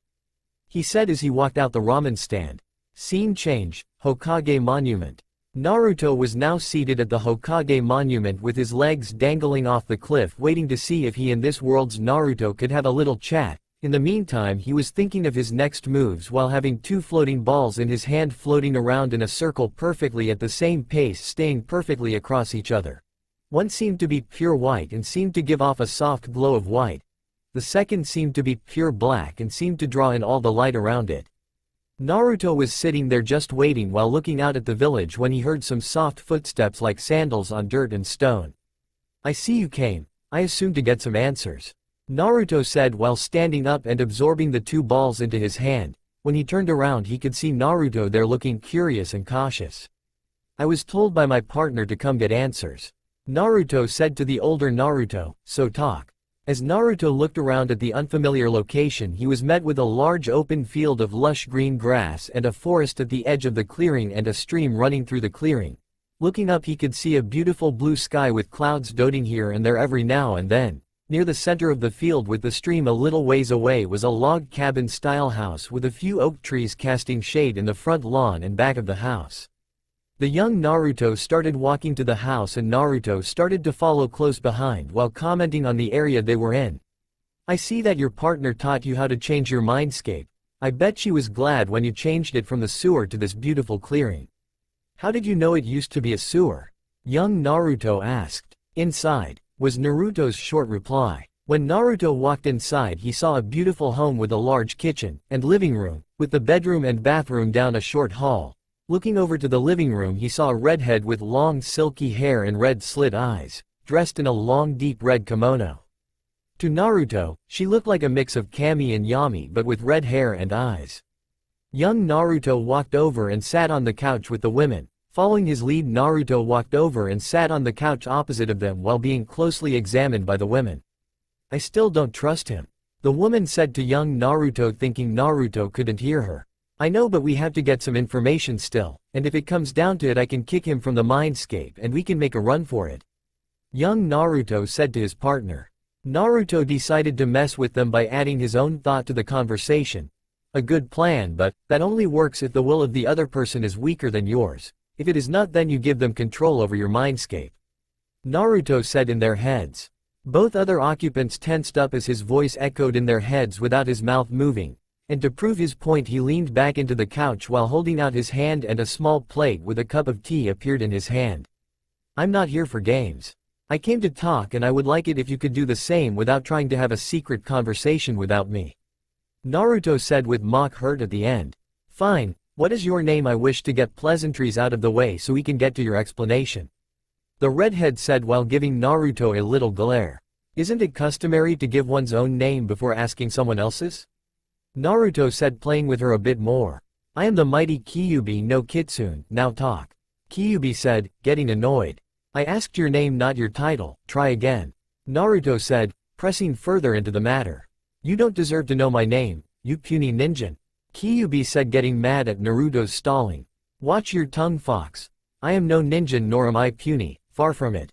He said as he walked out the ramen stand. Scene change, Hokage monument. Naruto was now seated at the Hokage monument with his legs dangling off the cliff waiting to see if he and this world's Naruto could have a little chat. In the meantime he was thinking of his next moves while having two floating balls in his hand floating around in a circle perfectly at the same pace, staying perfectly across each other. One seemed to be pure white and seemed to give off a soft glow of white. The second seemed to be pure black and seemed to draw in all the light around it. Naruto was sitting there just waiting while looking out at the village when he heard some soft footsteps like sandals on dirt and stone. I see you came. I assumed to get some answers. Naruto said while standing up and absorbing the two balls into his hand. When he turned around he could see Naruto there looking curious and cautious. I was told by my partner to come get answers. Naruto said to the older Naruto, so talk. As Naruto looked around at the unfamiliar location he was met with a large open field of lush green grass and a forest at the edge of the clearing and a stream running through the clearing. Looking up he could see a beautiful blue sky with clouds dotting here and there every now and then. Near the center of the field with the stream a little ways away was a log cabin-style house with a few oak trees casting shade in the front lawn and back of the house. The young Naruto started walking to the house and Naruto started to follow close behind while commenting on the area they were in. I see that your partner taught you how to change your mindscape. I bet she was glad when you changed it from the sewer to this beautiful clearing. How did you know it used to be a sewer? Young Naruto asked. Inside, was Naruto's short reply. When Naruto walked inside he saw a beautiful home with a large kitchen and living room, with the bedroom and bathroom down a short hall. Looking over to the living room he saw a redhead with long silky hair and red slit eyes, dressed in a long deep red kimono. To Naruto, she looked like a mix of Kami and Yami but with red hair and eyes. Young Naruto walked over and sat on the couch with the women. Following his lead Naruto walked over and sat on the couch opposite of them while being closely examined by the women. I still don't trust him. The woman said to young Naruto thinking Naruto couldn't hear her. I know but we have to get some information still, and if it comes down to it I can kick him from the mindscape and we can make a run for it. Young Naruto said to his partner. Naruto decided to mess with them by adding his own thought to the conversation. A good plan but, that only works if the will of the other person is weaker than yours. If it is not then you give them control over your mindscape. Naruto said in their heads. Both other occupants tensed up as his voice echoed in their heads without his mouth moving. And to prove his point he leaned back into the couch while holding out his hand and a small plate with a cup of tea appeared in his hand. I'm not here for games. I came to talk and I would like it if you could do the same without trying to have a secret conversation without me. Naruto said with mock hurt at the end. Fine. What is your name? I wish to get pleasantries out of the way so we can get to your explanation. The redhead said while giving Naruto a little glare. Isn't it customary to give one's own name before asking someone else's? Naruto said playing with her a bit more. I am the mighty Kyuubi no Kitsune, now talk. Kyuubi said, getting annoyed. I asked your name, not your title, try again. Naruto said, pressing further into the matter. You don't deserve to know my name, you puny ninja. Kyuubi said, getting mad at Naruto's stalling. Watch your tongue, fox. I am no ninja nor am I puny, far from it.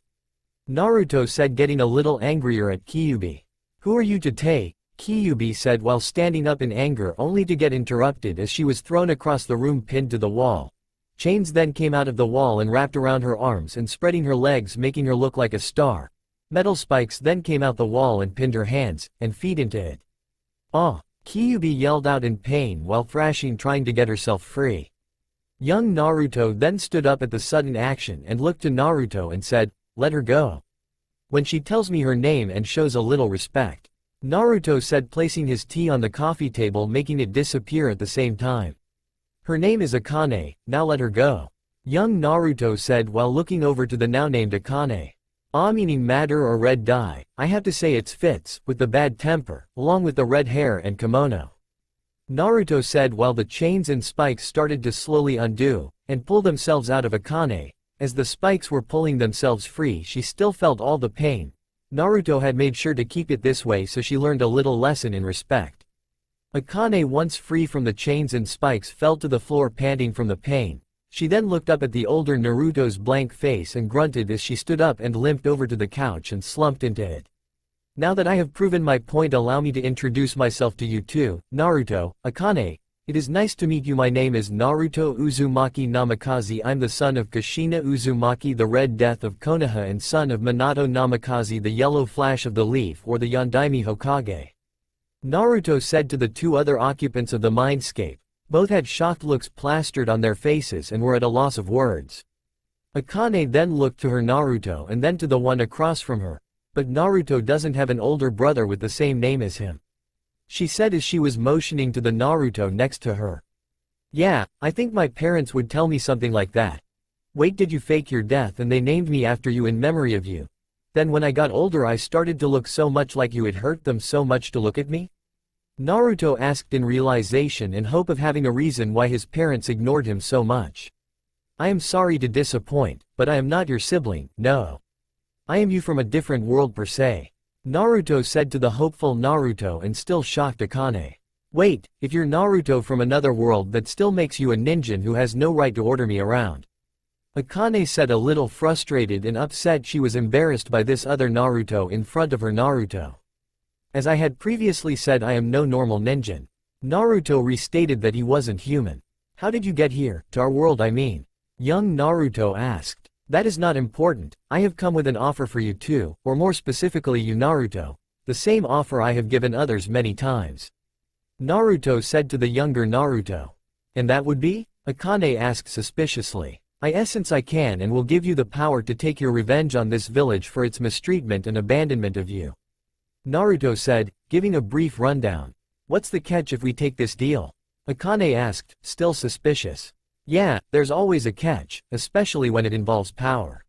Naruto said, getting a little angrier at Kyuubi. Who are you to take? Kyuubi said while standing up in anger, only to get interrupted as she was thrown across the room, pinned to the wall. Chains then came out of the wall and wrapped around her arms and spreading her legs, making her look like a star. Metal spikes then came out the wall and pinned her hands and feet into it. Ah! Kyuubi yelled out in pain while thrashing, trying to get herself free. Young Naruto then stood up at the sudden action and looked to Naruto and said, let her go. When she tells me her name and shows a little respect. Naruto said, placing his tea on the coffee table, making it disappear at the same time. Her name is Akane, now let her go. Young Naruto said while looking over to the now named Akane. Ah, meaning madder or red dye, I have to say it's fits, with the bad temper, along with the red hair and kimono. Naruto said while the chains and spikes started to slowly undo, and pull themselves out of Akane. As the spikes were pulling themselves free, she still felt all the pain. Naruto had made sure to keep it this way, so she learned a little lesson in respect. Akane, once free from the chains and spikes, fell to the floor panting from the pain. She then looked up at the older Naruto's blank face and grunted as she stood up and limped over to the couch and slumped into it. Now that I have proven my point, allow me to introduce myself to you too, Naruto, Akane. It is nice to meet you. My name is Naruto Uzumaki Namikaze. I'm the son of Kushina Uzumaki, the Red Death of Konoha, and son of Minato Namikaze, the Yellow Flash of the Leaf, or the Yondaime Hokage. Naruto said to the two other occupants of the mindscape. Both had shocked looks plastered on their faces and were at a loss of words. Akane then looked to her Naruto and then to the one across from her. But Naruto doesn't have an older brother with the same name as him. She said as she was motioning to the Naruto next to her. Yeah, I think my parents would tell me something like that. Wait, did you fake your death and they named me after you in memory of you? Then when I got older I started to look so much like you, it hurt them so much to look at me? Naruto asked in realization and hope of having a reason why his parents ignored him so much. I am sorry to disappoint, but I am not your sibling, no. I am you from a different world per se. Naruto said to the hopeful Naruto and still shocked Akane. Wait, if you're Naruto from another world, that still makes you a ninja who has no right to order me around. Akane said, a little frustrated and upset. She was embarrassed by this other Naruto in front of her Naruto. As I had previously said, I am no normal ninja. Naruto restated that he wasn't human. How did you get here, to our world I mean? Young Naruto asked. That is not important, I have come with an offer for you too, or more specifically you Naruto. The same offer I have given others many times. Naruto said to the younger Naruto. And that would be? Akane asked suspiciously. Since I can and will give you the power to take your revenge on this village for its mistreatment and abandonment of you. Naruto said, giving a brief rundown. What's the catch if we take this deal? Akane asked, still suspicious. Yeah, there's always a catch, especially when it involves power.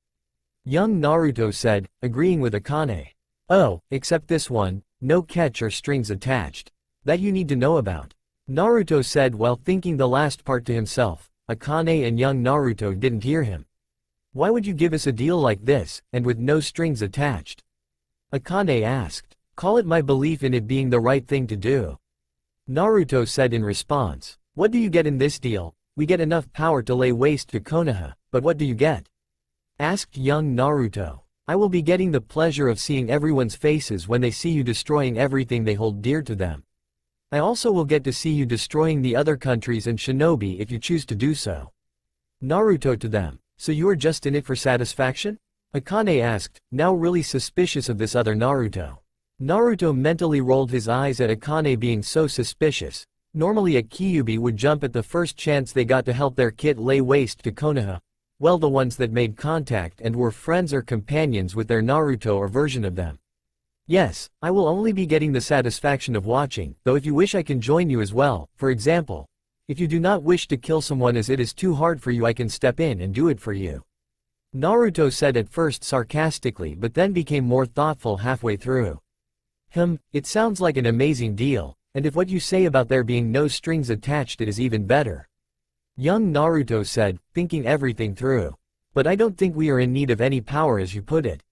Young Naruto said, agreeing with Akane. Oh, except this one, no catch or strings attached. That you need to know about. Naruto said while thinking the last part to himself. Akane and young Naruto didn't hear him. Why would you give us a deal like this, and with no strings attached? Akane asked. Call it my belief in it being the right thing to do. Naruto said in response. What do you get in this deal? We get enough power to lay waste to Konoha, but what do you get? Asked young Naruto. I will be getting the pleasure of seeing everyone's faces when they see you destroying everything they hold dear to them. I also will get to see you destroying the other countries and shinobi if you choose to do so. Naruto to them. So you are just in it for satisfaction? Akane asked, now really suspicious of this other Naruto. Naruto mentally rolled his eyes at Akane being so suspicious. Normally a Kyuubi would jump at the first chance they got to help their kid lay waste to Konoha. Well, the ones that made contact and were friends or companions with their Naruto or version of them. Yes, I will only be getting the satisfaction of watching, though if you wish I can join you as well. For example, if you do not wish to kill someone as it is too hard for you, I can step in and do it for you. Naruto said at first sarcastically but then became more thoughtful halfway through. It sounds like an amazing deal. And if what you say about there being no strings attached, it is even better. Young Naruto said, thinking everything through. But I don't think we are in need of any power as you put it.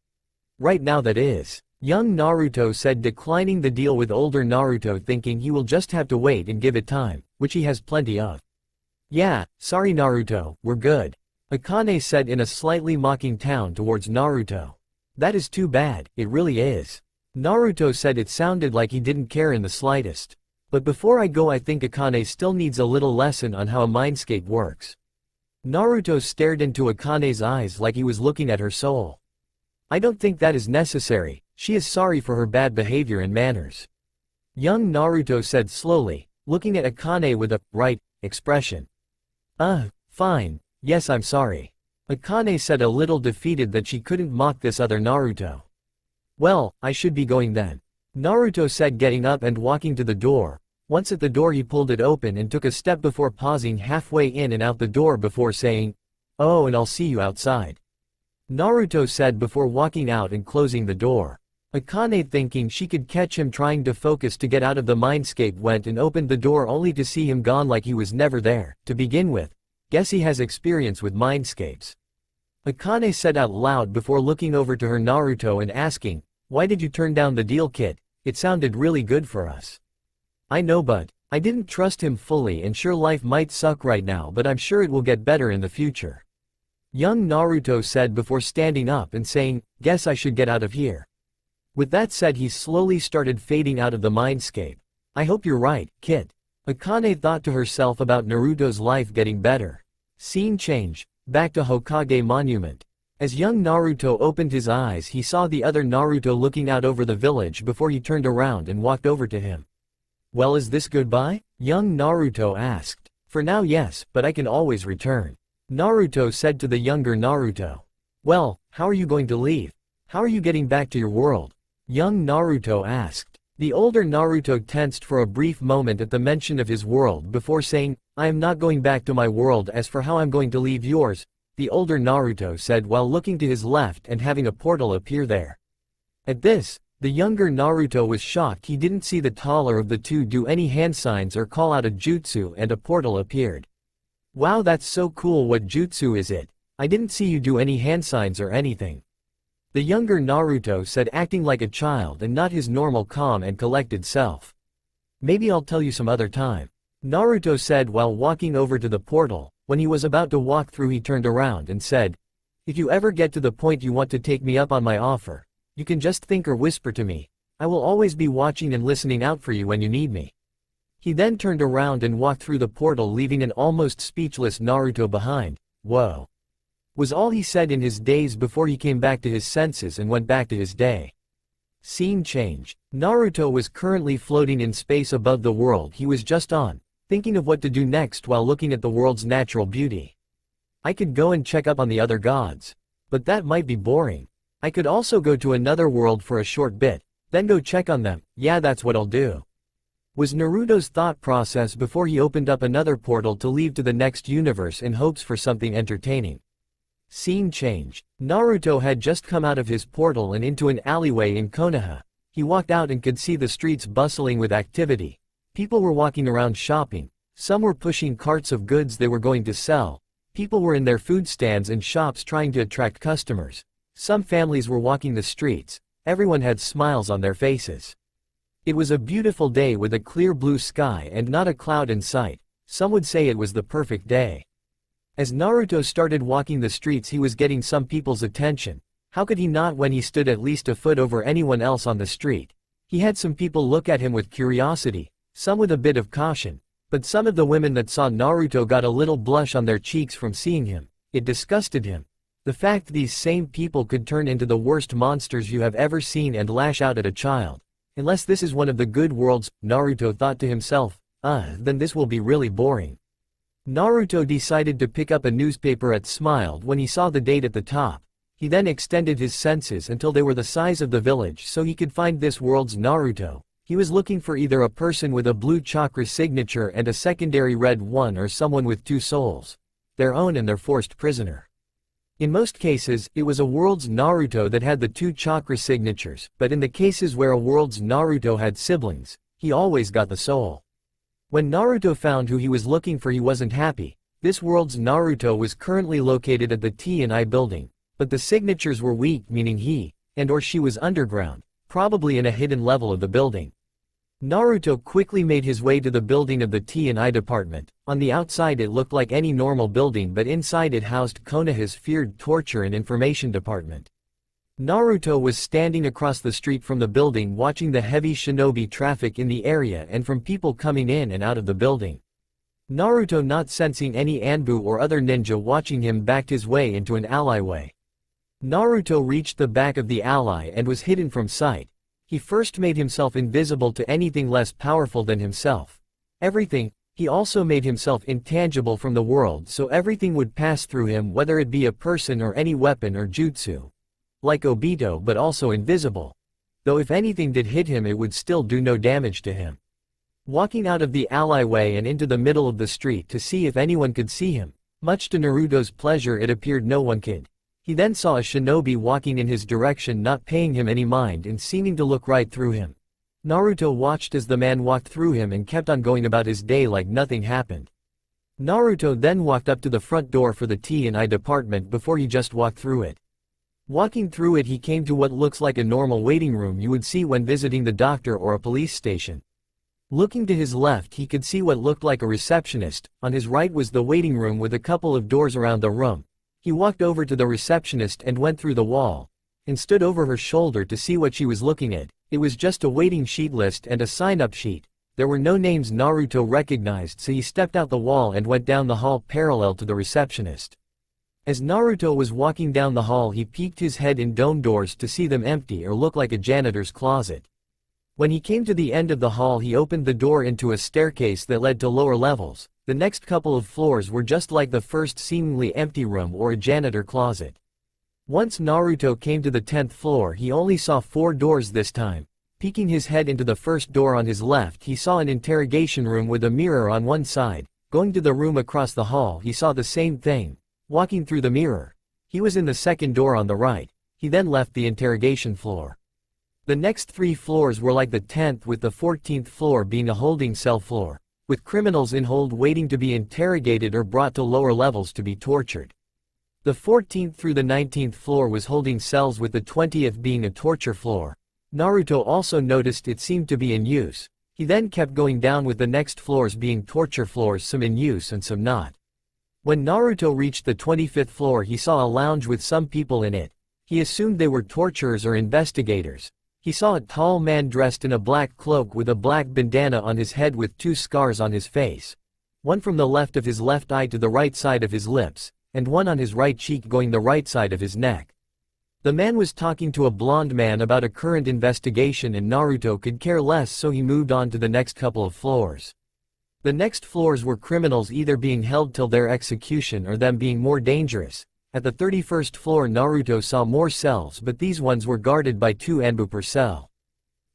Right now that is. Young Naruto said, declining the deal with older Naruto, thinking he will just have to wait and give it time, which he has plenty of. Yeah, sorry Naruto, we're good. Akane said in a slightly mocking tone towards Naruto. That is too bad, it really is. Naruto said it sounded like he didn't care in the slightest. But before I go, I think Akane still needs a little lesson on how a mindscape works. Naruto stared into Akane's eyes like he was looking at her soul. I don't think that is necessary, she is sorry for her bad behavior and manners. Young Naruto said slowly, looking at Akane with a right expression. Fine, yes I'm sorry. Akane said, a little defeated that she couldn't mock this other Naruto. Well, I should be going then. Naruto said, getting up and walking to the door. Once at the door he pulled it open and took a step before pausing halfway in and out the door before saying, "Oh, and I'll see you outside." Naruto said before walking out and closing the door. Akane, thinking she could catch him trying to focus to get out of the mindscape, went and opened the door only to see him gone like he was never there. To begin with, guess he has experience with mindscapes. Akane said out loud before looking over to her Naruto and asking, "Why did you turn down the deal, kid? It sounded really good for us." I know, but I didn't trust him fully, and sure, life might suck right now, but I'm sure it will get better in the future. Young Naruto said before standing up and saying, "Guess I should get out of here." With that said, he slowly started fading out of the mindscape. I hope you're right, kid. Akane thought to herself about Naruto's life getting better. Scene change, back to Hokage Monument. As young Naruto opened his eyes, he saw the other Naruto looking out over the village before he turned around and walked over to him. Well, is this goodbye? Young Naruto asked. For now yes, but I can always return. Naruto said to the younger Naruto. Well, how are you going to leave? How are you getting back to your world? Young Naruto asked. The older Naruto tensed for a brief moment at the mention of his world before saying, I am not going back to my world. As for how I'm going to leave yours, the older Naruto said while looking to his left and having a portal appear there. At this, the younger Naruto was shocked. He didn't see the taller of the two do any hand signs or call out a jutsu, and a portal appeared. Wow, that's so cool. What jutsu is it? I didn't see you do any hand signs or anything. The younger Naruto said, acting like a child and not his normal calm and collected self. Maybe I'll tell you some other time. Naruto said while walking over to the portal. When he was about to walk through, he turned around and said, if you ever get to the point you want to take me up on my offer, you can just think or whisper to me. I will always be watching and listening out for you when you need me. He then turned around and walked through the portal, leaving an almost speechless Naruto behind. Whoa. Was all he said in his daze before he came back to his senses and went back to his day. Scene change. Naruto was currently floating in space above the world he was just on, thinking of what to do next while looking at the world's natural beauty. I could go and check up on the other gods. But that might be boring. I could also go to another world for a short bit, then go check on them. Yeah, that's what I'll do. Was Naruto's thought process before he opened up another portal to leave to the next universe in hopes for something entertaining. Scene change. Naruto had just come out of his portal and into an alleyway in Konoha. He walked out and could see the streets bustling with activity. People were walking around shopping. Some were pushing carts of goods they were going to sell. People were in their food stands and shops trying to attract customers. Some families were walking the streets. Everyone had smiles on their faces. It was a beautiful day with a clear blue sky and not a cloud in sight. Some would say it was the perfect day. As Naruto started walking the streets, he was getting some people's attention. How could he not when he stood at least a foot over anyone else on the street? He had some people look at him with curiosity, some with a bit of caution. But some of the women that saw Naruto got a little blush on their cheeks from seeing him. It disgusted him. The fact these same people could turn into the worst monsters you have ever seen and lash out at a child. Unless this is one of the good worlds, Naruto thought to himself, then this will be really boring. Naruto decided to pick up a newspaper and smiled when he saw the date at the top. He then extended his senses until they were the size of the village so he could find this world's Naruto. He was looking for either a person with a blue chakra signature and a secondary red one, or someone with two souls. Their own and their forced prisoner. In most cases, it was a world's Naruto that had the two chakra signatures, but in the cases where a world's Naruto had siblings, he always got the soul. When Naruto found who he was looking for, he wasn't happy. This world's Naruto was currently located at the T&I building, but the signatures were weak, meaning he and or she was underground, probably in a hidden level of the building. Naruto quickly made his way to the building of the T&I department. On the outside it looked like any normal building, but inside it housed Konoha's feared torture and information department. Naruto was standing across the street from the building watching the heavy shinobi traffic in the area and from people coming in and out of the building. Naruto, not sensing any Anbu or other ninja watching him, backed his way into an alleyway. Naruto reached the back of the alley and was hidden from sight. He first made himself invisible to anything less powerful than himself. Everything. He also made himself intangible from the world so everything would pass through him, whether it be a person or any weapon or jutsu. Like Obito, but also invisible. Though if anything did hit him it would still do no damage to him. Walking out of the alleyway and into the middle of the street to see if anyone could see him. Much to Naruto's pleasure it appeared no one could. He then saw a shinobi walking in his direction, not paying him any mind and seeming to look right through him. Naruto watched as the man walked through him and kept on going about his day like nothing happened. Naruto then walked up to the front door for the T&I department before he just walked through it. Walking through it he came to what looks like a normal waiting room you would see when visiting the doctor or a police station. Looking to his left he could see what looked like a receptionist, on his right was the waiting room with a couple of doors around the room. He walked over to the receptionist and went through the wall, and stood over her shoulder to see what she was looking at. It was just a waiting sheet list and a sign-up sheet. There were no names Naruto recognized, so he stepped out the wall and went down the hall parallel to the receptionist. As Naruto was walking down the hall he peeked his head in dome doors to see them empty or look like a janitor's closet. When he came to the end of the hall he opened the door into a staircase that led to lower levels. The next couple of floors were just like the first seemingly empty room or a janitor closet. Once Naruto came to the 10th floor he only saw 4 doors this time. Peeking his head into the first door on his left he saw an interrogation room with a mirror on one side. Going to the room across the hall he saw the same thing. Walking through the mirror, he was in the second door on the right. He then left the interrogation floor. The next 3 floors were like the 10th, with the 14th floor being a holding cell floor, with criminals in hold waiting to be interrogated or brought to lower levels to be tortured. The 14th through the 19th floor was holding cells, with the 20th being a torture floor. Naruto also noticed it seemed to be in use. He then kept going down with the next floors being torture floors, some in use and some not. When Naruto reached the 25th floor he saw a lounge with some people in it. He assumed they were torturers or investigators. He saw a tall man dressed in a black cloak with a black bandana on his head with 2 scars on his face. One from the left of his left eye to the right side of his lips, and one on his right cheek going the right side of his neck. The man was talking to a blonde man about a current investigation, and Naruto could care less, so he moved on to the next couple of floors. The next floors were criminals either being held till their execution or them being more dangerous. At the 31st floor Naruto saw more cells, but these ones were guarded by 2 Anbu per cell.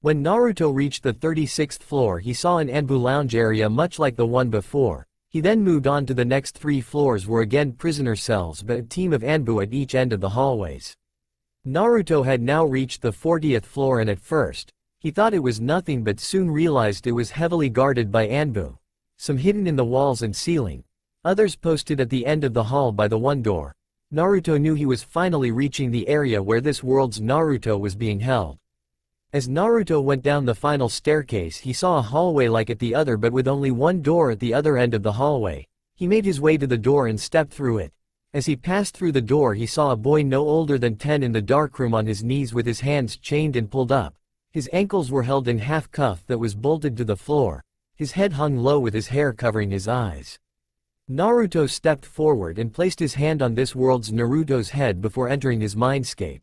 When Naruto reached the 36th floor he saw an Anbu lounge area much like the one before. He then moved on to the next 3 floors were again prisoner cells, but a team of Anbu at each end of the hallways. Naruto had now reached the 40th floor, and at first, he thought it was nothing but soon realized it was heavily guarded by Anbu. Some hidden in the walls and ceiling. Others posted at the end of the hall by the one door. Naruto knew he was finally reaching the area where this world's Naruto was being held. As Naruto went down the final staircase he saw a hallway like at the other, but with only one door at the other end of the hallway. He made his way to the door and stepped through it. As he passed through the door he saw a boy no older than 10 in the darkroom on his knees with his hands chained and pulled up. His ankles were held in half cuff that was bolted to the floor. His head hung low with his hair covering his eyes. Naruto stepped forward and placed his hand on this world's Naruto's head before entering his mindscape.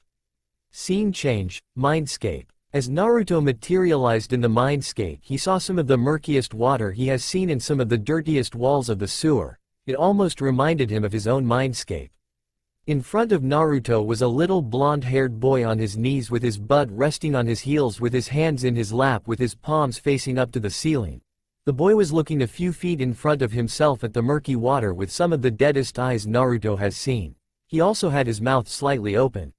Scene change, mindscape. As Naruto materialized in the mindscape he saw some of the murkiest water he has seen and some of the dirtiest walls of the sewer. It almost reminded him of his own mindscape. In front of Naruto was a little blonde-haired boy on his knees with his butt resting on his heels with his hands in his lap with his palms facing up to the ceiling. The boy was looking a few feet in front of himself at the murky water with some of the deadest eyes Naruto has seen. He also had his mouth slightly open.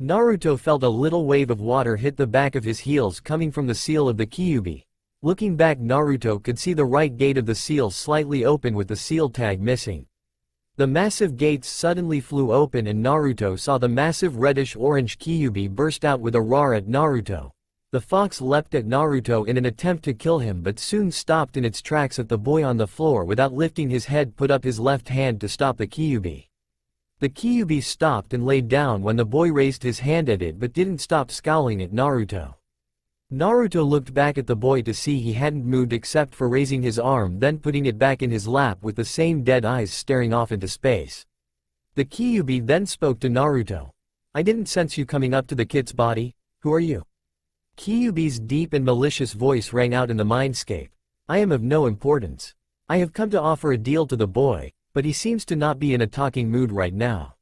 Naruto felt a little wave of water hit the back of his heels coming from the seal of the Kyuubi. Looking back, Naruto could see the right gate of the seal slightly open with the seal tag missing. The massive gates suddenly flew open and Naruto saw the massive reddish-orange Kyuubi burst out with a roar at Naruto. The fox leapt at Naruto in an attempt to kill him but soon stopped in its tracks at the boy on the floor. Without lifting his head, put up his left hand to stop the Kyuubi. The Kyuubi stopped and laid down when the boy raised his hand at it but didn't stop scowling at Naruto. Naruto looked back at the boy to see he hadn't moved except for raising his arm, then putting it back in his lap with the same dead eyes staring off into space. The Kyuubi then spoke to Naruto. "I didn't sense you coming up to the kid's body. Who are you?" Kyuubi's deep and malicious voice rang out in the mindscape. "I am of no importance. I have come to offer a deal to the boy, but he seems to not be in a talking mood right now,"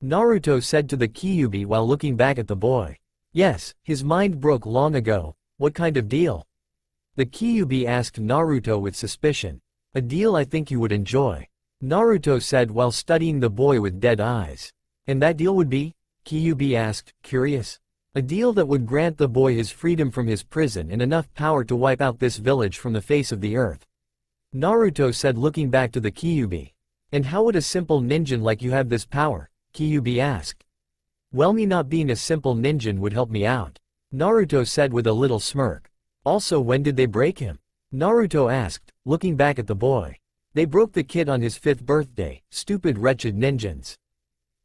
Naruto said to the Kyuubi while looking back at the boy. Yes, his mind broke long ago. "What kind of deal?" the Kyuubi asked Naruto with suspicion. "A deal I think you would enjoy," Naruto said while studying the boy with dead eyes. "And that deal would be?" Kyuubi asked, curious. "A deal that would grant the boy his freedom from his prison and enough power to wipe out this village from the face of the earth," Naruto said looking back to the Kyuubi. "And how would a simple ninja like you have this power?" Kyuubi asked. "Well, me not being a simple ninja would help me out," Naruto said with a little smirk. "Also, when did they break him?" Naruto asked, looking back at the boy. "They broke the kid on his 5th birthday, stupid wretched ninjas."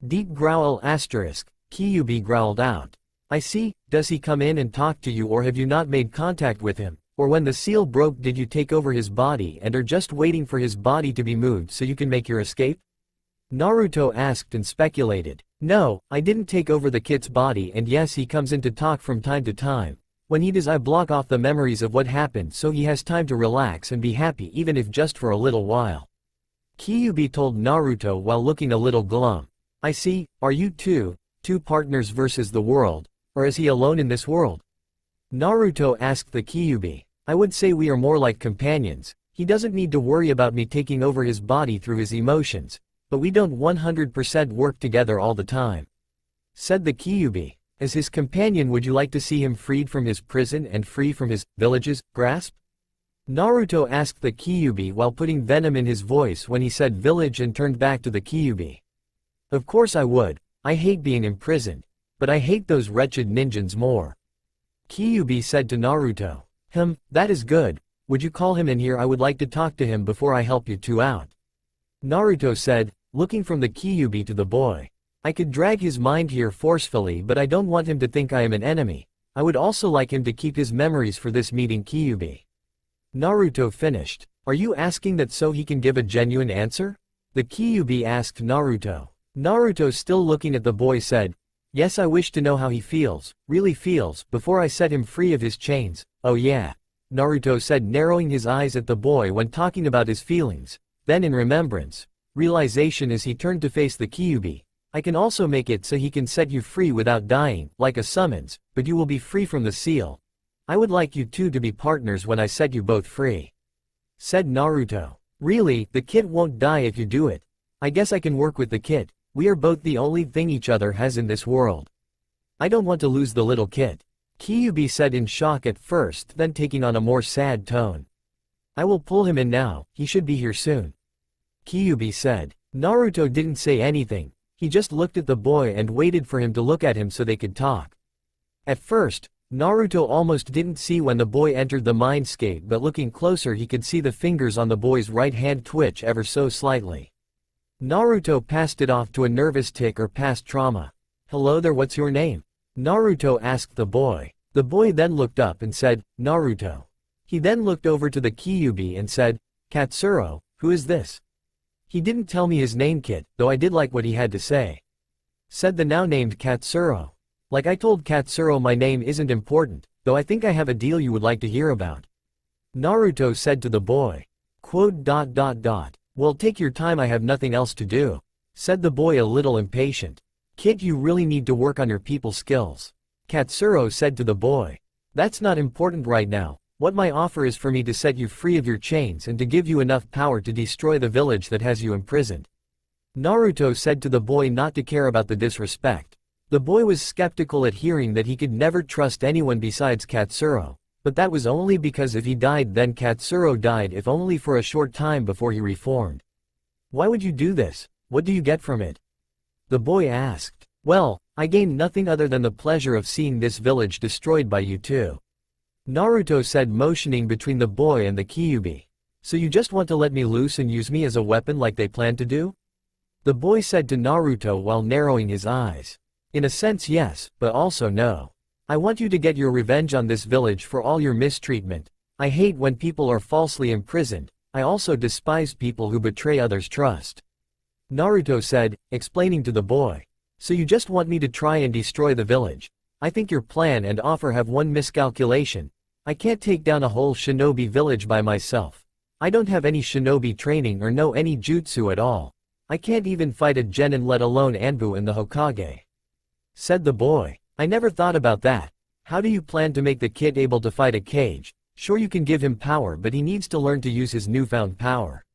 Deep growl asterisk, Kyuubi growled out. "I see. Does he come in and talk to you, or have you not made contact with him? Or when the seal broke, did you take over his body and are just waiting for his body to be moved so you can make your escape?" Naruto asked and speculated. "No, I didn't take over the kid's body, and yes, he comes in to talk from time to time. When he does, I block off the memories of what happened so he has time to relax and be happy, even if just for a little while," Kyuubi told Naruto while looking a little glum. "I see. Are you two partners versus the world, or is he alone in this world?" Naruto asked the Kyuubi. "I would say we are more like companions. He doesn't need to worry about me taking over his body through his emotions, but we don't 100% work together all the time," said the Kyuubi. "As his companion, would you like to see him freed from his prison and free from his village's grasp?" Naruto asked the Kyuubi while putting venom in his voice when he said village and turned back to the Kyuubi. "Of course I would. I hate being imprisoned. But I hate those wretched ninjas more," Kyuubi said to Naruto. That is good. Would you call him in here? I would like to talk to him before I help you two out," Naruto said, looking from the Kyuubi to the boy. "I could drag his mind here forcefully, but I don't want him to think I am an enemy. I would also like him to keep his memories for this meeting." Kyuubi. Naruto finished. "Are you asking that so he can give a genuine answer?" the Kyuubi asked Naruto. Naruto, still looking at the boy, said, "Yes, I wish to know how he feels, really feels, before I set him free of his chains." "Oh yeah," Naruto said, narrowing his eyes at the boy when talking about his feelings. Then in realization as he turned to face the Kyuubi, "I can also make it so he can set you free without dying, like a summons, but you will be free from the seal. I would like you two to be partners when I set you both free," said Naruto. "Really, the kid won't die if you do it. I guess I can work with the kid. We are both the only thing each other has in this world. I don't want to lose the little kid," Kyuubi said in shock at first, then taking on a more sad tone. "I will pull him in now, he should be here soon," Kyuubi said. Naruto didn't say anything. He just looked at the boy and waited for him to look at him so they could talk. At first, Naruto almost didn't see when the boy entered the mindscape, but looking closer he could see the fingers on the boy's right hand twitch ever so slightly. Naruto passed it off to a nervous tic or past trauma. "Hello there, what's your name?" Naruto asked the boy. The boy then looked up and said, "Naruto." He then looked over to the Kyuubi and said, "Katsuro, who is this?" "He didn't tell me his name, kid, though I did like what he had to say," said the now named Katsuro. "Like I told Katsuro, my name isn't important, though I think I have a deal you would like to hear about," Naruto said to the boy. "Well, take your time, I have nothing else to do," said the boy a little impatient. "Kid, you really need to work on your people skills," Katsuro said to the boy. "That's not important right now. What my offer is for me to set you free of your chains and to give you enough power to destroy the village that has you imprisoned," Naruto said to the boy, not to care about the disrespect. The boy was skeptical at hearing that he could never trust anyone besides Katsuro, But that was only because if he died then Katsuro died, if only for a short time before he reformed. Why would you do this? What do you get from it? The boy asked. Well, I gain nothing other than the pleasure of seeing this village destroyed by you two. Naruto said, motioning between the boy and the Kyuubi. So you just want to let me loose and use me as a weapon like they planned to do? The boy said to Naruto while narrowing his eyes. In a sense yes, but also no. I want you to get your revenge on this village for all your mistreatment. I hate when people are falsely imprisoned. I also despise people who betray others' trust. Naruto said, explaining to the boy. So you just want me to try and destroy the village? I think your plan and offer have one miscalculation. I can't take down a whole shinobi village by myself. I don't have any shinobi training or know any jutsu at all. I can't even fight a genin, let alone Anbu and the Hokage. Said the boy. I never thought about that. How do you plan to make the kid able to fight a cage? Sure, you can give him power, but he needs to learn to use his newfound power.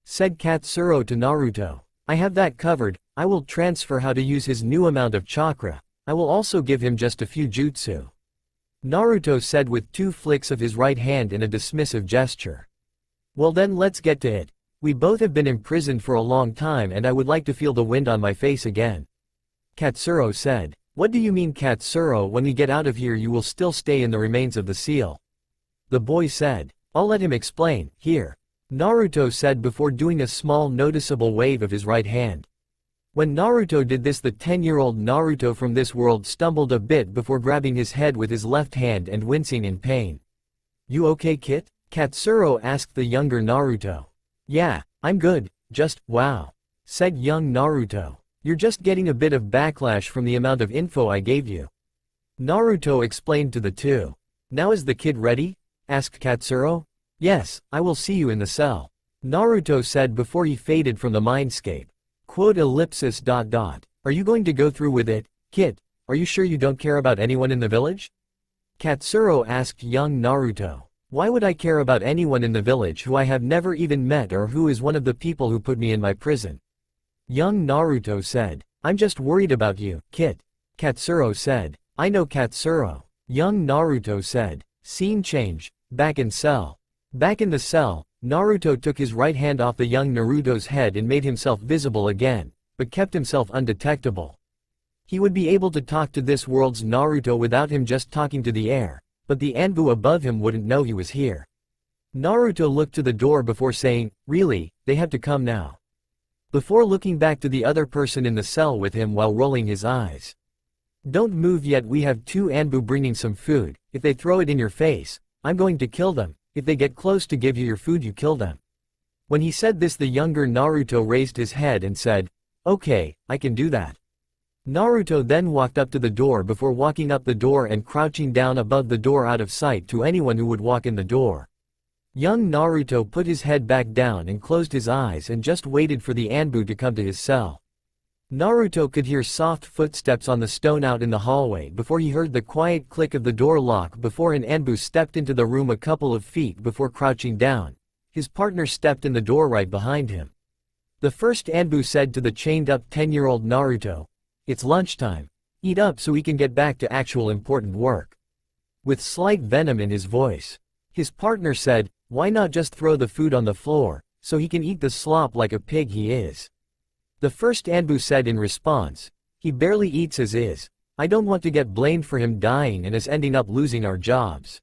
Said Katsuro to Naruto. I have that covered. I will transfer how to use his new amount of chakra. I will also give him just a few jutsu. Naruto said with 2 flicks of his right hand in a dismissive gesture. Well then let's get to it. We both have been imprisoned for a long time and I would like to feel the wind on my face again. Katsuro said. What do you mean, Katsuro? When we get out of here you will still stay in the remains of the seal? The boy said. I'll let him explain, here. Naruto said before doing a small noticeable wave of his right hand. When Naruto did this, the 10-year-old Naruto from this world stumbled a bit before grabbing his head with his left hand and wincing in pain. You okay, Kit? Katsuro asked the younger Naruto. Yeah, I'm good, just, wow. Said young Naruto. You're just getting a bit of backlash from the amount of info I gave you. Naruto explained to the two. Now is the kid ready? Asked Katsuro. Yes, I will see you in the cell. Naruto said before he faded from the mindscape. Are you going to go through with it, Kit? Are you sure you don't care about anyone in the village? Katsuro asked young Naruto. Why would I care about anyone in the village who I have never even met or who is one of the people who put me in my prison? Young Naruto said. I'm just worried about you, Kit. Katsuro said. I know, Katsuro. Young Naruto said. Scene change. Back in cell. Back in the cell, Naruto took his right hand off the young Naruto's head and made himself visible again, but kept himself undetectable. He would be able to talk to this world's Naruto without him just talking to the air, but the Anbu above him wouldn't know he was here. Naruto looked to the door before saying, really, they have to come now. Before looking back to the other person in the cell with him while rolling his eyes. Don't move yet, we have 2 Anbu bringing some food. If they throw it in your face, I'm going to kill them. If they get close to give you your food, you kill them. When he said this, the younger Naruto raised his head and said, okay, I can do that. Naruto then walked up to the door before walking up the door and crouching down above the door out of sight to anyone who would walk in the door. Young Naruto put his head back down and closed his eyes and just waited for the Anbu to come to his cell. Naruto could hear soft footsteps on the stone out in the hallway before he heard the quiet click of the door lock before an Anbu stepped into the room a couple of feet before crouching down. His partner stepped in the door right behind him. The first Anbu said to the chained-up 10-year-old Naruto, it's lunchtime. Eat up so we can get back to actual important work. With slight venom in his voice. His partner said, why not just throw the food on the floor, so he can eat the slop like a pig he is? The first Anbu said in response, he barely eats as is. I don't want to get blamed for him dying and us ending up losing our jobs.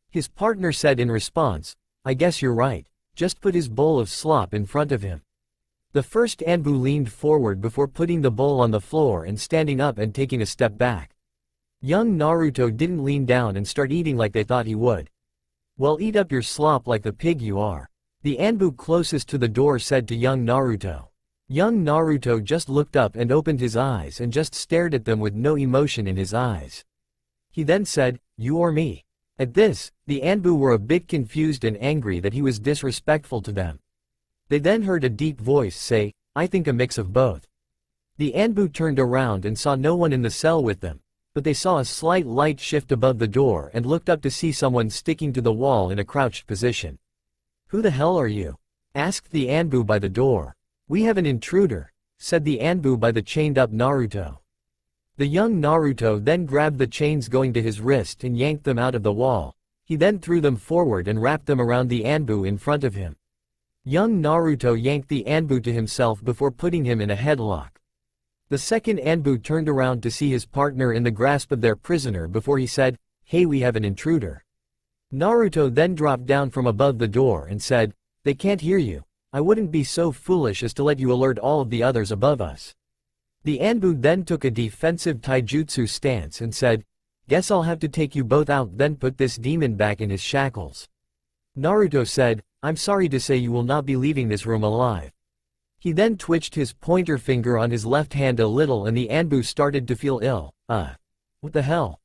His partner said in response, I guess you're right. Just put his bowl of slop in front of him. The first Anbu leaned forward before putting the bowl on the floor and standing up and taking a step back. Young Naruto didn't lean down and start eating like they thought he would. Well, eat up your slop like the pig you are. The Anbu closest to the door said to young Naruto. Young Naruto just looked up and opened his eyes and just stared at them with no emotion in his eyes. He then said, you or me? At this, the Anbu were a bit confused and angry that he was disrespectful to them. They then heard a deep voice say, I think a mix of both. The Anbu turned around and saw no one in the cell with them, but they saw a slight light shift above the door and looked up to see someone sticking to the wall in a crouched position. Who the hell are you? Asked the Anbu by the door. We have an intruder, said the Anbu by the chained-up Naruto. The young Naruto then grabbed the chains going to his wrist and yanked them out of the wall. He then threw them forward and wrapped them around the Anbu in front of him. Young Naruto yanked the Anbu to himself before putting him in a headlock. The second Anbu turned around to see his partner in the grasp of their prisoner before he said, "Hey, we have an intruder." Naruto then dropped down from above the door and said, "They can't hear you. I wouldn't be so foolish as to let you alert all of the others above us." The Anbu then took a defensive taijutsu stance and said, "Guess I'll have to take you both out, then put this demon back in his shackles." Naruto said, "I'm sorry to say you will not be leaving this room alive." He then twitched his pointer finger on his left hand a little and the Anbu started to feel ill. What the hell?"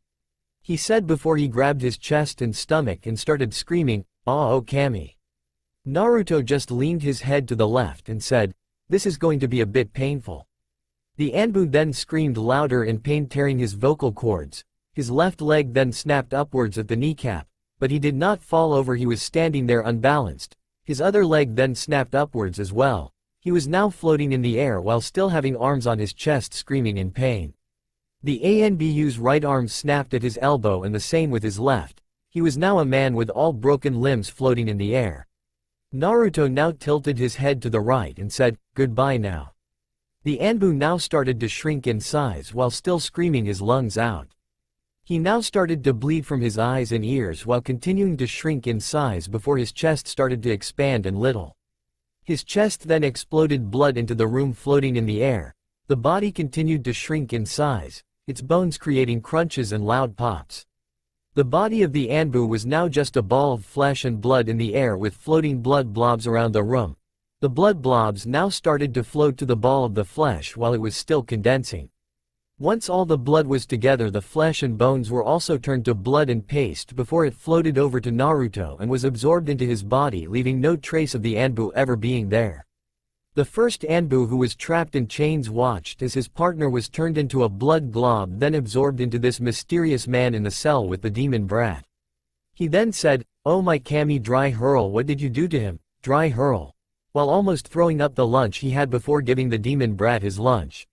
he said before he grabbed his chest and stomach and started screaming, "Oh Kami." Naruto just leaned his head to the left and said, "This is going to be a bit painful." The Anbu then screamed louder in pain, tearing his vocal cords. His left leg then snapped upwards at the kneecap, but he did not fall over, he was standing there unbalanced. His other leg then snapped upwards as well. He was now floating in the air while still having arms on his chest, screaming in pain. The Anbu's right arm snapped at his elbow and the same with his left. He was now a man with all broken limbs floating in the air. Naruto now tilted his head to the right and said, "Goodbye now." The Anbu now started to shrink in size while still screaming his lungs out. He now started to bleed from his eyes and ears while continuing to shrink in size before his chest started to expand and little. His chest then exploded blood into the room floating in the air. The body continued to shrink in size, its bones creating crunches and loud pops. The body of the Anbu was now just a ball of flesh and blood in the air with floating blood blobs around the room. The blood blobs now started to float to the ball of the flesh while it was still condensing. Once all the blood was together, the flesh and bones were also turned to blood and paste before it floated over to Naruto and was absorbed into his body, leaving no trace of the Anbu ever being there. The first Anbu, who was trapped in chains, watched as his partner was turned into a blood glob, then absorbed into this mysterious man in the cell with the demon brat. He then said, "Oh my Kami, Dry Hurl, what did you do to him, Dry Hurl?" while almost throwing up the lunch he had before giving the demon brat his lunch.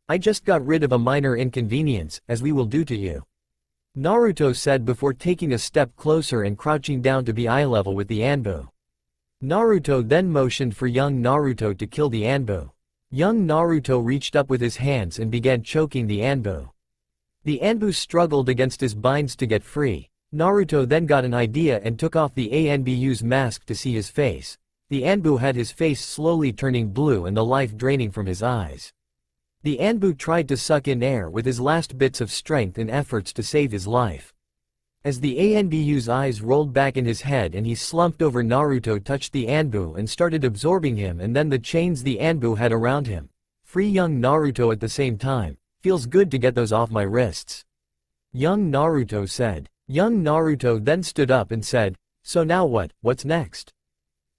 "I just got rid of a minor inconvenience, as we will do to you," Naruto said before taking a step closer and crouching down to be eye level with the Anbu. Naruto then motioned for young Naruto to kill the Anbu. Young Naruto reached up with his hands and began choking the Anbu. The Anbu struggled against his binds to get free. Naruto then got an idea and took off the Anbu's mask to see his face. The Anbu had his face slowly turning blue and the life draining from his eyes. The Anbu tried to suck in air with his last bits of strength in efforts to save his life. As the Anbu's eyes rolled back in his head and he slumped over, Naruto touched the Anbu and started absorbing him and then the chains the Anbu had around him. Free young Naruto at the same time. "Feels good to get those off my wrists," young Naruto said. Young Naruto then stood up and said, "So now what's next?"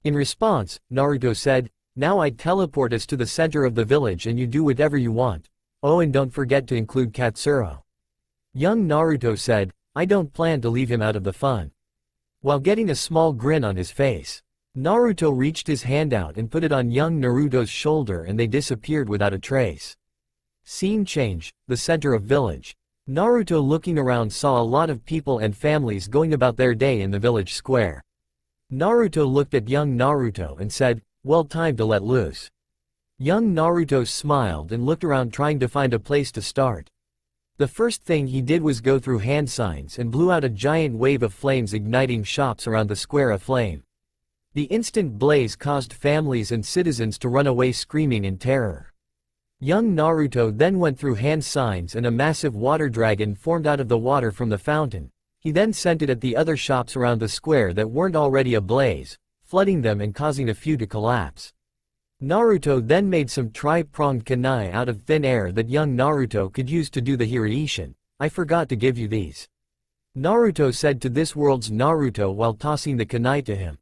In response, Naruto said, "Now I teleport us to the center of the village and you do whatever you want. Oh, and don't forget to include Katsuro." Young Naruto said, "I don't plan to leave him out of the fun," while getting a small grin on his face. Naruto reached his hand out and put it on young Naruto's shoulder and they disappeared without a trace. Scene change, the center of village. Naruto, looking around, saw a lot of people and families going about their day in the village square. Naruto looked at young Naruto and said, "Well, time to let loose." Young Naruto smiled and looked around trying to find a place to start. The first thing he did was go through hand signs and blew out a giant wave of flames, igniting shops around the square aflame. The instant blaze caused families and citizens to run away screaming in terror. Young Naruto then went through hand signs and a massive water dragon formed out of the water from the fountain. He then sent it at the other shops around the square that weren't already ablaze, flooding them and causing a few to collapse. Naruto then made some tri-pronged kunai out of thin air that young Naruto could use to do the Hiraishin. "I forgot to give you these," Naruto said to this world's Naruto while tossing the kunai to him.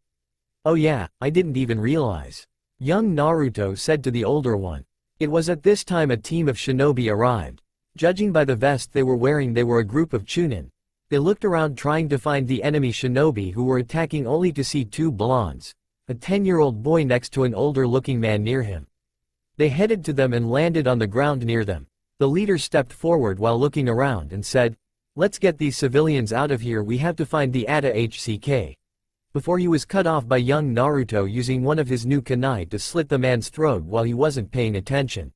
"Oh yeah, I didn't even realize," young Naruto said to the older one. It was at this time a team of shinobi arrived. Judging by the vest they were wearing, they were a group of chunin. They looked around trying to find the enemy shinobi who were attacking, only to see two blondes, a 10-year-old boy next to an older-looking man near him. They headed to them and landed on the ground near them. The leader stepped forward while looking around and said, Let's get these civilians out of here, we have to find the Atta HCK. Before he was cut off by young Naruto using one of his new kunai to slit the man's throat while he wasn't paying attention.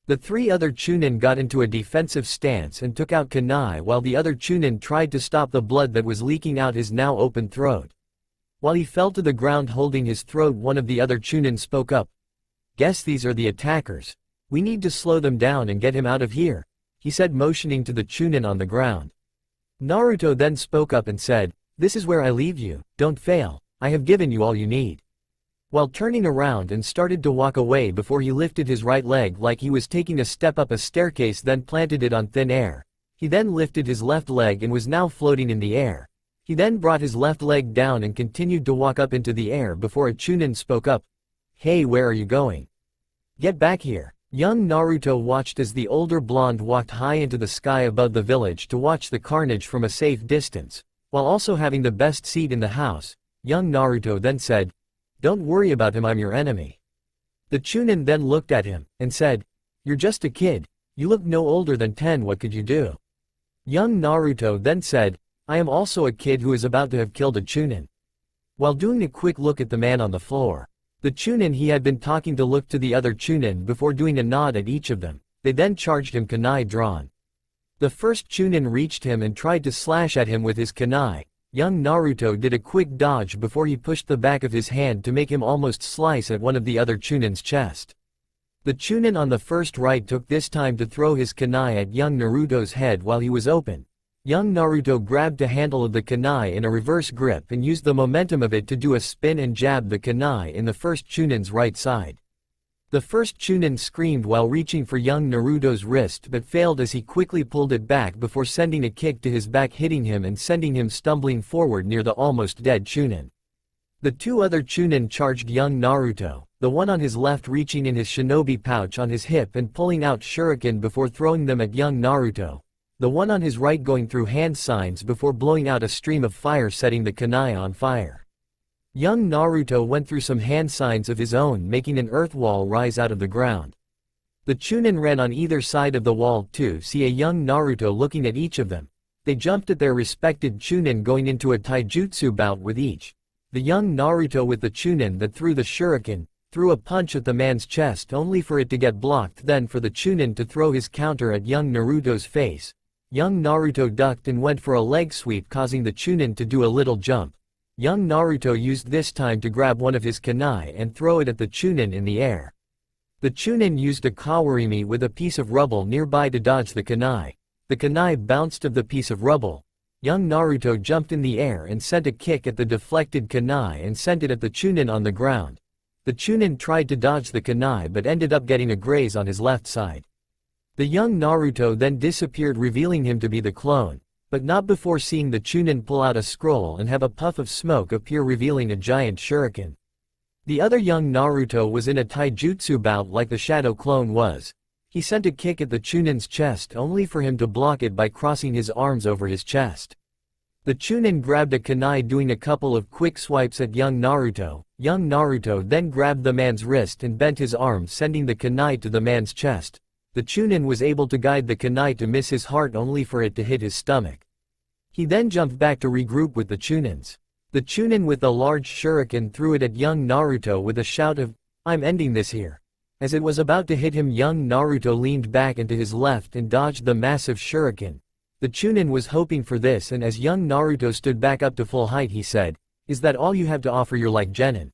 The three other Chunin got into a defensive stance and took out kunai while the other Chunin tried to stop the blood that was leaking out his now open throat. While he fell to the ground holding his throat, one of the other Chunin spoke up. "Guess these are the attackers. We need to slow them down and get him out of here," he said, motioning to the Chunin on the ground. Naruto then spoke up and said, "This is where I leave you, don't fail, I have given you all you need." While turning around and started to walk away before he lifted his right leg like he was taking a step up a staircase, then planted it on thin air. He then lifted his left leg and was now floating in the air. He then brought his left leg down and continued to walk up into the air before a Chunin spoke up. "Hey, where are you going? Get back here." Young Naruto watched as the older blonde walked high into the sky above the village to watch the carnage from a safe distance. While also having the best seat in the house, young Naruto then said, "Don't worry about him, I'm your enemy." The Chunin then looked at him, and said, "You're just a kid, you look no older than 10, what could you do?" Young Naruto then said, "I am also a kid who is about to have killed a Chunin." While doing a quick look at the man on the floor, the Chunin he had been talking to looked to the other Chunin before doing a nod at each of them. They then charged him kunai drawn. The first Chunin reached him and tried to slash at him with his kunai. Young Naruto did a quick dodge before he pushed the back of his hand to make him almost slice at one of the other Chunin's chest. The Chunin on the first right took this time to throw his kunai at young Naruto's head while he was open. Young Naruto grabbed the handle of the kunai in a reverse grip and used the momentum of it to do a spin and jab the kunai in the first Chunin's right side. The first Chunin screamed while reaching for young Naruto's wrist but failed as he quickly pulled it back before sending a kick to his back, hitting him and sending him stumbling forward near the almost dead Chunin. The two other Chunin charged young Naruto, the one on his left reaching in his shinobi pouch on his hip and pulling out shuriken before throwing them at young Naruto. The one on his right going through hand signs before blowing out a stream of fire, setting the kunai on fire. Young Naruto went through some hand signs of his own, making an earth wall rise out of the ground. The Chunin ran on either side of the wall to see a young Naruto looking at each of them. They jumped at their respected Chunin, going into a taijutsu bout with each. The young Naruto with the Chunin that threw the shuriken, threw a punch at the man's chest only for it to get blocked, then for the Chunin to throw his counter at young Naruto's face. Young Naruto ducked and went for a leg sweep, causing the Chunin to do a little jump. Young Naruto used this time to grab one of his kunai and throw it at the Chunin in the air. The Chunin used a kawarimi with a piece of rubble nearby to dodge the kunai. The kunai bounced off the piece of rubble. Young Naruto jumped in the air and sent a kick at the deflected kunai and sent it at the Chunin on the ground. The Chunin tried to dodge the kunai but ended up getting a graze on his left side. The young Naruto then disappeared, revealing him to be the clone, but not before seeing the Chunin pull out a scroll and have a puff of smoke appear, revealing a giant shuriken. The other young Naruto was in a taijutsu bout like the shadow clone was. He sent a kick at the Chunin's chest only for him to block it by crossing his arms over his chest. The Chunin grabbed a kunai, doing a couple of quick swipes at young Naruto. Young Naruto then grabbed the man's wrist and bent his arm, sending the kunai to the man's chest. The Chunin was able to guide the kunai to miss his heart only for it to hit his stomach. He then jumped back to regroup with the Chunins. The Chunin with the large shuriken threw it at young Naruto with a shout of, "I'm ending this here." As it was about to hit him, young Naruto leaned back into his left and dodged the massive shuriken. The Chunin was hoping for this, and as young Naruto stood back up to full height, he said, "Is that all you have to offer? You're like Genin."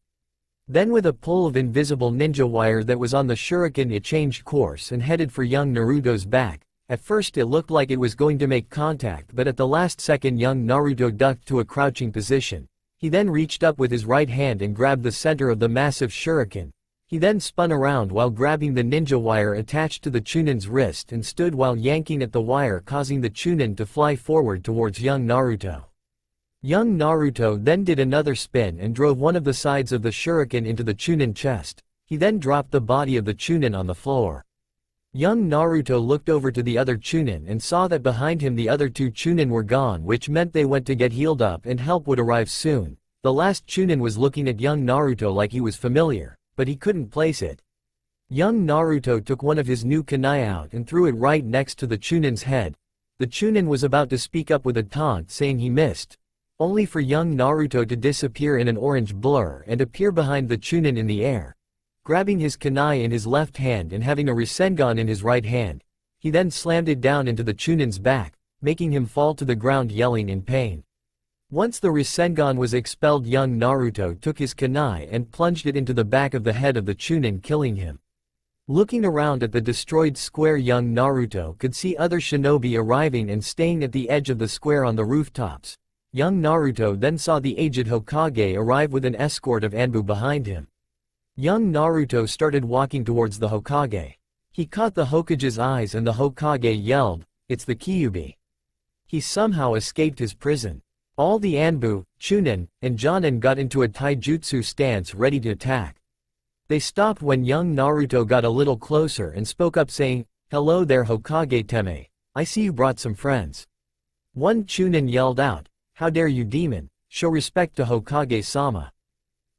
Then with a pull of invisible ninja wire that was on the shuriken, it changed course and headed for young Naruto's back. At first it looked like it was going to make contact, but at the last second young Naruto ducked to a crouching position. He then reached up with his right hand and grabbed the center of the massive shuriken. He then spun around while grabbing the ninja wire attached to the Chunin's wrist and stood while yanking at the wire, causing the Chunin to fly forward towards young Naruto. Young Naruto then did another spin and drove one of the sides of the shuriken into the Chunin chest. He then dropped the body of the Chunin on the floor. Young Naruto looked over to the other Chunin and saw that behind him the other two Chunin were gone, which meant they went to get healed up and help would arrive soon. The last Chunin was looking at young Naruto like he was familiar, but he couldn't place it. Young Naruto took one of his new kunai out and threw it right next to the Chunin's head. The Chunin was about to speak up with a taunt saying he missed, only for young Naruto to disappear in an orange blur and appear behind the Chunin in the air. Grabbing his kunai in his left hand and having a Rasengan in his right hand, he then slammed it down into the Chunin's back, making him fall to the ground yelling in pain. Once the Rasengan was expelled, young Naruto took his kunai and plunged it into the back of the head of the Chunin, killing him. Looking around at the destroyed square, young Naruto could see other shinobi arriving and staying at the edge of the square on the rooftops. Young Naruto then saw the aged Hokage arrive with an escort of Anbu behind him. Young Naruto started walking towards the Hokage. He caught the Hokage's eyes and the Hokage yelled, "It's the Kyuubi." He somehow escaped his prison. All the Anbu, Chunin, and Jonin got into a taijutsu stance ready to attack. They stopped when young Naruto got a little closer and spoke up saying, "Hello there Hokage Teme, I see you brought some friends." One Chunin yelled out, "How dare you demon, show respect to Hokage-sama."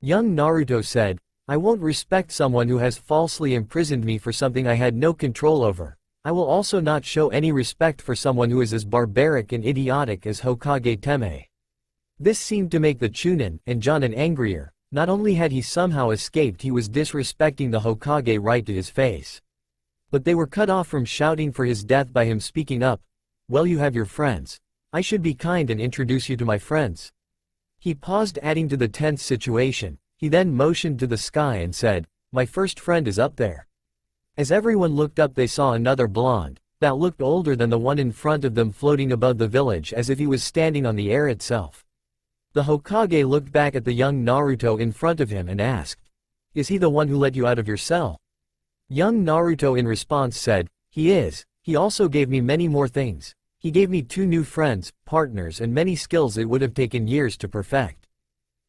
Young Naruto said, "I won't respect someone who has falsely imprisoned me for something I had no control over. I will also not show any respect for someone who is as barbaric and idiotic as Hokage Teme." This seemed to make the Chunin and Jonin angrier. Not only had he somehow escaped, he was disrespecting the Hokage right to his face. But they were cut off from shouting for his death by him speaking up, "Well, you have your friends. I should be kind and introduce you to my friends." He paused, adding to the tense situation. He then motioned to the sky and said, "My first friend is up there." As everyone looked up, they saw another blonde, that looked older than the one in front of them, floating above the village as if he was standing on the air itself. The Hokage looked back at the young Naruto in front of him and asked, "Is he the one who let you out of your cell?" Young Naruto in response said, "He is. He also gave me many more things. He gave me 2 new friends, partners, and many skills it would have taken years to perfect."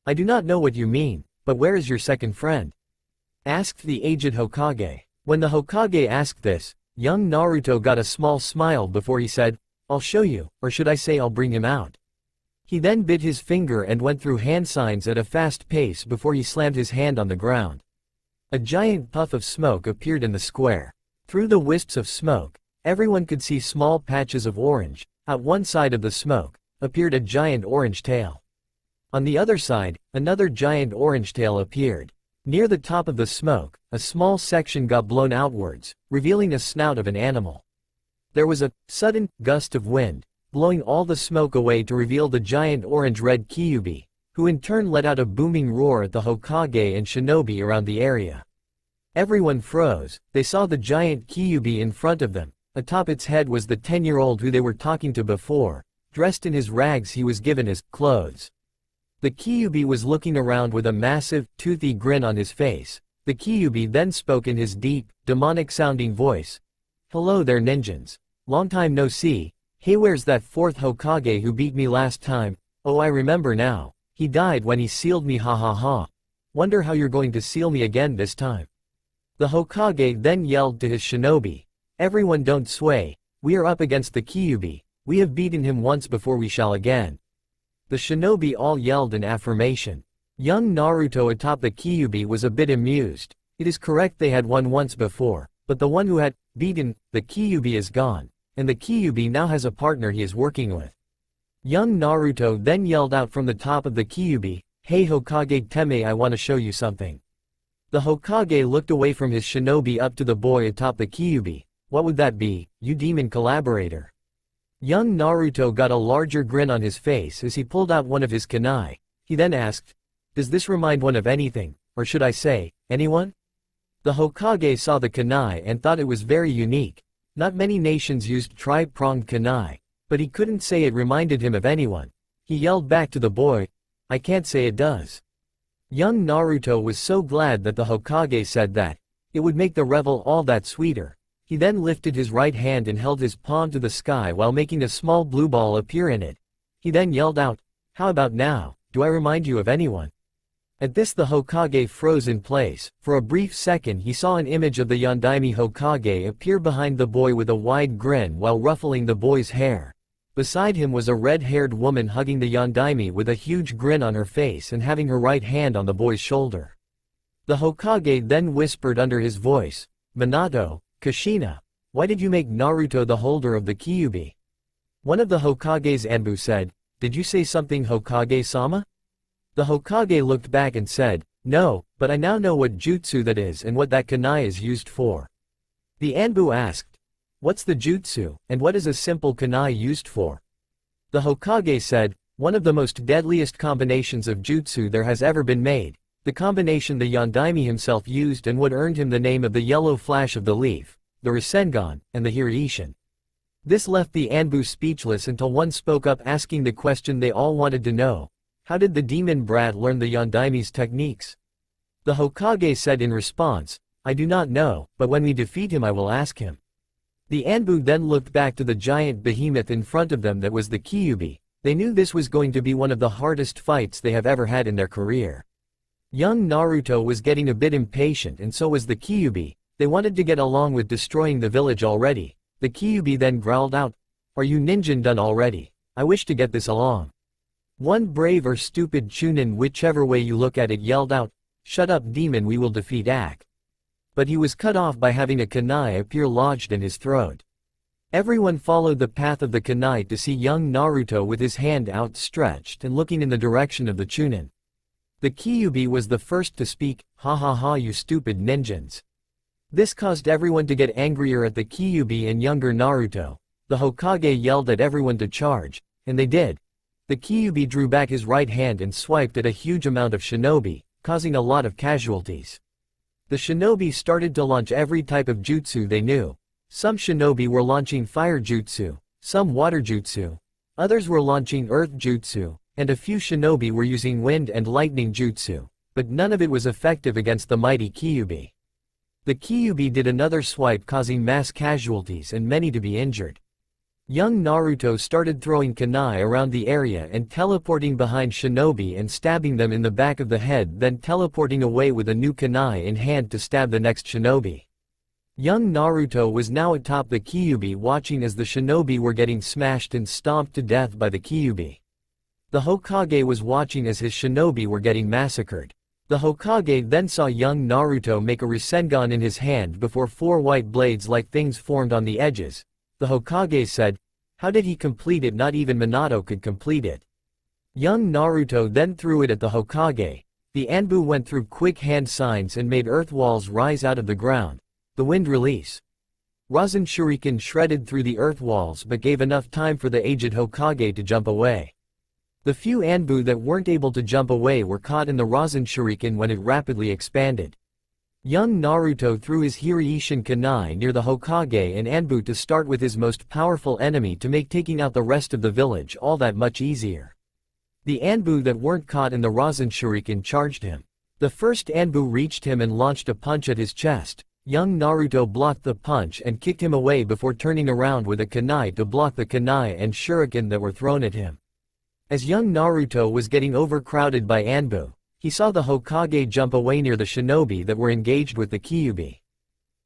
"I do not know what you mean, but where is your second friend?" asked the aged Hokage. When the Hokage asked this, young Naruto got a small smile before he said, "I'll show you, or should I say I'll bring him out." He then bit his finger and went through hand signs at a fast pace before he slammed his hand on the ground. A giant puff of smoke appeared in the square. Through the wisps of smoke, everyone could see small patches of orange. At one side of the smoke appeared a giant orange tail. On the other side, another giant orange tail appeared. Near the top of the smoke, a small section got blown outwards, revealing a snout of an animal. There was a sudden gust of wind, blowing all the smoke away to reveal the giant orange-red Kyuubi, who in turn let out a booming roar at the Hokage and shinobi around the area. Everyone froze. They saw the giant Kyuubi in front of them. Atop its head was the 10-year-old who they were talking to before, dressed in his rags he was given as clothes. The Kyuubi was looking around with a massive, toothy grin on his face. The Kyuubi then spoke in his deep, demonic-sounding voice. "Hello there ninjins. Long time no see. Hey, where's that 4th Hokage who beat me last time? Oh, I remember now. He died when he sealed me, ha ha ha. Wonder how you're going to seal me again this time." The Hokage then yelled to his shinobi, "Everyone don't sway. We are up against the Kyuubi. We have beaten him once before, we shall again." The shinobi all yelled in affirmation. Young Naruto atop the Kyuubi was a bit amused. It is correct they had won once before, but the one who had beaten the Kyuubi is gone, and the Kyuubi now has a partner he is working with. Young Naruto then yelled out from the top of the Kyuubi, "Hey Hokage Teme, I want to show you something." The Hokage looked away from his shinobi up to the boy atop the Kyuubi. "What would that be, you demon collaborator?" Young Naruto got a larger grin on his face as he pulled out one of his kunai. He then asked, "Does this remind one of anything, or should I say, anyone?" The Hokage saw the kunai and thought it was very unique. Not many nations used tri-pronged kunai, but he couldn't say it reminded him of anyone. He yelled back to the boy, "I can't say it does." Young Naruto was so glad that the Hokage said that. It would make the revel all that sweeter. He then lifted his right hand and held his palm to the sky while making a small blue ball appear in it. He then yelled out, "How about now, do I remind you of anyone?" At this the Hokage froze in place. For a brief second he saw an image of the Yondaime Hokage appear behind the boy with a wide grin while ruffling the boy's hair. Beside him was a red-haired woman hugging the Yondaime with a huge grin on her face and having her right hand on the boy's shoulder. The Hokage then whispered under his voice, "Minato, Kushina, why did you make Naruto the holder of the Kyuubi?" One of the Hokage's Anbu said, "Did you say something, Hokage-sama?" The Hokage looked back and said, "No, but I now know what jutsu that is and what that kunai is used for." The Anbu asked, "What's the jutsu, and what is a simple kunai used for?" The Hokage said, "One of the most deadliest combinations of jutsu there has ever been made, the combination the Yondaime himself used and what earned him the name of the Yellow Flash of the Leaf, the Rasengan, and the Hirishin." This left the Anbu speechless until one spoke up asking the question they all wanted to know. How did the demon brat learn the Yondaime's techniques? The Hokage said in response, "I do not know, but when we defeat him I will ask him." The Anbu then looked back to the giant behemoth in front of them that was the Kyuubi. They knew this was going to be one of the hardest fights they have ever had in their career. Young Naruto was getting a bit impatient and so was the Kyuubi. They wanted to get along with destroying the village already. The Kyuubi then growled out, "Are you ninjin done already? I wish to get this along." One brave or stupid chunin, whichever way you look at it, yelled out, "Shut up demon, we will defeat Ak." But he was cut off by having a kunai appear lodged in his throat. Everyone followed the path of the kunai to see young Naruto with his hand outstretched and looking in the direction of the chunin. The Kyuubi was the first to speak, "Ha ha ha, you stupid ninjins." This caused everyone to get angrier at the Kyuubi and younger Naruto. The Hokage yelled at everyone to charge, and they did. The Kyuubi drew back his right hand and swiped at a huge amount of shinobi, causing a lot of casualties. The shinobi started to launch every type of jutsu they knew. Some shinobi were launching fire jutsu, some water jutsu, others were launching earth jutsu, and a few shinobi were using wind and lightning jutsu, but none of it was effective against the mighty Kyuubi. The Kyuubi did another swipe, causing mass casualties and many to be injured. Young Naruto started throwing kunai around the area and teleporting behind shinobi and stabbing them in the back of the head, then teleporting away with a new kunai in hand to stab the next shinobi. Young Naruto was now atop the Kyuubi, watching as the shinobi were getting smashed and stomped to death by the Kyuubi. The Hokage was watching as his shinobi were getting massacred. The Hokage then saw young Naruto make a Rasengan in his hand before four white blades-like things formed on the edges. The Hokage said, "How did he complete it? Not even Minato could complete it." Young Naruto then threw it at the Hokage. The Anbu went through quick hand signs and made earth walls rise out of the ground. The wind release. Rasen Shuriken shredded through the earth walls but gave enough time for the aged Hokage to jump away. The few Anbu that weren't able to jump away were caught in the Rasen Shuriken when it rapidly expanded. Young Naruto threw his Hirishin kunai near the Hokage and Anbu to start with his most powerful enemy to make taking out the rest of the village all that much easier. The Anbu that weren't caught in the Rasen Shuriken charged him. The first Anbu reached him and launched a punch at his chest. Young Naruto blocked the punch and kicked him away before turning around with a kunai to block the kunai and shuriken that were thrown at him. As young Naruto was getting overcrowded by Anbu, he saw the Hokage jump away near the shinobi that were engaged with the Kyuubi.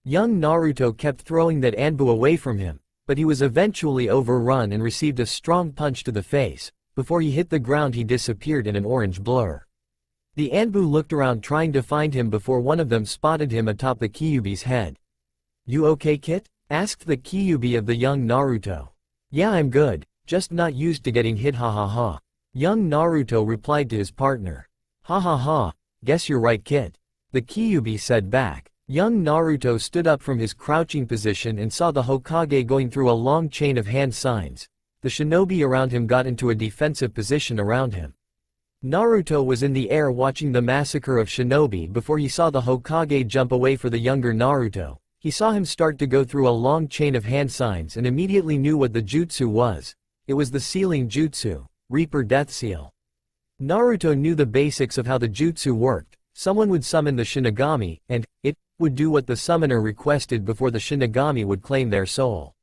Young Naruto kept throwing that Anbu away from him, but he was eventually overrun and received a strong punch to the face. Before he hit the ground he disappeared in an orange blur. The Anbu looked around trying to find him before one of them spotted him atop the Kyuubi's head. "You okay, Kit?" asked the Kyuubi of the young Naruto. "Yeah, I'm good, just not used to getting hit, ha ha ha." Young Naruto replied to his partner. "Ha ha ha, guess you're right, Kit," the Kyuubi said back. Young Naruto stood up from his crouching position and saw the Hokage going through a long chain of hand signs. The shinobi around him got into a defensive position around him. Naruto was in the air watching the massacre of shinobi before he saw the Hokage jump away for the younger Naruto. He saw him start to go through a long chain of hand signs and immediately knew what the jutsu was. It was the sealing jutsu, Reaper Death Seal. Naruto knew the basics of how the jutsu worked. Someone would summon the Shinigami, and it would do what the summoner requested before the Shinigami would claim their soul.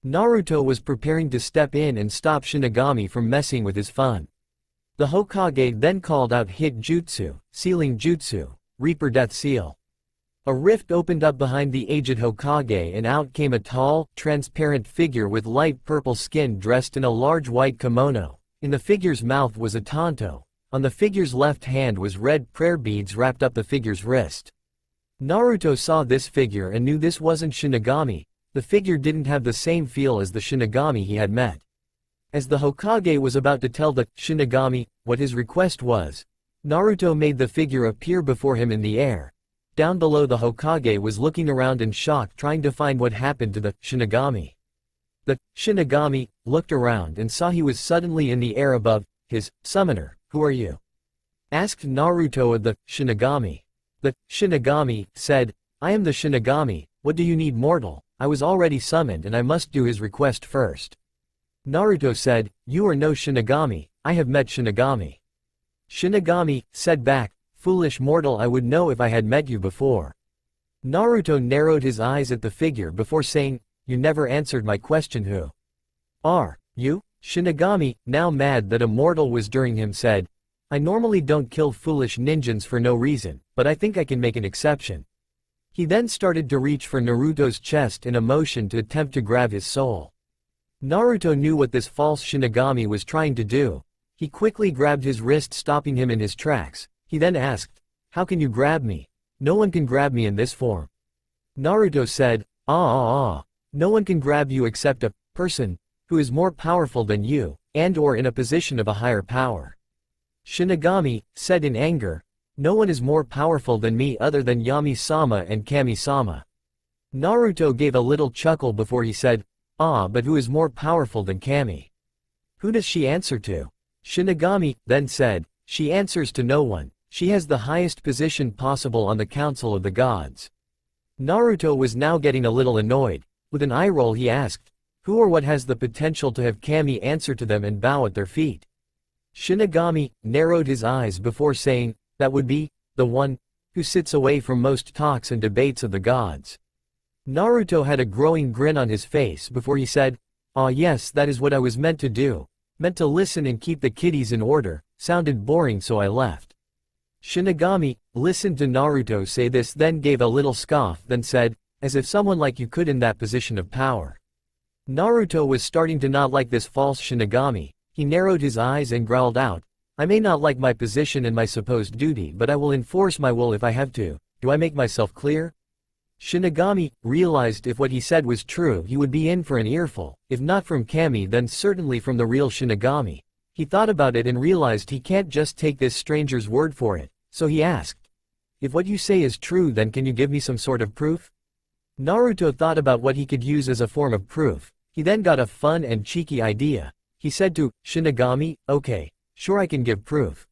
Naruto was preparing to step in and stop Shinigami from messing with his fun. The Hokage then called out Hit Jutsu, Sealing Jutsu, Reaper Death Seal. A rift opened up behind the aged Hokage and out came a tall, transparent figure with light purple skin dressed in a large white kimono. In the figure's mouth was a tanto. On the figure's left hand was red prayer beads wrapped up the figure's wrist. Naruto saw this figure and knew this wasn't Shinigami. The figure didn't have the same feel as the Shinigami he had met. As the Hokage was about to tell the Shinigami what his request was, Naruto made the figure appear before him in the air. Down below, the Hokage was looking around in shock, trying to find what happened to the Shinigami. The Shinigami looked around and saw he was suddenly in the air above his summoner. "Who are you?" asked Naruto of the Shinigami. The Shinigami said, "I am the Shinigami. What do you need, mortal? I was already summoned and I must do his request first." Naruto said, "You are no Shinigami, I have met Shinigami." Shinigami said back, "Foolish mortal, I would know if I had met you before." Naruto narrowed his eyes at the figure before saying, "You never answered my question. Who are you?" Shinigami, now mad that a mortal was during him, said, "I normally don't kill foolish ninjas for no reason, but I think I can make an exception." He then started to reach for Naruto's chest in a motion to attempt to grab his soul. Naruto knew what this false Shinigami was trying to do. He quickly grabbed his wrist, stopping him in his tracks. He then asked, "How can you grab me? No one can grab me in this form." Naruto said, No one can grab you except a person who is more powerful than you, and or in a position of a higher power." Shinigami said in anger, "No one is more powerful than me other than Yami-sama and Kami-sama." Naruto gave a little chuckle before he said, But who is more powerful than Kami? Who does she answer to?" Shinigami then said, "She answers to no one. She has the highest position possible on the Council of the Gods." Naruto was now getting a little annoyed. With an eye roll he asked, "Who or what has the potential to have Kami answer to them and bow at their feet?" Shinigami narrowed his eyes before saying, "That would be the one who sits away from most talks and debates of the gods." Naruto had a growing grin on his face before he said, Yes, that is what I was meant to do. Meant to listen and keep the kiddies in order. Sounded boring, so I left." Shinigami listened to Naruto say this, then gave a little scoff, then said, "As if someone like you could in that position of power." Naruto was starting to not like this false Shinigami. He narrowed his eyes and growled out, "I may not like my position and my supposed duty, but I will enforce my will if I have to. Do I make myself clear?" Shinigami realized if what he said was true, he would be in for an earful, if not from Kami then certainly from the real Shinigami. He thought about it and realized he can't just take this stranger's word for it, so he asked, "If what you say is true, then can you give me some sort of proof?" Naruto thought about what he could use as a form of proof. He then got a fun and cheeky idea. He said to Shinigami, "Okay, sure, I can give proof."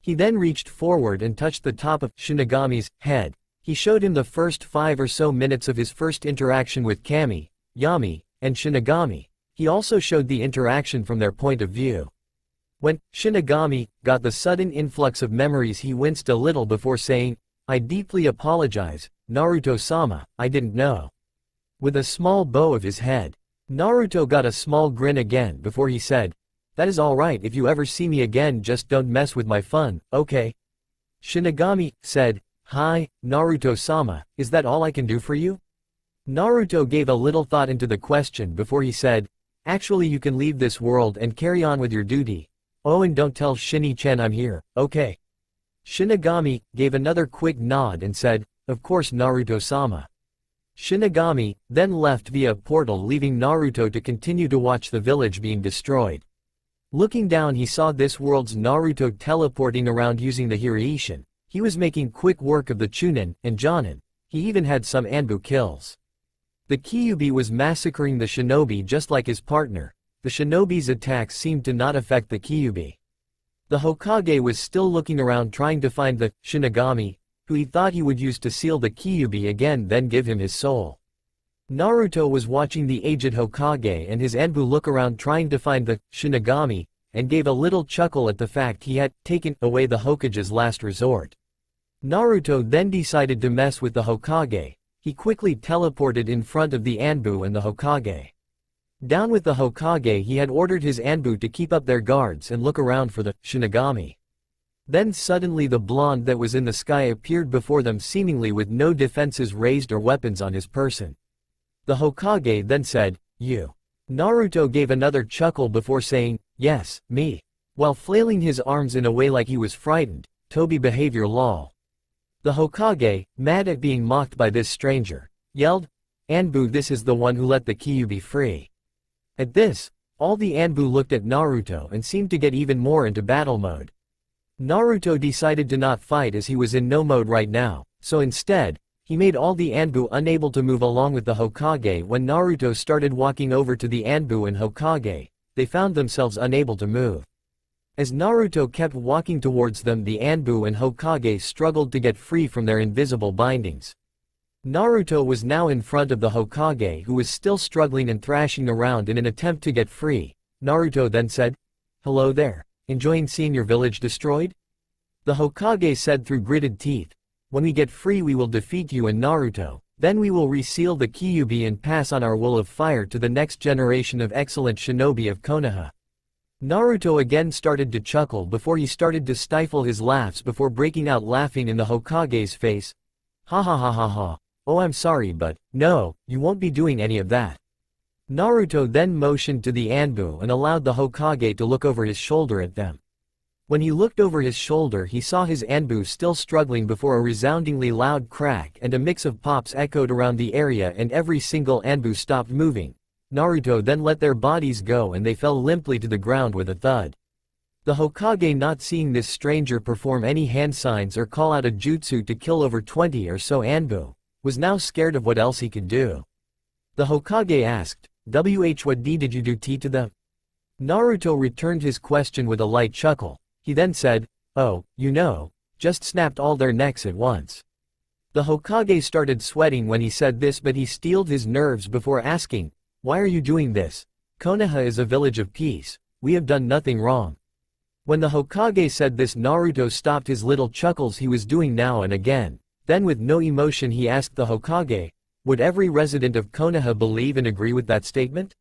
He then reached forward and touched the top of Shinigami's head. He showed him the first 5 or so minutes of his first interaction with Kami, Yami, and Shinigami. He also showed the interaction from their point of view. When Shinigami got the sudden influx of memories, he winced a little before saying, "I deeply apologize, Naruto-sama, I didn't know." With a small bow of his head. Naruto got a small grin again before he said, "That is alright, if you ever see me again just don't mess with my fun, okay?" Shinigami said, "Hi, Naruto-sama, is that all I can do for you?" Naruto gave a little thought into the question before he said, "Actually, you can leave this world and carry on with your duty. Oh, and don't tell Shinny-chan I'm here, okay?" Shinigami gave another quick nod and said, "Of course, Naruto-sama." Shinigami then left via a portal, leaving Naruto to continue to watch the village being destroyed. Looking down, he saw this world's Naruto teleporting around using the Hiraishin. He was making quick work of the Chunin and Jonin. He even had some Anbu kills. The Kyuubi was massacring the shinobi just like his partner. The shinobi's attacks seemed to not affect the Kyuubi. The Hokage was still looking around trying to find the Shinigami, who he thought he would use to seal the Kyuubi again, then give him his soul. Naruto was watching the aged Hokage and his Anbu look around trying to find the Shinigami, and gave a little chuckle at the fact he had taken away the Hokage's last resort. Naruto then decided to mess with the Hokage. He quickly teleported in front of the Anbu and the Hokage. Down with the Hokage, he had ordered his Anbu to keep up their guards and look around for the Shinigami. Then suddenly the blonde that was in the sky appeared before them, seemingly with no defenses raised or weapons on his person. The Hokage then said, "You." Naruto gave another chuckle before saying, "Yes, me." While flailing his arms in a way like he was frightened. Toby behavior lol. The Hokage, mad at being mocked by this stranger, yelled, "Anbu, this is the one who let the Kyuubi free." At this, All the Anbu looked at Naruto and seemed to get even more into battle mode. Naruto decided to not fight as he was in no mode right now, so instead, he made all the Anbu unable to move along with the Hokage. When Naruto started walking over to the Anbu and Hokage, they found themselves unable to move. As Naruto kept walking towards them, the Anbu and Hokage struggled to get free from their invisible bindings. Naruto was now in front of the Hokage, who was still struggling and thrashing around in an attempt to get free. Naruto then said, "Hello there, enjoying seeing your village destroyed?" The Hokage said through gritted teeth, "When we get free we will defeat you and Naruto, then we will reseal the Kyuubi and pass on our will of fire to the next generation of excellent shinobi of Konoha." Naruto again started to chuckle before he started to stifle his laughs before breaking out laughing in the Hokage's face. "Ha ha ha ha ha. Oh, I'm sorry, but no, you won't be doing any of that." Naruto then motioned to the Anbu and allowed the Hokage to look over his shoulder at them. When he looked over his shoulder, he saw his Anbu still struggling before a resoundingly loud crack and a mix of pops echoed around the area and every single Anbu stopped moving. Naruto then let their bodies go and they fell limply to the ground with a thud. The Hokage, not seeing this stranger perform any hand signs or call out a jutsu to kill over 20 or so Anbu, was now scared of what else he could do. The Hokage asked, what did you do to them?" Naruto returned his question with a light chuckle. He then said, "Oh, just snapped all their necks at once." The Hokage started sweating when he said this, but he steeled his nerves before asking, "Why are you doing this? Konoha is a village of peace. We have done nothing wrong." When the Hokage said this, Naruto stopped his little chuckles he was doing now and again. Then with no emotion he asked the Hokage, "Would every resident of Konoha believe and agree with that statement?"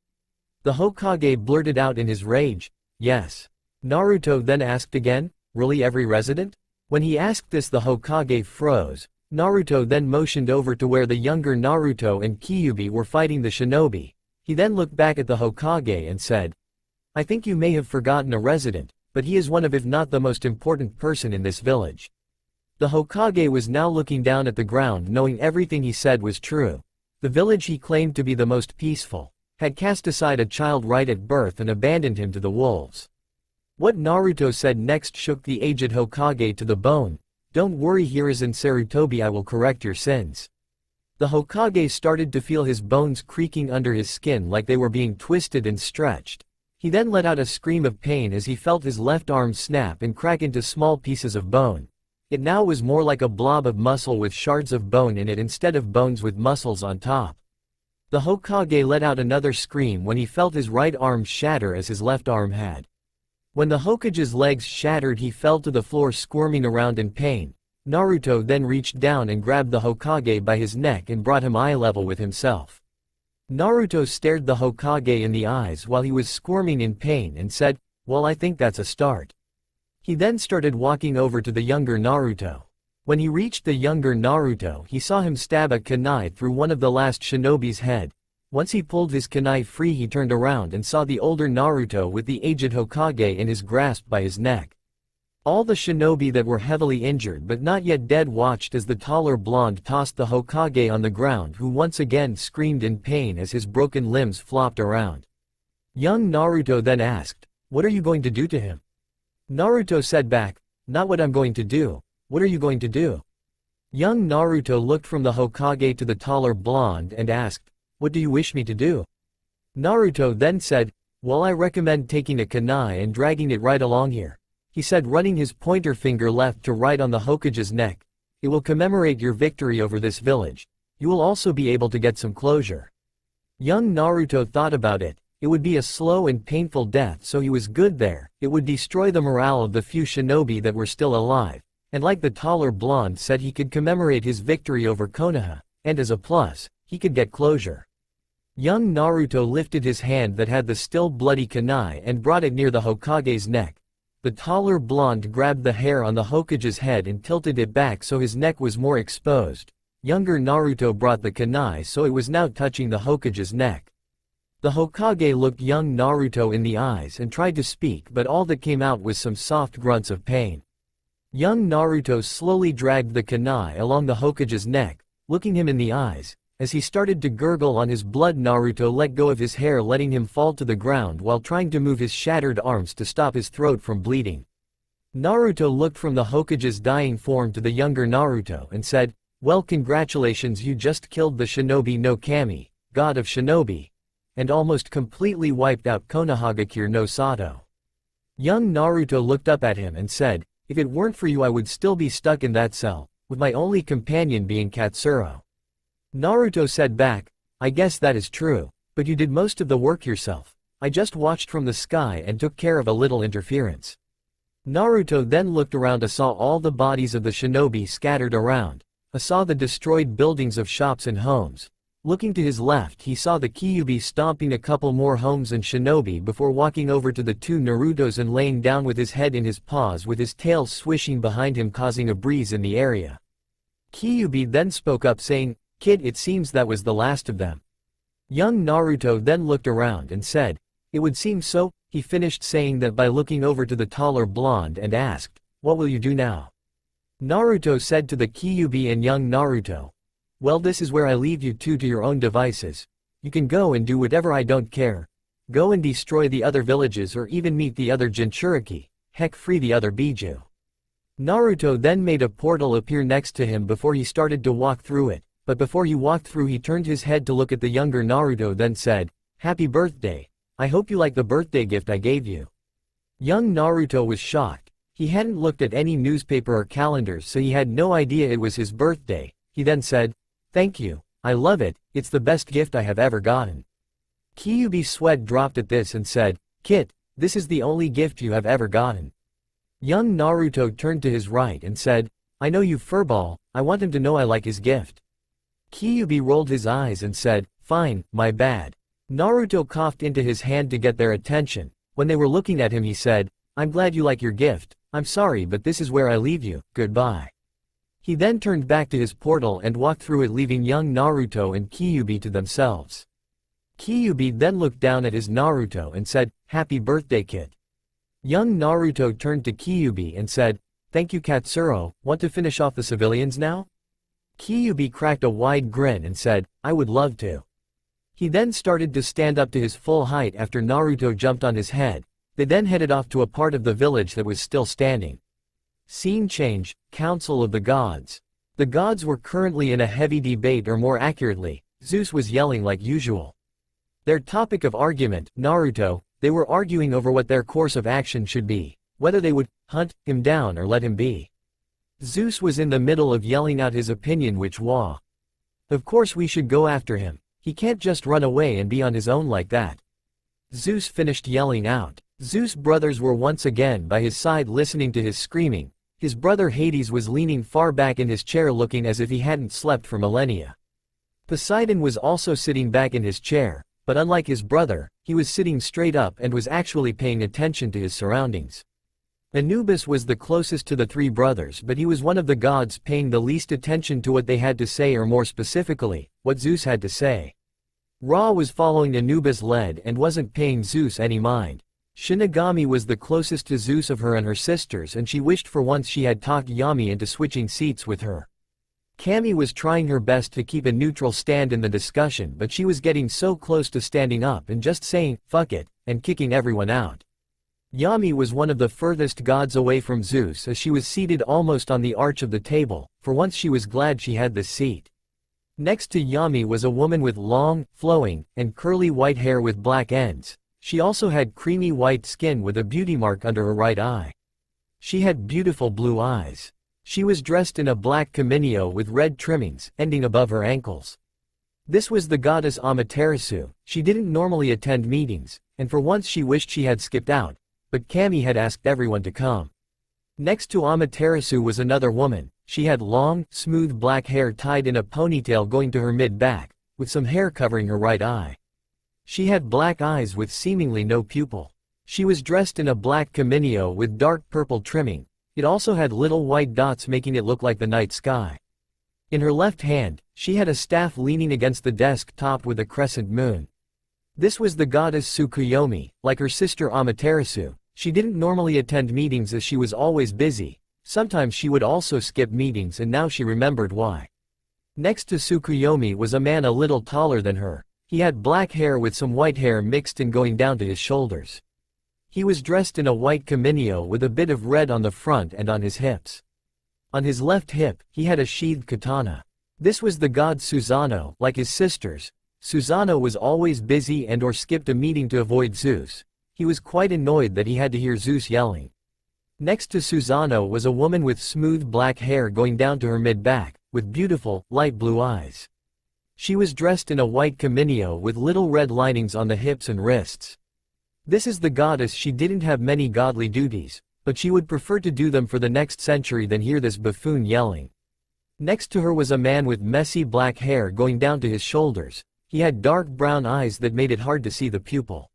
The Hokage blurted out in his rage, "Yes." Naruto then asked again, "Really every resident?" When he asked this, the Hokage froze. Naruto then motioned over to where the younger Naruto and Kyuubi were fighting the shinobi. He then looked back at the Hokage and said, "I think you may have forgotten a resident, but he is one of, if not the most important person in this village." The Hokage was now looking down at the ground, knowing everything he said was true. The village he claimed to be the most peaceful had cast aside a child right at birth and abandoned him to the wolves. What Naruto said next shook the aged Hokage to the bone. "Don't worry, Hiruzen Sarutobi, I will correct your sins." The Hokage started to feel his bones creaking under his skin like they were being twisted and stretched. He then let out a scream of pain as he felt his left arm snap and crack into small pieces of bone. It now was more like a blob of muscle with shards of bone in it instead of bones with muscles on top. The Hokage let out another scream when he felt his right arm shatter as his left arm had. When the Hokage's legs shattered, he fell to the floor squirming around in pain. Naruto then reached down and grabbed the Hokage by his neck and brought him eye level with himself. Naruto stared the Hokage in the eyes while he was squirming in pain and said, "Well, I think that's a start." He then started walking over to the younger Naruto. When he reached the younger Naruto, he saw him stab a kunai through one of the last shinobi's head. Once he pulled his kunai free, he turned around and saw the older Naruto with the aged Hokage in his grasp by his neck. All the shinobi that were heavily injured but not yet dead watched as the taller blonde tossed the Hokage on the ground, who once again screamed in pain as his broken limbs flopped around. Young Naruto then asked, "What are you going to do to him?" Naruto said back, "Not what I'm going to do. What are you going to do?" Young Naruto looked from the Hokage to the taller blonde and asked, "What do you wish me to do?" Naruto then said, "Well, I recommend taking a kunai and dragging it right along here," he said, running his pointer finger left to right on the Hokage's neck. "It will commemorate your victory over this village. You will also be able to get some closure." Young Naruto thought about it. It would be a slow and painful death, so he was good there. It would destroy the morale of the few shinobi that were still alive. And like the taller blonde said, he could commemorate his victory over Konoha, and as a plus, he could get closure. Young Naruto lifted his hand that had the still bloody kunai and brought it near the Hokage's neck. The taller blonde grabbed the hair on the Hokage's head and tilted it back so his neck was more exposed. Younger Naruto brought the kunai so it was now touching the Hokage's neck. The Hokage looked young Naruto in the eyes and tried to speak, but all that came out was some soft grunts of pain. Young Naruto slowly dragged the kunai along the Hokage's neck, looking him in the eyes, As he started to gurgle on his blood, Naruto let go of his hair, letting him fall to the ground while trying to move his shattered arms to stop his throat from bleeding. Naruto looked from the Hokage's dying form to the younger Naruto and said, "Well, congratulations, you just killed the shinobi no Kami, god of shinobi, and almost completely wiped out Konohagakure no Sato." Young Naruto looked up at him and said, "If it weren't for you I would still be stuck in that cell, with my only companion being Katsuro." Naruto said back, "I guess that is true, but you did most of the work yourself. I just watched from the sky and took care of a little interference." Naruto then looked around and saw all the bodies of the shinobi scattered around. He saw the destroyed buildings of shops and homes. Looking to his left, he saw the Kyuubi stomping a couple more homes and shinobi before walking over to the two Narutos and laying down with his head in his paws with his tail swishing behind him, causing a breeze in the area. Kyuubi then spoke up saying, "Kid, it seems that was the last of them." Young Naruto then looked around and said, "It would seem so." He finished saying that by looking over to the taller blonde and asked, "What will you do now?" Naruto said to the Kyuubi and young Naruto, "Well, this is where I leave you two to your own devices. You can go and do whatever, I don't care. Go and destroy the other villages or even meet the other Jinchuriki, heck, free the other Biju." Naruto then made a portal appear next to him before he started to walk through it. But before he walked through, he turned his head to look at the younger Naruto, then said, "Happy birthday. I hope you like the birthday gift I gave you." Young Naruto was shocked. He hadn't looked at any newspaper or calendars, so he had no idea it was his birthday. He then said, "Thank you. I love it. It's the best gift I have ever gotten." Kyuubi's sweat dropped at this and said, "Kit, this is the only gift you have ever gotten." Young Naruto turned to his right and said, "I know you, furball. I want him to know I like his gift." Kyuubi rolled his eyes and said, "Fine, my bad." Naruto coughed into his hand to get their attention. When they were looking at him, he said, "I'm glad you like your gift. I'm sorry, but this is where I leave you. Goodbye." He then turned back to his portal and walked through it, leaving young Naruto and Kyuubi to themselves. Kyuubi then looked down at his Naruto and said, "Happy birthday, kid." Young Naruto turned to Kyuubi and said, "Thank you, Katsuro. Want to finish off the civilians now?" Kyuubi cracked a wide grin and said, "I would love to." He then started to stand up to his full height after Naruto jumped on his head. They then headed off to a part of the village that was still standing. Scene change, Council of the Gods. The gods were currently in a heavy debate, or more accurately, Zeus was yelling like usual. Their topic of argument, Naruto, they were arguing over what their course of action should be, whether they would hunt him down or let him be. Zeus was in the middle of yelling out his opinion, which was, "Of course we should go after him. He can't just run away and be on his own like that." Zeus finished yelling out. Zeus' brothers were once again by his side listening to his screaming. His brother Hades was leaning far back in his chair looking as if he hadn't slept for millennia. Poseidon was also sitting back in his chair, but unlike his brother, he was sitting straight up and was actually paying attention to his surroundings. Anubis was the closest to the three brothers, but he was one of the gods paying the least attention to what they had to say, or more specifically, what Zeus had to say. Ra was following Anubis' lead and wasn't paying Zeus any mind. Shinigami was the closest to Zeus of her and her sisters, and she wished for once she had talked Yami into switching seats with her. Kami was trying her best to keep a neutral stand in the discussion, but she was getting so close to standing up and just saying, "Fuck it," and kicking everyone out. Yami was one of the furthest gods away from Zeus, as she was seated almost on the arch of the table. For once she was glad she had this seat. Next to Yami was a woman with long, flowing, and curly white hair with black ends. She also had creamy white skin with a beauty mark under her right eye. She had beautiful blue eyes. She was dressed in a black kimono with red trimmings, ending above her ankles. This was the goddess Amaterasu. She didn't normally attend meetings, and for once she wished she had skipped out, but Kami had asked everyone to come. Next to Amaterasu was another woman. She had long, smooth black hair tied in a ponytail going to her mid-back, with some hair covering her right eye. She had black eyes with seemingly no pupil. She was dressed in a black kimono with dark purple trimming. It also had little white dots making it look like the night sky. In her left hand, she had a staff leaning against the desk topped with a crescent moon. This was the goddess Tsukuyomi. Like her sister Amaterasu, she didn't normally attend meetings as she was always busy. Sometimes she would also skip meetings, and now she remembered why. Next to Tsukuyomi was a man a little taller than her. He had black hair with some white hair mixed in going down to his shoulders. He was dressed in a white kaminyo with a bit of red on the front and on his hips. On his left hip, he had a sheathed katana. This was the god Susanoo. Like his sisters, Susanoo was always busy and or skipped a meeting to avoid Zeus. He was quite annoyed that he had to hear Zeus yelling. Next to Susanoo was a woman with smooth black hair going down to her mid-back, with beautiful, light blue eyes. She was dressed in a white kaminyo with little red linings on the hips and wrists. This is the goddess. She didn't have many godly duties, but she would prefer to do them for the next century than hear this buffoon yelling. Next to her was a man with messy black hair going down to his shoulders. He had dark brown eyes that made it hard to see the pupil.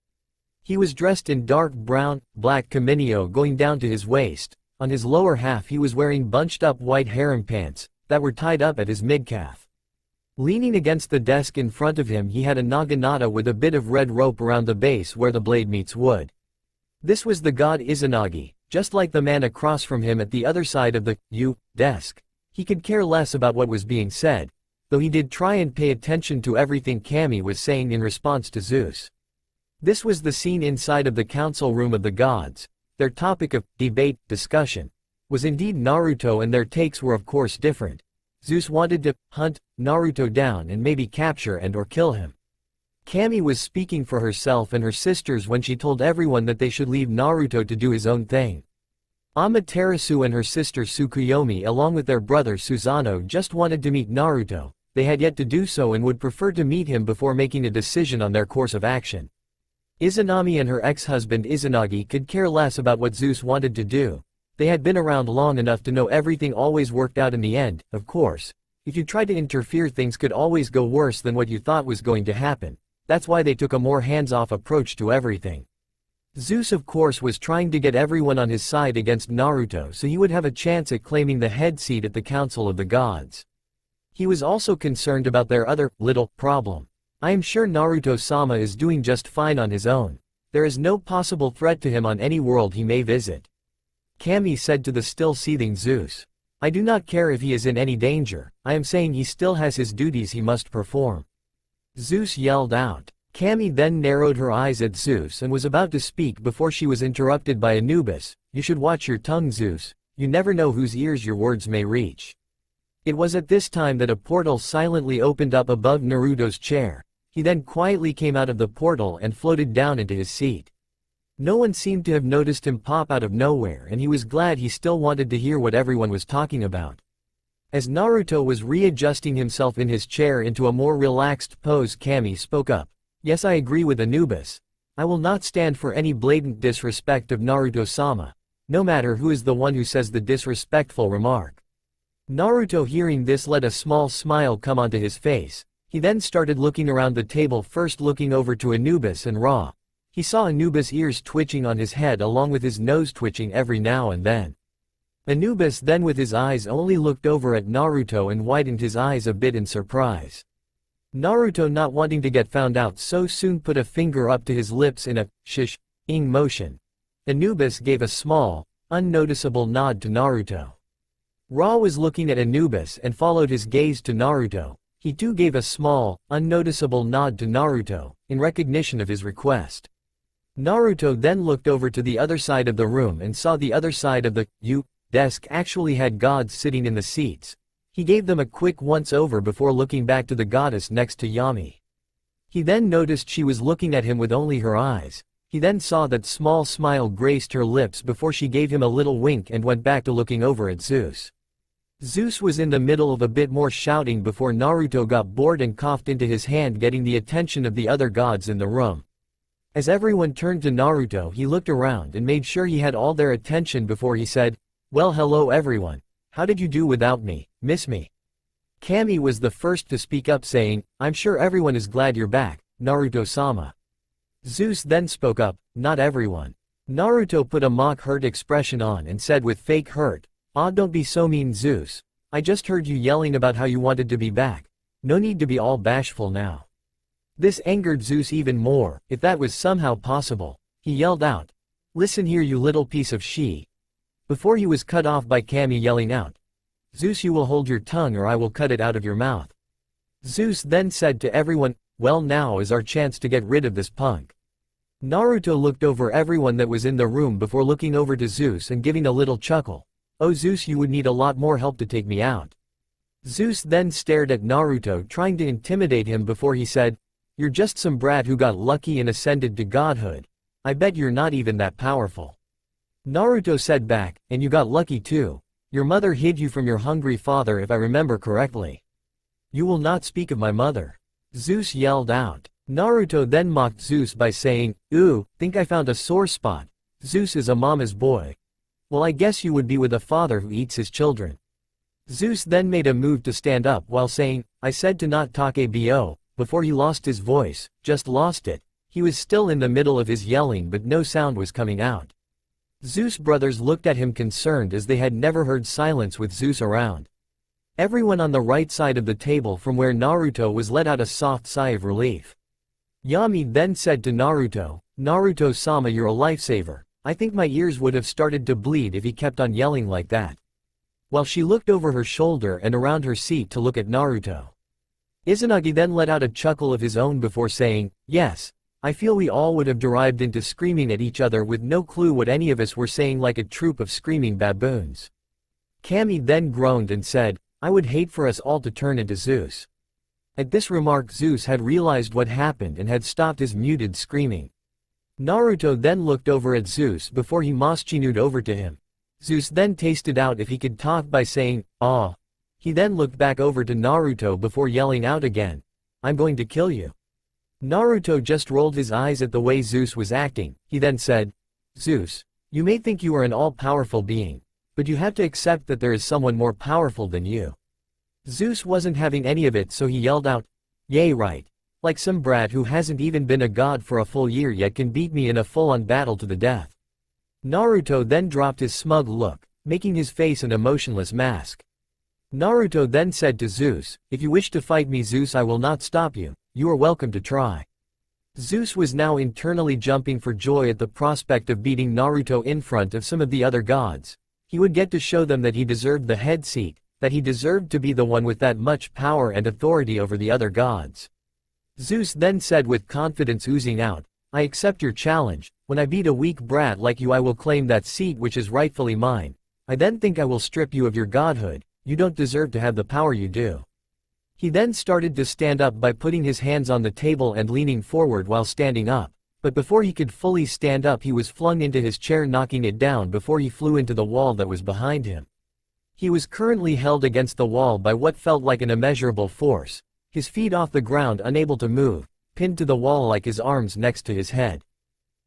He was dressed in dark brown, black kaminyo going down to his waist. On his lower half he was wearing bunched up white harem pants that were tied up at his midcalf. Leaning against the desk in front of him he had a naginata with a bit of red rope around the base where the blade meets wood. This was the god Izanagi, just like the man across from him at the other side of the desk. He could care less about what was being said, though he did try and pay attention to everything Kami was saying in response to Zeus. This was the scene inside of the council room of the gods. Their topic of discussion, was indeed Naruto, and their takes were of course different. Zeus wanted to hunt Naruto down and maybe capture and or kill him. Kami was speaking for herself and her sisters when she told everyone that they should leave Naruto to do his own thing. Amaterasu and her sister Tsukuyomi along with their brother Susanoo just wanted to meet Naruto. They had yet to do so and would prefer to meet him before making a decision on their course of action. Izanami and her ex-husband Izanagi could care less about what Zeus wanted to do. They had been around long enough to know everything always worked out in the end. Of course, if you tried to interfere, things could always go worse than what you thought was going to happen. That's why they took a more hands-off approach to everything. Zeus of course was trying to get everyone on his side against Naruto so he would have a chance at claiming the head seat at the Council of the Gods. He was also concerned about their other little problem. I am sure Naruto-sama is doing just fine on his own. There is no possible threat to him on any world he may visit. Kami said to the still seething Zeus. I do not care if he is in any danger, I am saying he still has his duties he must perform. Zeus yelled out. Kami then narrowed her eyes at Zeus and was about to speak before she was interrupted by Anubis. You should watch your tongue, Zeus, you never know whose ears your words may reach. It was at this time that a portal silently opened up above Naruto's chair. He then quietly came out of the portal and floated down into his seat. No one seemed to have noticed him pop out of nowhere, and he was glad. He still wanted to hear what everyone was talking about. As Naruto was readjusting himself in his chair into a more relaxed pose, Kami spoke up. Yes, I agree with Anubis. I will not stand for any blatant disrespect of Naruto-sama, no matter who is the one who says the disrespectful remark. Naruto hearing this let a small smile come onto his face. He then started looking around the table, first looking over to Anubis and Ra. He saw Anubis' ears twitching on his head along with his nose twitching every now and then. Anubis then with his eyes only looked over at Naruto and widened his eyes a bit in surprise. Naruto, not wanting to get found out so soon, put a finger up to his lips in a ing motion. Anubis gave a small, unnoticeable nod to Naruto. Ra was looking at Anubis and followed his gaze to Naruto. He too gave a small, unnoticeable nod to Naruto, in recognition of his request. Naruto then looked over to the other side of the room and saw the other side of the desk actually had gods sitting in the seats. He gave them a quick once-over before looking back to the goddess next to Yami. He then noticed she was looking at him with only her eyes. He then saw that small smile graced her lips before she gave him a little wink and went back to looking over at Zeus. Zeus was in the middle of a bit more shouting before Naruto got bored and coughed into his hand, getting the attention of the other gods in the room. As everyone turned to Naruto, he looked around and made sure he had all their attention before he said, "Well, hello everyone. How did you do without me? Miss me?" Kami was the first to speak up, saying, "I'm sure everyone is glad you're back, Naruto-sama." Zeus then spoke up, "Not everyone." Naruto put a mock hurt expression on and said with fake hurt, "Ah, don't be so mean, Zeus. I just heard you yelling about how you wanted to be back. No need to be all bashful now." This angered Zeus even more. If that was somehow possible, he yelled out, "Listen here, you little piece of she." Before he was cut off by Kami yelling out, Zeus, you will hold your tongue or I will cut it out of your mouth. Zeus then said to everyone, well, now is our chance to get rid of this punk. Naruto looked over everyone that was in the room before looking over to Zeus and giving a little chuckle. Oh Zeus, you would need a lot more help to take me out. Zeus then stared at Naruto, trying to intimidate him before he said, you're just some brat who got lucky and ascended to godhood. I bet you're not even that powerful. Naruto said back, and you got lucky too. Your mother hid you from your hungry father if I remember correctly. You will not speak of my mother. Zeus yelled out. Naruto then mocked Zeus by saying, ooh, think I found a sore spot. Zeus is a mama's boy. Well, I guess you would be with a father who eats his children. Zeus then made a move to stand up while saying, I said to not talk abo, before he lost his voice, just lost it. He was still in the middle of his yelling but no sound was coming out. Zeus' brothers looked at him concerned as they had never heard silence with Zeus around. Everyone on the right side of the table from where Naruto was let out a soft sigh of relief. Yami then said to Naruto, Naruto-sama, you're a lifesaver. I think my ears would have started to bleed if he kept on yelling like that. While she looked over her shoulder and around her seat to look at Naruto. Izanagi then let out a chuckle of his own before saying, yes, I feel we all would have derived into screaming at each other with no clue what any of us were saying like a troop of screaming baboons. Kami then groaned and said, I would hate for us all to turn into Zeus. At this remark Zeus had realized what happened and had stopped his muted screaming. Naruto then looked over at Zeus before he Moschinu'd over to him. Zeus then tasted out if he could talk by saying, ah. He then looked back over to Naruto before yelling out again, I'm going to kill you. Naruto just rolled his eyes at the way Zeus was acting. He then said, Zeus, you may think you are an all-powerful being, but you have to accept that there is someone more powerful than you. Zeus wasn't having any of it, so he yelled out, yay right. Like some brat who hasn't even been a god for a full year yet can beat me in a full-on battle to the death. Naruto then dropped his smug look, making his face an emotionless mask. Naruto then said to Zeus, if you wish to fight me Zeus, I will not stop you, you are welcome to try. Zeus was now internally jumping for joy at the prospect of beating Naruto in front of some of the other gods. He would get to show them that he deserved the head seat, that he deserved to be the one with that much power and authority over the other gods. Zeus then said with confidence oozing out, I accept your challenge. When I beat a weak brat like you I will claim that seat which is rightfully mine. I then think I will strip you of your godhood, you don't deserve to have the power you do. He then started to stand up by putting his hands on the table and leaning forward while standing up, but before he could fully stand up he was flung into his chair, knocking it down before he flew into the wall that was behind him. He was currently held against the wall by what felt like an immeasurable force, his feet off the ground, unable to move, pinned to the wall like his arms next to his head.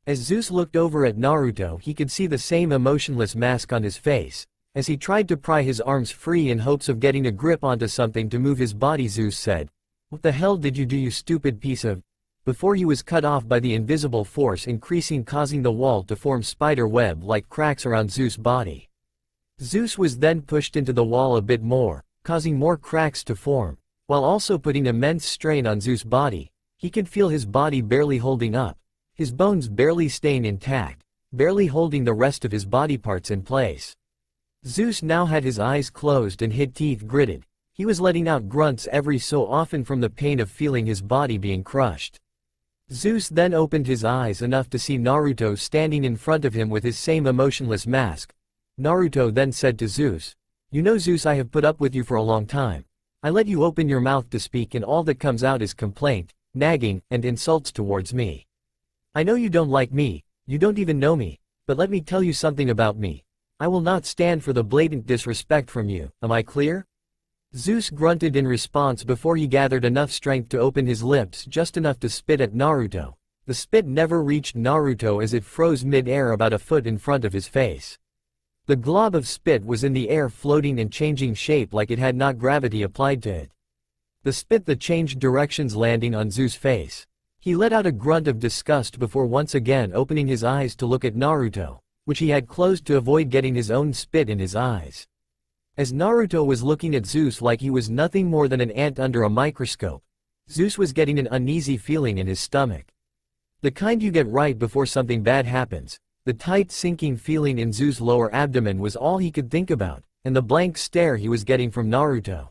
As Zeus looked over at Naruto he could see the same emotionless mask on his face. As he tried to pry his arms free in hopes of getting a grip onto something to move his body, Zeus said, what the hell did you do, you stupid piece of... Before he was cut off by the invisible force increasing, causing the wall to form spider web-like cracks around Zeus' body. Zeus was then pushed into the wall a bit more, causing more cracks to form, while also putting immense strain on Zeus' body. He could feel his body barely holding up. His bones barely staying intact, barely holding the rest of his body parts in place. Zeus now had his eyes closed and his teeth gritted. He was letting out grunts every so often from the pain of feeling his body being crushed. Zeus then opened his eyes enough to see Naruto standing in front of him with his same emotionless mask. Naruto then said to Zeus, you know Zeus, I have put up with you for a long time. I let you open your mouth to speak and all that comes out is complaint, nagging, and insults towards me. I know you don't like me, you don't even know me, but let me tell you something about me. I will not stand for the blatant disrespect from you, am I clear? Zeus grunted in response before he gathered enough strength to open his lips just enough to spit at Naruto. The spit never reached Naruto as it froze mid-air about a foot in front of his face. The glob of spit was in the air, floating and changing shape like it had not gravity applied to it. The spit that changed directions, landing on Zeus' face. He let out a grunt of disgust before once again opening his eyes to look at Naruto, which he had closed to avoid getting his own spit in his eyes. As Naruto was looking at Zeus like he was nothing more than an ant under a microscope, Zeus was getting an uneasy feeling in his stomach. The kind you get right before something bad happens. The tight sinking feeling in Zeus' lower abdomen was all he could think about, and the blank stare he was getting from Naruto.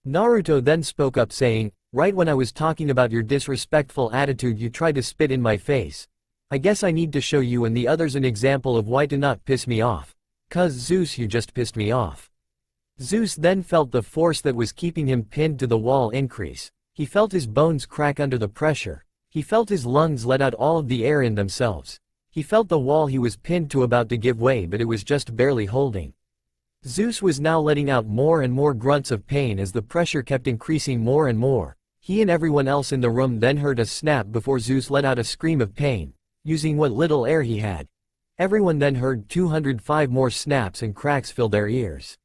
Naruto then spoke up saying, "Right when I was talking about your disrespectful attitude you tried to spit in my face. I guess I need to show you and the others an example of why to not piss me off. 'Cause Zeus, you just pissed me off." Zeus then felt the force that was keeping him pinned to the wall increase. He felt his bones crack under the pressure. He felt his lungs let out all of the air in themselves. He felt the wall he was pinned to about to give way, but it was just barely holding. Zeus was now letting out more and more grunts of pain as the pressure kept increasing more and more. He and everyone else in the room then heard a snap before Zeus let out a scream of pain, using what little air he had. Everyone then heard 205 more snaps and cracks fill their ears.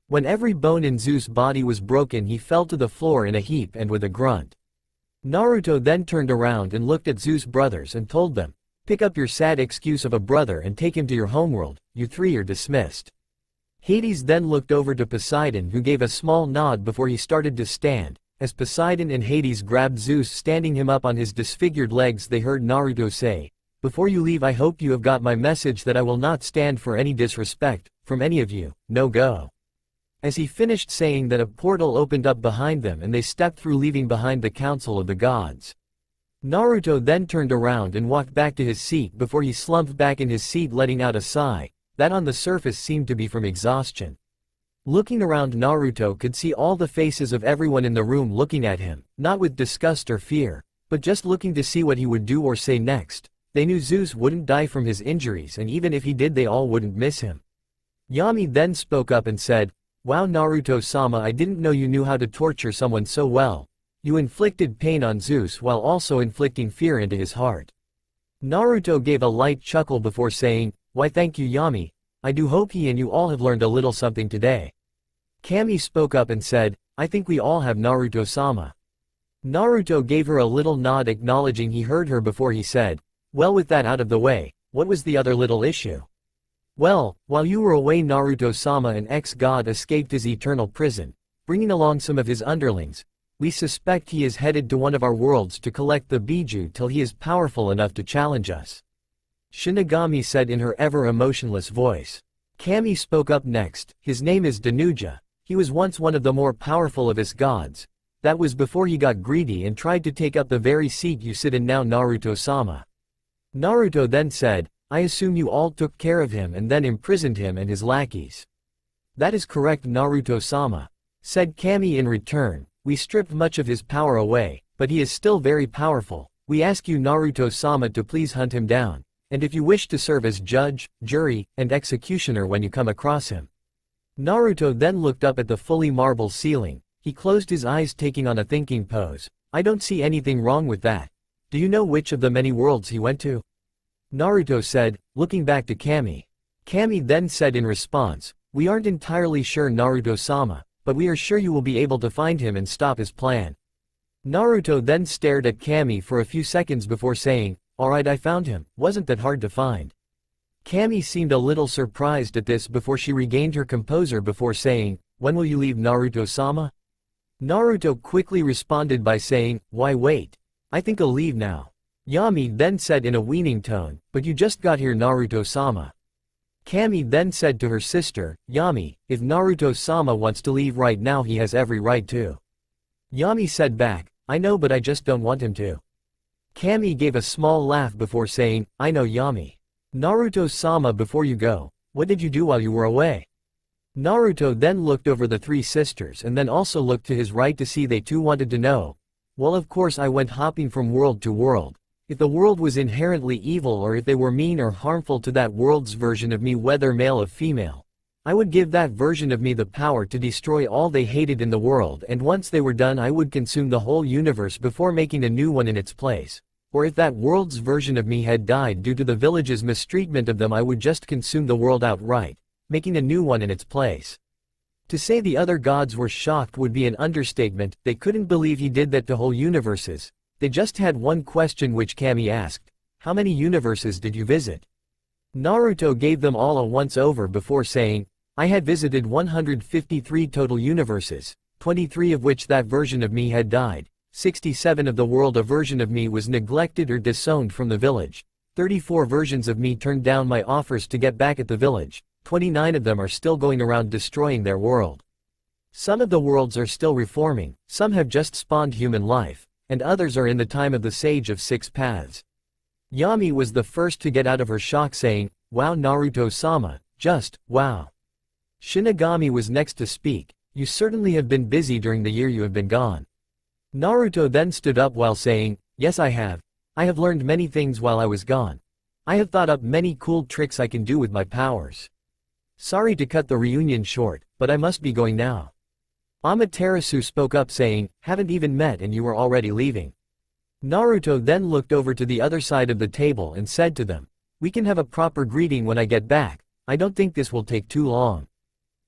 When every bone in Zeus' body was broken, he fell to the floor in a heap and with a grunt. Naruto then turned around and looked at Zeus' brothers and told them, "Pick up your sad excuse of a brother and take him to your homeworld, you three are dismissed." Hades then looked over to Poseidon, who gave a small nod before he started to stand. As Poseidon and Hades grabbed Zeus, standing him up on his disfigured legs, they heard Naruto say, "Before you leave, I hope you have got my message that I will not stand for any disrespect, from any of you, no go." As he finished saying that, a portal opened up behind them and they stepped through, leaving behind the Council of the Gods. Naruto then turned around and walked back to his seat before he slumped back in his seat, letting out a sigh, that on the surface seemed to be from exhaustion. Looking around, Naruto could see all the faces of everyone in the room looking at him, not with disgust or fear, but just looking to see what he would do or say next. They knew Zeus wouldn't die from his injuries, and even if he did, they all wouldn't miss him. Yami then spoke up and said, "Wow, Naruto-sama, I didn't know you knew how to torture someone so well. You inflicted pain on Zeus while also inflicting fear into his heart." Naruto gave a light chuckle before saying, "Why, thank you, Yami. I do hope he and you all have learned a little something today." Kami spoke up and said, "I think we all have, Naruto-sama." Naruto gave her a little nod, acknowledging he heard her before he said, "Well, with that out of the way, what was the other little issue?" "Well, while you were away, Naruto-sama, an ex-god escaped his eternal prison, bringing along some of his underlings. We suspect he is headed to one of our worlds to collect the Biju till he is powerful enough to challenge us," Shinigami said in her ever-emotionless voice. Kami spoke up next. "His name is Danuja. He was once one of the more powerful of his gods. That was before he got greedy and tried to take up the very seat you sit in now, Naruto-sama." Naruto then said, "I assume you all took care of him and then imprisoned him and his lackeys." "That is correct, Naruto-sama," said Kami in return. "We stripped much of his power away, but he is still very powerful. We ask you, Naruto-sama, to please hunt him down, and if you wish to serve as judge, jury, and executioner when you come across him." Naruto then looked up at the fully marble ceiling. He closed his eyes, taking on a thinking pose. "I don't see anything wrong with that. Do you know which of the many worlds he went to?" Naruto said, looking back to Kami. Kami then said in response, "We aren't entirely sure, Naruto-sama, but we are sure you will be able to find him and stop his plan." Naruto then stared at Kami for a few seconds before saying, "Alright, I found him. Wasn't that hard to find?" Kami seemed a little surprised at this before she regained her composure before saying, "When will you leave, Naruto-sama?" Naruto quickly responded by saying, "Why wait? I think I'll leave now." Yami then said in a weaning tone, "But you just got here, Naruto-sama." Kami then said to her sister, "Yami, if Naruto-sama wants to leave right now, he has every right to." Yami said back, "I know, but I just don't want him to." Kami gave a small laugh before saying, "I know, Yami. Naruto-sama, before you go, what did you do while you were away?" Naruto then looked over the three sisters and then also looked to his right to see they too wanted to know. "Well, of course I went hopping from world to world. If the world was inherently evil or if they were mean or harmful to that world's version of me, whether male or female, I would give that version of me the power to destroy all they hated in the world, and once they were done I would consume the whole universe before making a new one in its place. Or if that world's version of me had died due to the village's mistreatment of them, I would just consume the world outright, making a new one in its place." To say the other gods were shocked would be an understatement. They couldn't believe he did that to whole universes. They just had one question, which Kami asked, "How many universes did you visit?" Naruto gave them all a once-over before saying, "I had visited 153 total universes, 23 of which that version of me had died, 67 of the world a version of me was neglected or disowned from the village, 34 versions of me turned down my offers to get back at the village, 29 of them are still going around destroying their world. Some of the worlds are still reforming, some have just spawned human life, and others are in the time of the Sage of Six Paths. Yami was the first to get out of her shock saying, "Wow Naruto-sama, just, wow." Shinigami was next to speak, "You certainly have been busy during the year you have been gone." Naruto then stood up while saying, "Yes I have. I have learned many things while I was gone. I have thought up many cool tricks I can do with my powers. Sorry to cut the reunion short, but I must be going now." Amaterasu spoke up saying, "Haven't even met and you are already leaving." Naruto then looked over to the other side of the table and said to them, "We can have a proper greeting when I get back, I don't think this will take too long."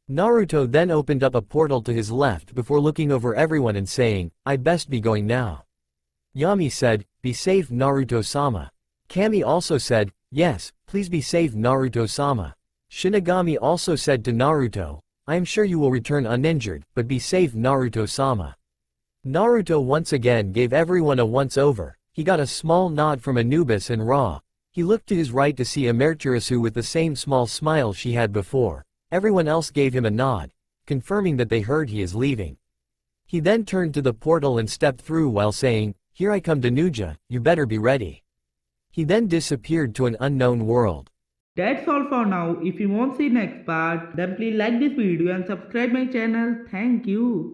Naruto then opened up a portal to his left before looking over everyone and saying, "I best be going now." Yami said, "Be safe Naruto-sama." Kami also said, "Yes, please be safe Naruto-sama." Shinigami also said to Naruto, "I am sure you will return uninjured, but be safe Naruto-sama." Naruto once again gave everyone a once-over. He got a small nod from Anubis and Ra. He looked to his right to see Amaterasu with the same small smile she had before. Everyone else gave him a nod, confirming that they heard he is leaving. He then turned to the portal and stepped through while saying, "Here I come to Nuja, you better be ready." He then disappeared to an unknown world.
That's all for now. If you want to see next part, then please like this video and subscribe my channel. Thank you.